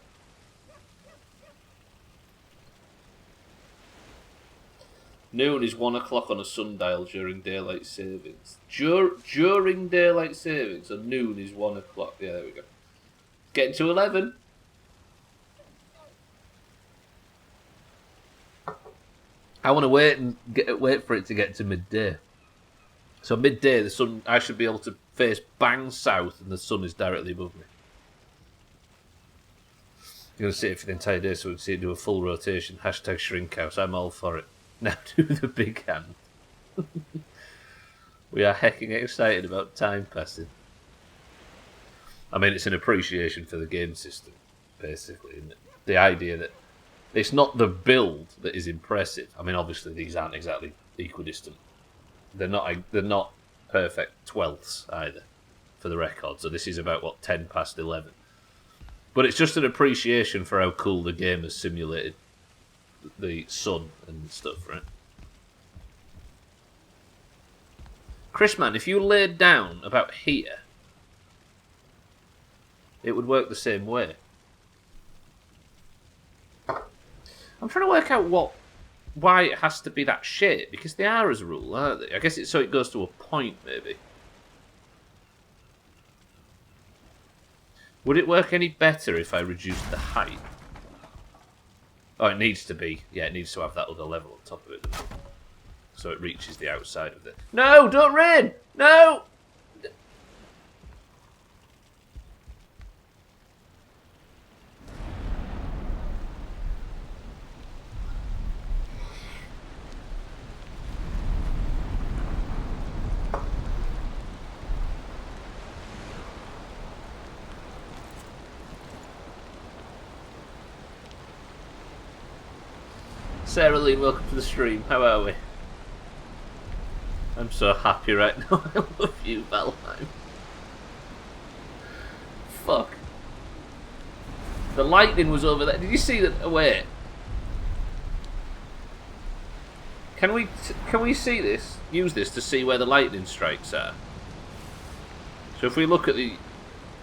Noon is 1 o'clock on a sundial during daylight savings. During daylight savings, so noon is 1 o'clock. Yeah, there we go. Getting to 11. I want to wait for it to get to midday. So midday, the sun, I should be able to face bang south, and the sun is directly above me. You're going to sit it for the entire day so we can see it do a full rotation. Hashtag shrinkhouse. I'm all for it. Now do the big hand. We are hecking excited about time passing. I mean, it's an appreciation for the game system, basically. Isn't it? The idea that it's not the build that is impressive. I mean, obviously these aren't exactly equidistant. They're not perfect twelfths either, for the record. So this is about, what, 10 past 11. But it's just an appreciation for how cool the game has simulated the sun and stuff, right? Chris, man, if you laid down about here, it would work the same way. I'm trying to work out why it has to be that shape, because they are as a rule, aren't they? I guess it's so it goes to a point, maybe. Would it work any better if I reduced the height? Oh, it needs to be. Yeah, it needs to have that other level on top of it, doesn't it? So it reaches the outside of it. No, don't rain! No! Sarah Lee, welcome to the stream. How are we? I'm so happy right now. I love you, Valheim. Fuck. The lightning was over there. Did you see that? Oh, wait. Can we see this? Use this to see where the lightning strikes are. So if we look at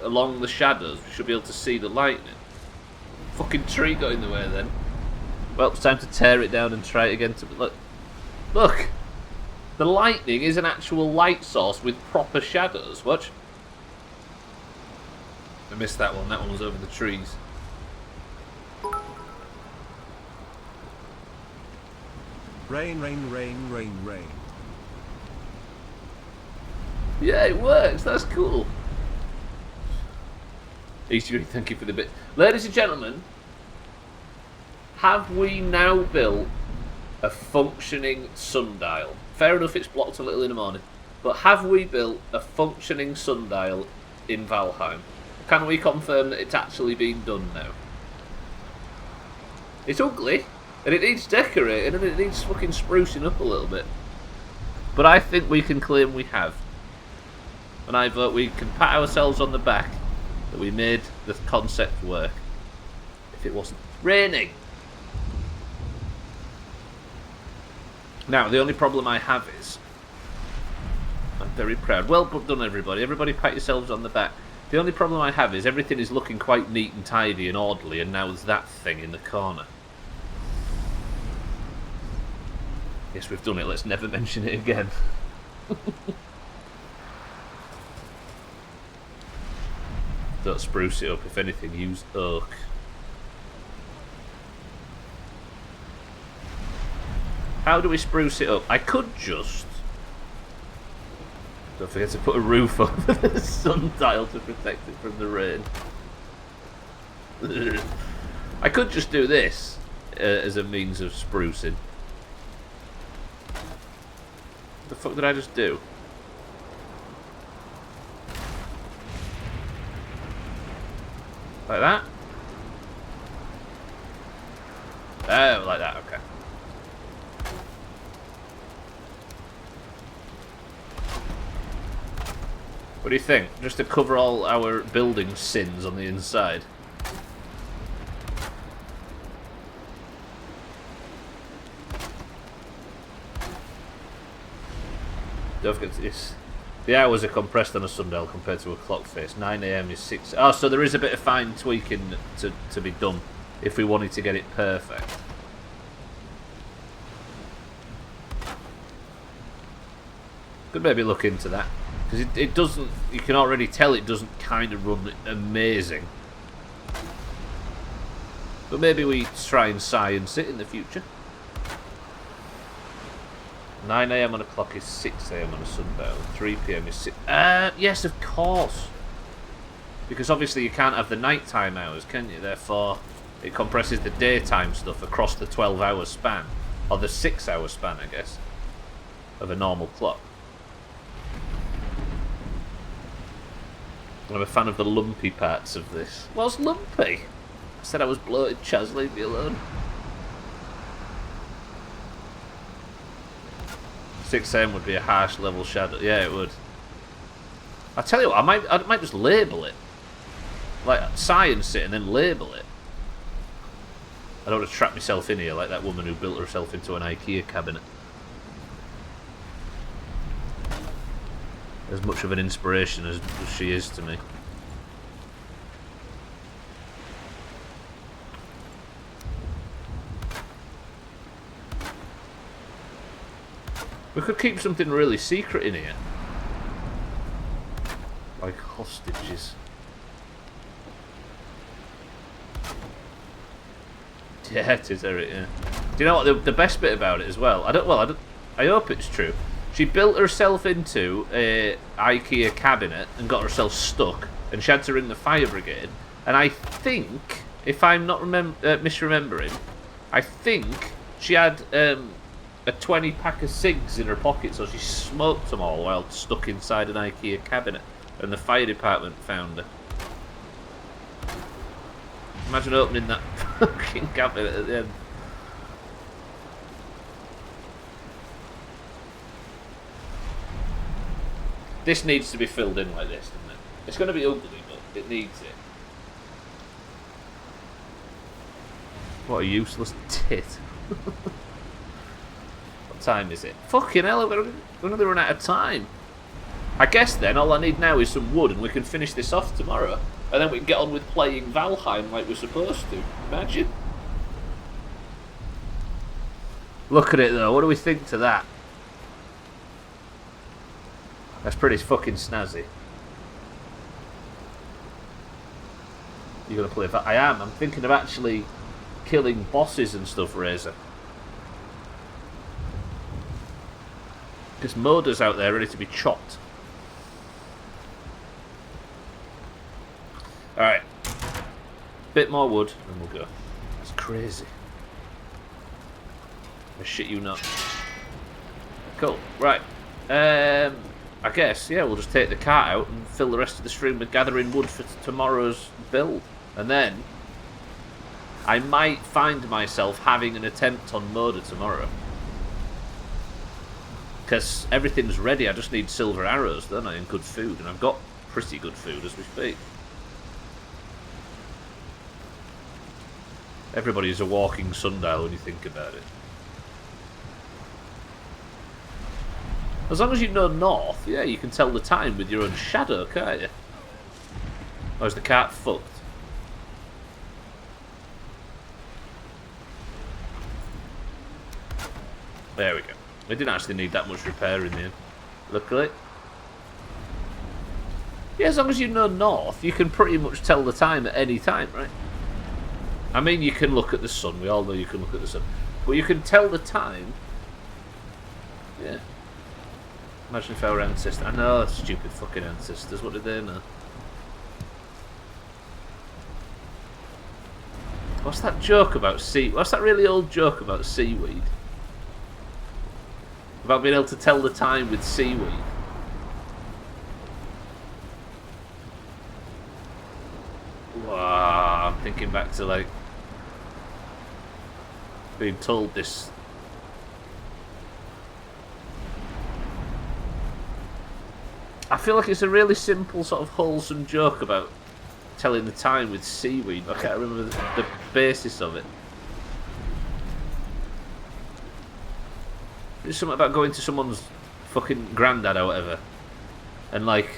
along the shadows, we should be able to see the lightning. Fucking tree got in the way then. Well, it's time to tear it down and try it again. Look! The lightning is an actual light source with proper shadows. Watch. I missed that one. That one was over the trees. Rain, rain, rain, rain, rain. Yeah, it works. That's cool. Easter, thank you for the bit. Ladies and gentlemen, have we now built a functioning sundial? Fair enough, it's blocked a little in the morning. But have we built a functioning sundial in Valheim? Can we confirm that it's actually been done now? It's ugly, and it needs decorating, and it needs fucking sprucing up a little bit. But I think we can claim we have. And I vote we can pat ourselves on the back that we made the concept work. If it wasn't raining. Now, the only problem I have is, I'm very proud. Well done, everybody. Everybody pat yourselves on the back. The only problem I have is everything is looking quite neat and tidy and orderly, and now there's that thing in the corner. Yes, we've done it. Let's never mention it again. Don't spruce it up. If anything, use oak. How do we spruce it up? I could just... Don't forget to put a roof over the sundial to protect it from the rain. I could just do this as a means of sprucing. What the fuck did I just do? Like that? Oh, like that, okay. What do you think? Just to cover all our building sins on the inside? Don't forget this. The hours are compressed on a sundial compared to a clock face. 9 AM is 6. Oh, so there is a bit of fine tweaking to be done if we wanted to get it perfect. Could maybe look into that. Because it doesn't, you can already tell it doesn't kind of run amazing. But maybe we try and science it in the future. 9 AM on a clock is 6 AM on a sundial. 3 PM is 6... yes, of course. Because obviously you can't have the nighttime hours, can you? Therefore, It compresses the daytime stuff across the 12-hour span, or the 6-hour span, I guess, of a normal clock. I'm a fan of the lumpy parts of this. What's lumpy? I said I was bloated, Chaz, leave me alone. 6 AM would be a harsh level shadow. Yeah, it would. I tell you what, I might just label it. Like, science it and then label it. I don't want to trap myself in here like that woman who built herself into an IKEA cabinet. As much of an inspiration as she is to me. We could keep something really secret in here. Like hostages. Yeah, it is, Eric, yeah. Do you know what the best bit about it as well? I hope it's true. She built herself into a IKEA cabinet and got herself stuck, and she had to ring the fire brigade. And I think, if I'm not misremembering, I think she had a 20-pack of cigs in her pocket, so she smoked them all while stuck inside an IKEA cabinet, and the fire department found her. Imagine opening that fucking cabinet at the end. This needs to be filled in like this, doesn't it? It's going to be ugly, but it needs it. What a useless tit. What time is it? Fucking hell, we're going to run out of time. I guess then all I need now is some wood and we can finish this off tomorrow. And then we can get on with playing Valheim like we're supposed to. Imagine. Look at it though, what do we think to that? That's pretty fucking snazzy. You're going to play I am. I'm thinking of actually killing bosses and stuff, Razor. Because Moda's out there ready to be chopped. Alright. Bit more wood and we'll go. That's crazy. I shit you not. Cool. Right. I guess, yeah, we'll just take the cart out and fill the rest of the stream with gathering wood for tomorrow's build. And then I might find myself having an attempt on Moda tomorrow. Because everything's ready, I just need silver arrows, don't I, and good food. And I've got pretty good food as we speak. Everybody's a walking sundial when you think about it. As long as you know north, yeah, you can tell the time with your own shadow, can't you? Or is the cart fucked? There we go. It didn't actually need that much repair in the end. Luckily. Yeah, as long as you know north, you can pretty much tell the time at any time, right? I mean, you can look at the sun. We all know you can look at the sun. But you can tell the time. Yeah. Imagine if our ancestors... I know, stupid fucking ancestors. What did they know? What's that joke about What's that really old joke about seaweed? About being able to tell the time with seaweed. Wow, I'm thinking back to, like, being told this. I feel like it's a really simple, sort of wholesome joke about telling the time with seaweed. I can't remember the basis of it. It's something about going to someone's fucking granddad or whatever, and like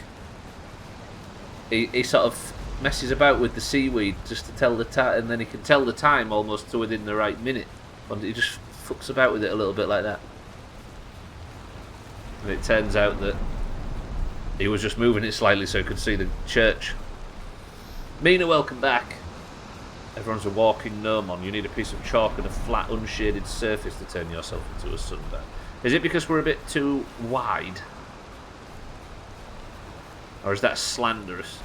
he sort of messes about with the seaweed just to tell the time, and then he can tell the time almost to within the right minute. And he just fucks about with it a little bit like that. And it turns out that he was just moving it slightly so he could see the church. Mina, welcome back. Everyone's a walking gnome on. You need a piece of chalk and a flat, unshaded surface to turn yourself into a sundial. Is it because we're a bit too wide? Or is that slanderous?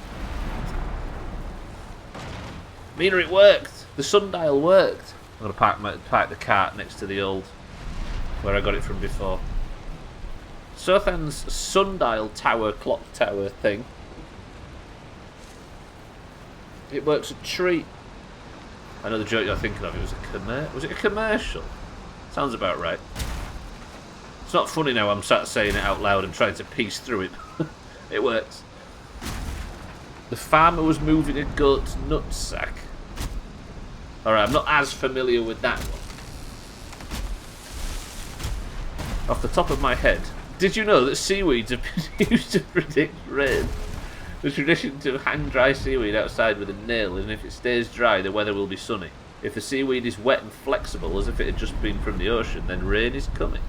Mina, it worked! The sundial worked. I'm going to park the cart next to the old, where I got it from before. Sothan's sundial tower, clock tower thing. It works a treat. I know the joke you're thinking of. Was it a commercial? Sounds about right. It's not funny now. I'm sat saying it out loud and trying to piece through it. It works. The farmer was moving a goat's nutsack. Alright, I'm not as familiar with that one. Off the top of my head, did you know that seaweeds have been used to predict rain? The tradition to hang dry seaweed outside with a nail, and if it stays dry, the weather will be sunny. If the seaweed is wet and flexible, as if it had just been from the ocean, then rain is coming.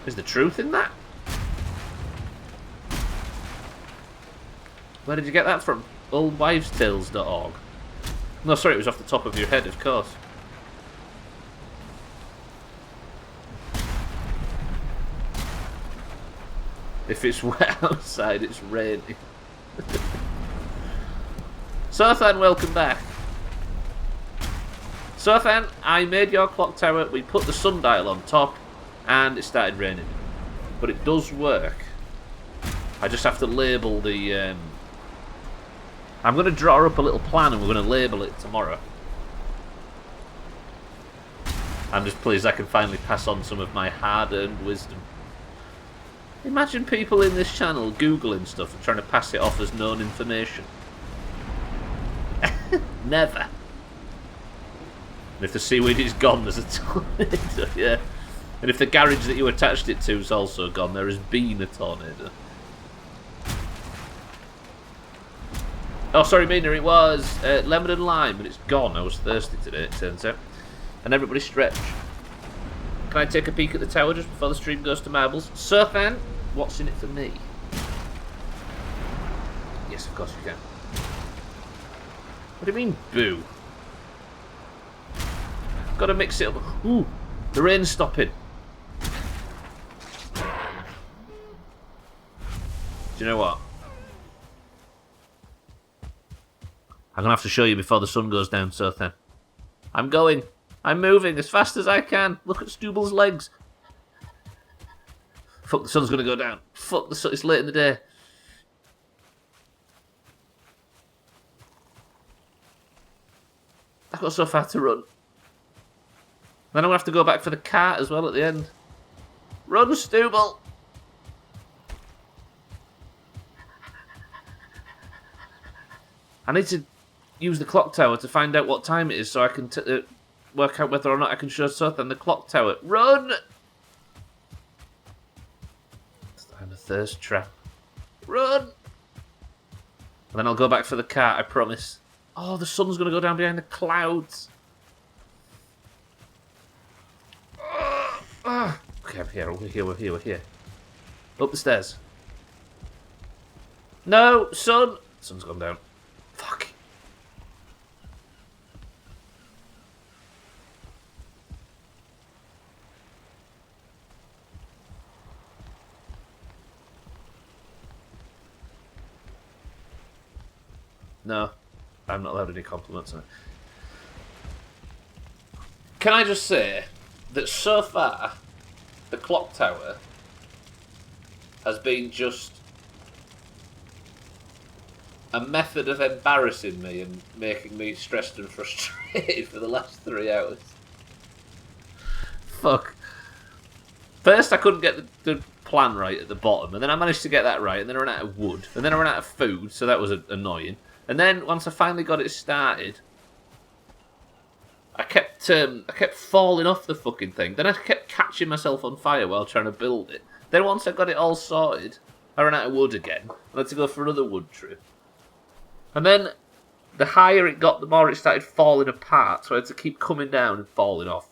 Is there truth in that? Where did you get that from? Oldwivestales.org. No, sorry, it was off the top of your head, of course. If it's wet outside, it's raining. Sothan, welcome back. Sothan, I made your clock tower, we put the sundial on top, and it started raining. But it does work. I just have to label the... I'm going to draw up a little plan and we're going to label it tomorrow. I'm just pleased I can finally pass on some of my hard-earned wisdom. Imagine people in this channel Googling stuff and trying to pass it off as known information. Never. And if the seaweed is gone, there's a tornado, yeah. And if the garage that you attached it to is also gone, there has been a tornado. Oh, sorry, Mina, it was lemon and lime, and it's gone. I was thirsty today, it turns out. And everybody stretch. Can I take a peek at the tower just before the stream goes to marbles? Surfan, what's in it for me? Yes, of course you can. What do you mean, boo? Got to mix it up. Ooh, the rain's stopping. Do you know what? I'm going to have to show you before the sun goes down, Surfan. I'm going. I'm moving as fast as I can. Look at Stubble's legs. Fuck, the sun's going to go down. Fuck, the sun, it's late in the day. I've got so far to run. Then I'm going to have to go back for the cart as well at the end. Run, Stubble! I need to use the clock tower to find out what time it is so I can work out whether or not I can show Sothan the clock tower. Run! I'm a thirst trap. Run! And then I'll go back for the cart, I promise. Oh, the sun's going to go down behind the clouds. Okay, we're here. Up the stairs. No, sun! Sun's gone down. Fuck. No, I'm not allowed any compliments on it. Can I just say that so far, the clock tower has been just a method of embarrassing me and making me stressed and frustrated for the last 3 hours. Fuck. First I couldn't get the plan right at the bottom, and then I managed to get that right, and then I ran out of wood, and then I ran out of food, so that was annoying. And then once I finally got it started, I kept falling off the fucking thing. Then I kept catching myself on fire while trying to build it. Then once I got it all sorted, I ran out of wood again. I had to go for another wood trip. And then the higher it got, the more it started falling apart. So I had to keep coming down and falling off.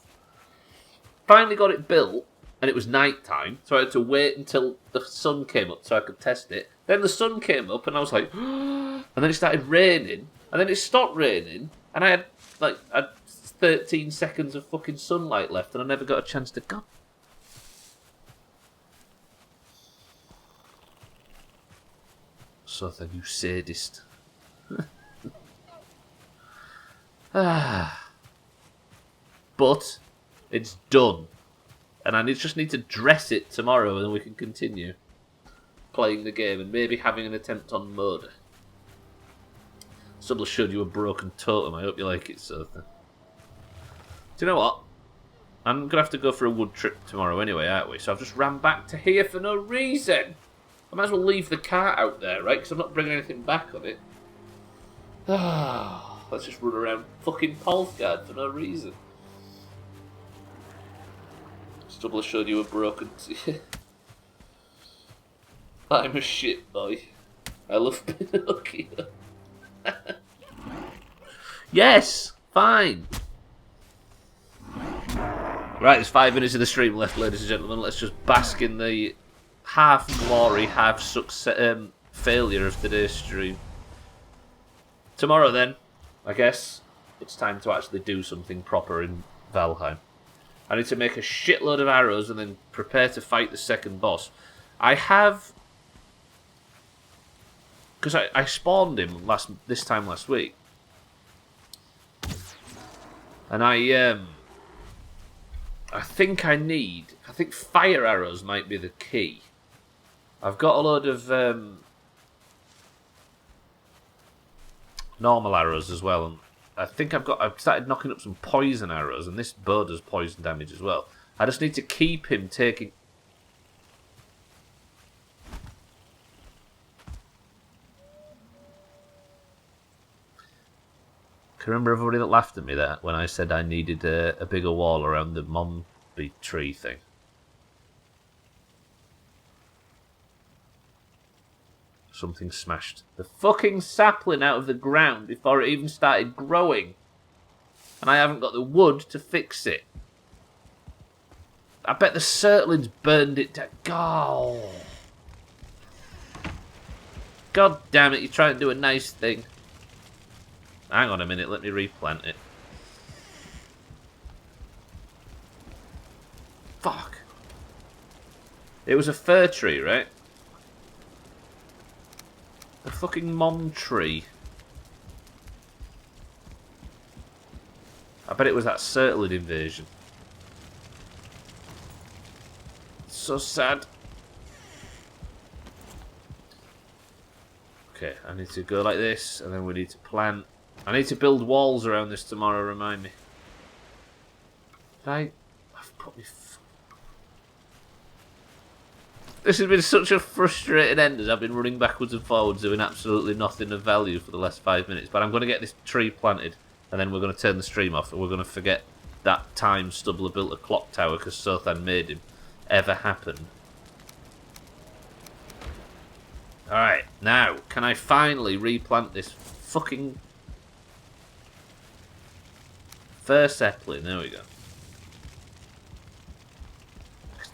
Finally got it built, and it was night time. So I had to wait until the sun came up so I could test it. Then the sun came up, and I was like, and then it started raining, and then it stopped raining, and I had 13 seconds of fucking sunlight left, and I never got a chance to go. So then, you sadist. But it's done. And I just need to dress it tomorrow and then we can continue playing the game and maybe having an attempt on murder. Stubbler showed you a broken totem. I hope you like it, sir. Do you know what? I'm going to have to go for a wood trip tomorrow anyway, aren't we? So I've just ran back to here for no reason. I might as well leave the car out there, right? Because I'm not bringing anything back on it. Let's just run around fucking Polfgard for no reason. Stubbler showed you a broken... I'm a shit boy. I love Pinocchio. Yes, fine. Right, there's 5 minutes of the stream left, ladies and gentlemen. Let's just bask in the half glory, half success, failure of today's stream. Tomorrow, then, I guess it's time to actually do something proper in Valheim. I need to make a shitload of arrows and then prepare to fight the second boss. I have... Because I spawned him this time last week. And I think I think fire arrows might be the key. I've got a load of normal arrows as well, and I think I've started knocking up some poison arrows, and this bow does poison damage as well. I just need to keep him taking... Can you remember everybody that laughed at me there when I said I needed a bigger wall around the Mombi tree thing? Something smashed the fucking sapling out of the ground before it even started growing. And I haven't got the wood to fix it. I bet the Surtlings burned it down. God damn it, you're trying to do a nice thing. Hang on a minute, let me replant it. Fuck. It was a fir tree, right? The fucking mom tree. I bet it was that Surtling invasion. So sad. Okay, I need to go like this, and then we need to plant. I need to build walls around this tomorrow, remind me. I've put me... This has been such a frustrating end as I've been running backwards and forwards doing absolutely nothing of value for the last 5 minutes. But I'm going to get this tree planted, and then we're going to turn the stream off, and we're going to forget that time Stubbler built a clock tower because Sothan made him ever happened. Alright, now, can I finally replant this fucking... First sapling, there we go.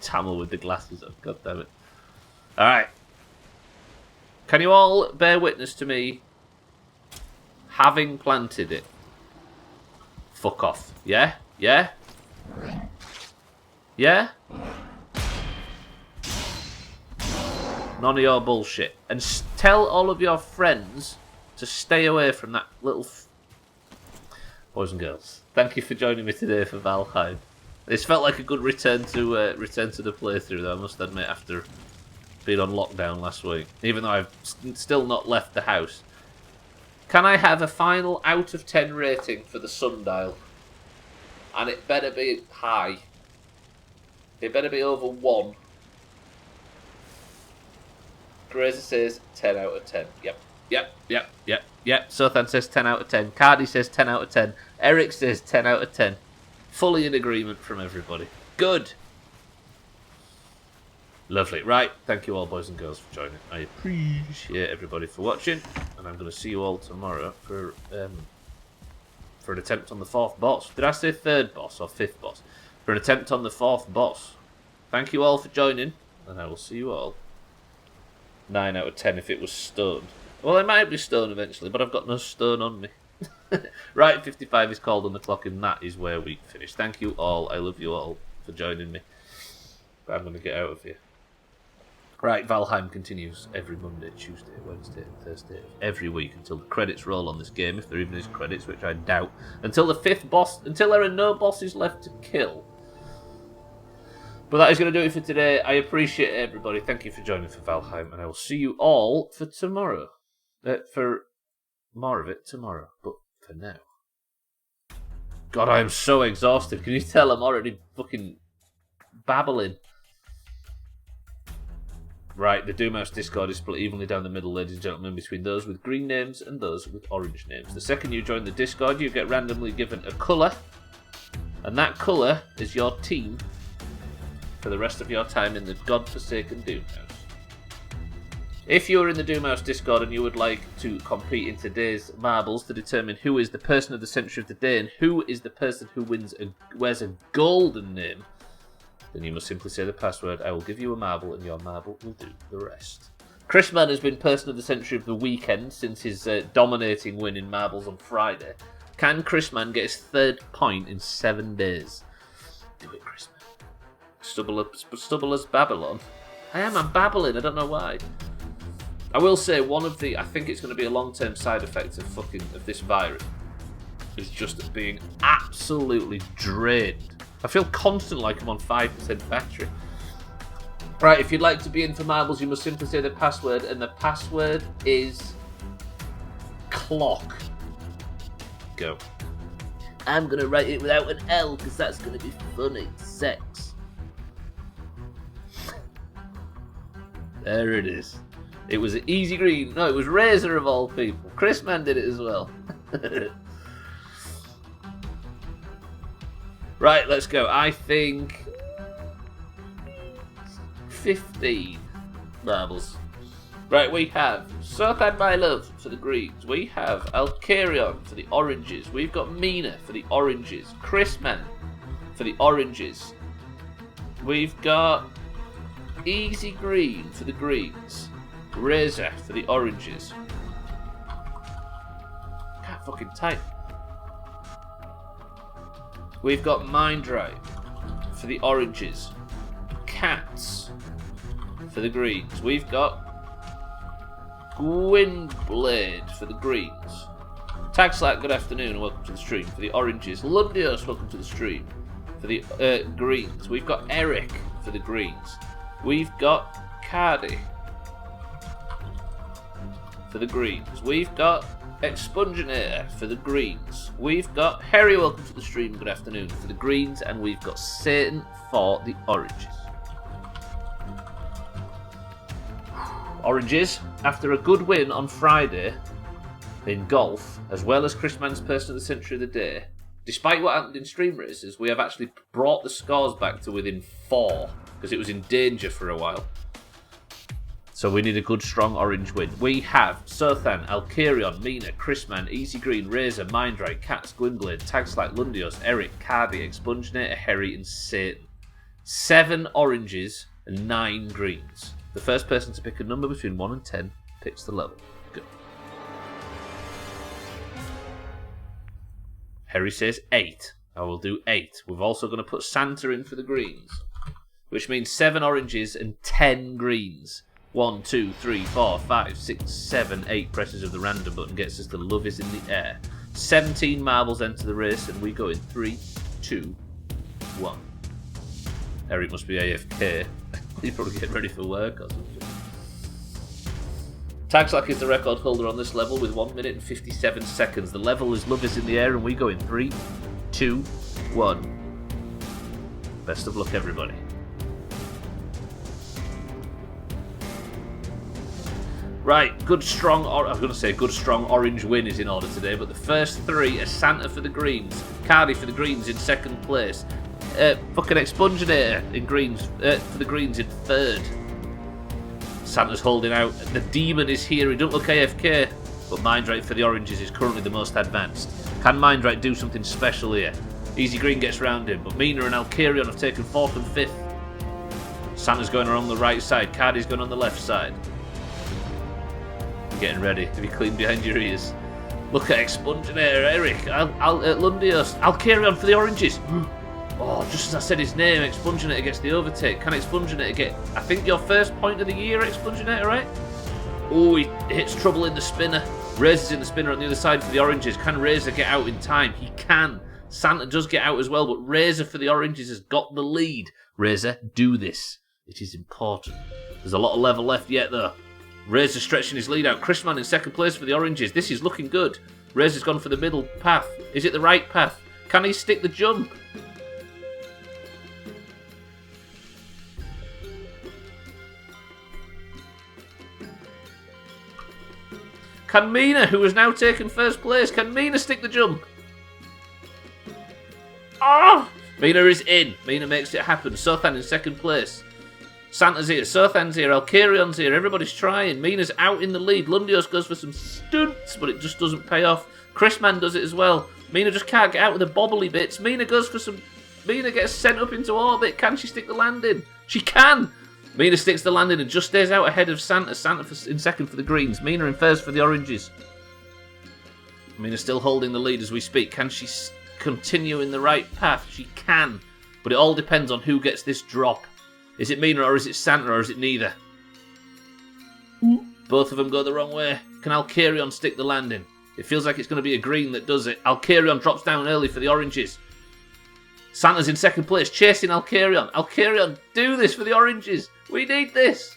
Tamil with the glasses on, god damn it. Alright. Can you all bear witness to me having planted it? Fuck off. Yeah? Yeah? Yeah? None of your bullshit. And tell all of your friends to stay away from that little... Boys and girls, thank you for joining me today for Valheim. This felt like a good return to the playthrough, though, I must admit, after being on lockdown last week. Even though I've still not left the house. Can I have a final out of 10 rating for the sundial? And it better be high. It better be over 1. Grazer says 10 out of 10. Yep. Sothan says 10 out of 10. Cardi says 10 out of 10. Eric says 10 out of 10. Fully in agreement from everybody. Good. Lovely. Right. Thank you all, boys and girls, for joining. I appreciate everybody for watching. And I'm going to see you all tomorrow for an attempt on the 4th boss. Did I say 3rd boss or 5th boss? For an attempt on the 4th boss. Thank you all for joining. And I will see you all. 9 out of 10 if it was stone. Well, I might be stone eventually, but I've got no stone on me. Right, 55 is called on the clock, and that is where we finish. Thank you all. I love you all for joining me. But I'm going to get out of here. Right, Valheim continues every Monday, Tuesday, Wednesday, and Thursday of every week until the credits roll on this game, if there even is credits, which I doubt. Until the 5th boss, until there are no bosses left to kill. But that is going to do it for today. I appreciate it, everybody. Thank you for joining for Valheim, and I will see you all for tomorrow. For more of it tomorrow, but for now. God, I am so exhausted. Can you tell I'm already fucking babbling? Right, the Doomhaus Discord is split evenly down the middle, ladies and gentlemen, between those with green names and those with orange names. The second you join the Discord, you get randomly given a colour, and that colour is your team for the rest of your time in the godforsaken Doomhaus. If you're in the Doomhaus Discord and you would like to compete in today's marbles to determine who is the person of the century of the day and who is the person who wears a golden name, then you must simply say the password. I will give you a marble, and your marble will do the rest. Chrisman has been person of the century of the weekend since his dominating win in marbles on Friday. Can Chrisman get his 3rd point in 7 days? Do it, Chrisman. Stubbler's Babylon. I'm babbling. I don't know why. I will say I think it's going to be a long-term side effect of this virus, is just being absolutely drained. I feel constantly like I'm on 5% battery. Right, if you'd like to be in for marbles, you must simply say the password, and the password is clock. Go. I'm going to write it without an L, because that's going to be funny. Sex. There it is. It was Easy Green. No, it was Razor of all people. Chrisman did it as well. Right, let's go. I think 15 marbles. Right, we have Sopan My Love for the greens. We have Alcarion for the oranges. We've got Mina for the oranges. Chrisman for the oranges. We've got Easy Green for the greens. Razor for the oranges. Can't fucking type. We've got Mindrive for the oranges. Cats for the greens. We've got Gwynblade for the greens. Tagslack, good afternoon and welcome to the stream. For the oranges. Lundios, welcome to the stream. For the greens. We've got Eric for the greens. We've got Cardi for the greens. We've got Expunginator for the greens. We've got Harry, welcome to the stream, good afternoon, for the greens, and we've got Satan for the oranges. Oranges, after a good win on Friday in golf, as well as Chrisman's person of the century of the day, despite what happened in stream races, we have actually brought the scores back to within 4, because it was in danger for a while. So we need a good, strong orange win. We have Sothan, Alcarion, Mina, Chrisman, Easy Green, Razor, Mindright, Cats, Gwynblade, Tagslack, Lundios, Eric, Cardi, Expunginator, Harry, and Satan. 7 oranges and 9 greens. The first person to pick a number between 1 and 10 picks the level. Go. Harry says 8. I will do 8. We're also going to put Santa in for the greens, which means 7 oranges and 10 greens. 1, 2, 3, 4, 5, 6, 7, 8 presses of the random button gets us to Love is in the Air. 17 marbles enter the race, and we go in 3, 2, 1. Eric must be AFK. He's probably getting ready for work or something. Tagslack is the record holder on this level with 1 minute and 57 seconds. The level is Love is in the Air, and we go in 3, 2, 1. Best of luck, everybody. Right, good strong orange win is in order today, but the first 3 are Santa for the greens, Cardi for the greens in 2nd place, fucking Expunginator in greens for the greens in 3rd. Santa's holding out. The demon is here. He don't look AFK, but Mindright for the oranges is currently the most advanced. Can Mindright do something special here? Easy Green gets round him, but Mina and Alcarion have taken 4th and 5th. Santa's going around the right side. Cardi's going on the left side. Getting ready to be clean behind your ears. Look at Expunginator, Eric, Lundios, Alcarion for the oranges. Oh, just as I said his name, Expunginator gets the overtake. Can Expunginator get... I think your first point of the year, Expunginator, right? Oh, he hits trouble in the spinner. Razor's in the spinner on the other side for the oranges. Can Razor get out in time? He can. Santa does get out as well, but Razor for the oranges has got the lead. Razor, do this. It is important. There's a lot of level left yet, though. Razor stretching his lead out. Chrisman in second place for the oranges. This is looking good. Razor's gone for the middle path. Is it the right path? Can he stick the jump? Can Mina, who has now taken first place, can Mina stick the jump? Ah! Mina is in. Mina makes it happen. Sothan in second place. Santa's here. Sothan's here. Alcarion's here. Everybody's trying. Mina's out in the lead. Lundios goes for some stunts, but it just doesn't pay off. Chrisman does it as well. Mina just can't get out with the bobbly bits. Mina goes for some... Mina gets sent up into orbit. Can she stick the landing? She can! Mina sticks the landing and just stays out ahead of Santa. Santa in second for the greens. Mina in first for the oranges. Mina's still holding the lead as we speak. Can she continue in the right path? She can. But it all depends on who gets this drop. Is it Mina or is it Santa or is it neither? Both of them go the wrong way. Can Alcarion stick the landing? It feels like it's going to be a green that does it. Alcarion drops down early for the oranges. Santa's in second place, chasing Alcarion. Alcarion, do this for the oranges. We need this.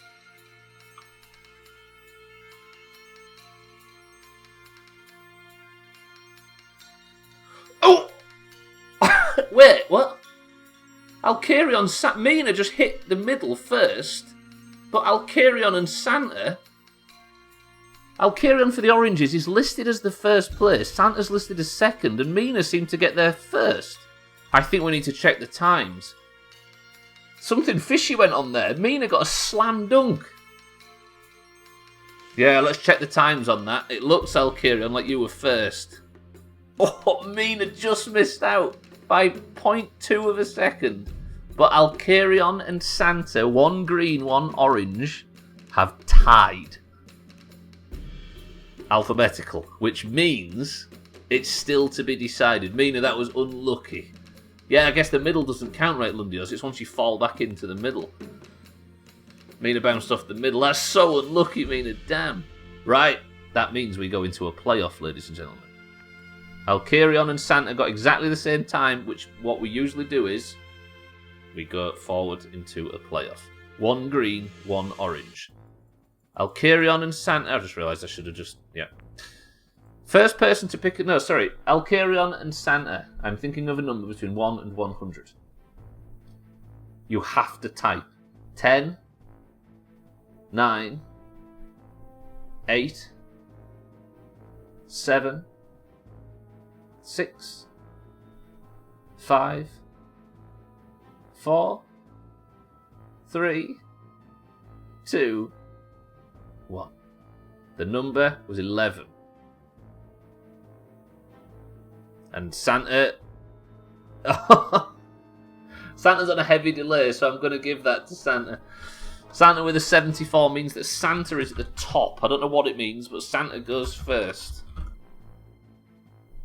Oh! Wait, what? Alcarion, Mina just hit the middle first, but Alcarion and Santa... Alcarion for the oranges is listed as the first place, Santa's listed as second, and Mina seemed to get there first. I think we need to check the times. Something fishy went on there. Mina got a slam dunk. Yeah, let's check the times on that. It looks, Alcarion, like you were first. Oh, Mina just missed out by 0.2 of a second. But Alcarion and Santa, one green, one orange, have tied. Alphabetical, which means it's still to be decided. Mina, that was unlucky. Yeah, I guess the middle doesn't count, right, Lundios? It's once you fall back into the middle. Mina bounced off the middle. That's so unlucky, Mina. Damn. Right, that means we go into a playoff, ladies and gentlemen. Alcarion and Santa got exactly the same time, which what we usually do is we go forward into a playoff. One green, one orange. Alcarion and Santa... I just realised I should have just... Yeah. First person to pick... No, sorry. Alcarion and Santa. I'm thinking of a number between 1 and 100. You have to type 10, 9, 8, 7, 6, 5, 4, 3, 2, 1. The number was 11. And Santa... Santa's on a heavy delay, so I'm going to give that to Santa. Santa with a 74 means that Santa is at the top. I don't know what it means, but Santa goes first.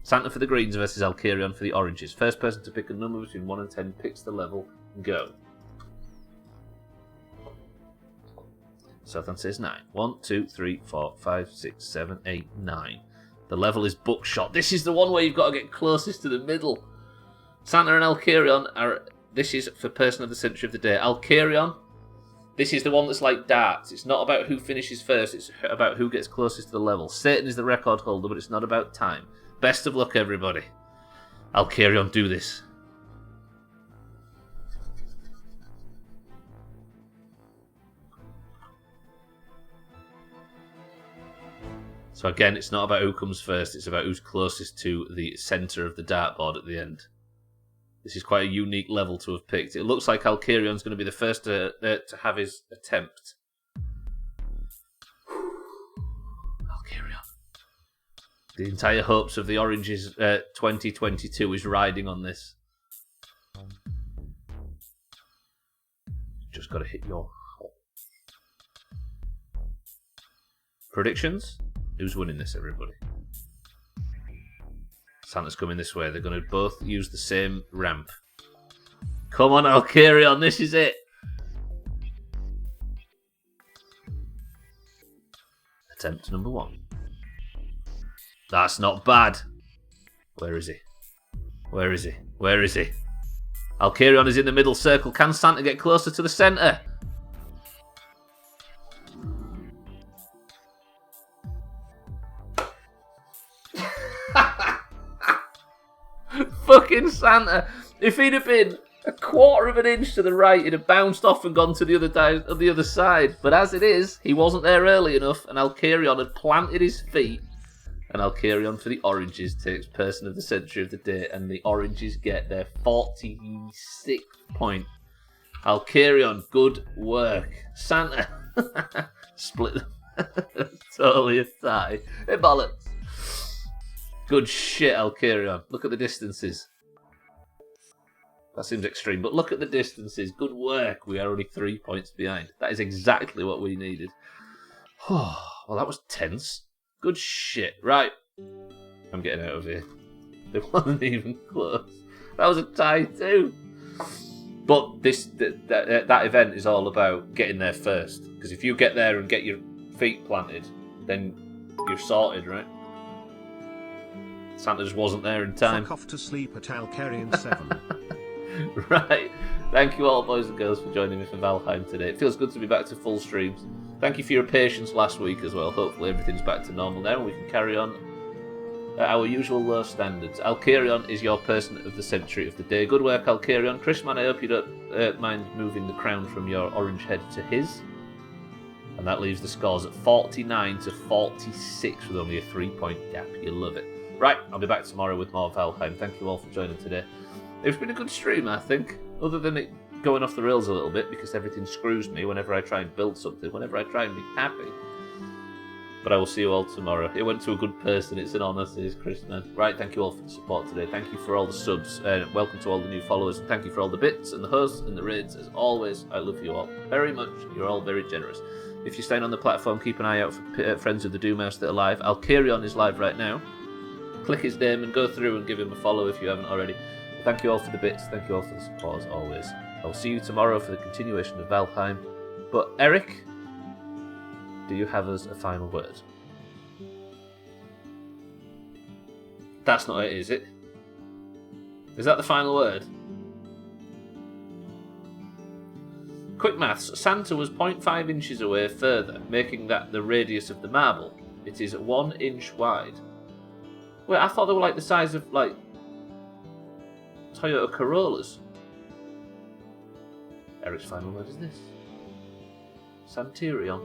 Santa for the greens versus Alcarion for the oranges. First person to pick a number between 1 and 10 picks the level. Go. Sothan says 9. 1, 2, 3, 4, 5, 6, 7, 8, 9. The level is buckshot. This is the one where you've got to get closest to the middle. Santa and Alcarion are... This is for person of the century of the day. Alcarion, this is the one that's like darts. It's not about who finishes first. It's about who gets closest to the level. Satan is the record holder, but it's not about time. Best of luck, everybody. Alcarion, do this. So again, it's not about who comes first, it's about who's closest to the centre of the dartboard at the end. This is quite a unique level to have picked. It looks like Alcarion's going to be the first to have his attempt. Alcarion. The entire hopes of the Oranges 2022 is riding on this. Just got to hit your hole. Predictions? Who's winning this, everybody? Santa's coming this way. They're going to both use the same ramp. Come on, Alkarion, this is it. Attempt number 1. That's not bad. Where is he? Where is he? Where is he? Alkarion is in the middle circle. Can Santa get closer to the centre? Fucking Santa. If he'd have been a quarter of an inch to the right, he'd have bounced off and gone to the other side. But as it is, he wasn't there early enough, and Alkarion had planted his feet. And Alkarion for the Oranges takes Person of the Century of the Day, and the Oranges get their 46th point. Alkarion, good work. Santa, split them. Totally a tie. Hey, bollocks. Good shit, Alkarion. Look at the distances. That seems extreme, but look at the distances. Good work. We are only 3 points behind. That is exactly what we needed. Well, that was tense. Good shit. Right. I'm getting out of here. It wasn't even close. That was a tie too. But that event is all about getting there first. Because if you get there and get your feet planted, then you're sorted, right? Santa just wasn't there in time. Fuck off to sleep at Alkarion 7. Right. Thank you all, boys and girls, for joining me for Valheim today. It feels good to be back to full streams. Thank you for your patience last week as well. Hopefully everything's back to normal now and we can carry on at our usual low standards. Alkarion is your Person of the Century of the Day. Good work, Alkarion. Chrisman, I hope you don't mind moving the crown from your orange head to his. And that leaves the scores at 49 to 46 with only a 3-point gap. You love it. Right, I'll be back tomorrow with more Valheim. Thank you all for joining today. It's been a good stream, I think, other than it going off the rails a little bit because everything screws me whenever I try and build something, whenever I try and be happy. But I will see you all tomorrow. It went to a good person. It's an honour, says Chris, man. Right, thank you all for the support today. Thank you for all the subs. Welcome to all the new followers. And thank you for all the bits and the hosts and the raids. As always, I love you all very much. You're all very generous. If you're staying on the platform, keep an eye out for friends of the Doomhaus that are live. Alkarion is live right now. Click his name and go through and give him a follow if you haven't already. Thank you all for the bits. Thank you all for the support as always. I'll see you tomorrow for the continuation of Valheim. But Eric, do you have us a final word? That's not it, is it? Is that the final word? Quick maths. Santa was 0.5 inches away further, making that the radius of the marble. It is 1 inch wide. Wait, I thought they were like the size of, like, Toyota Corollas. Eric's final word is this. Santerion.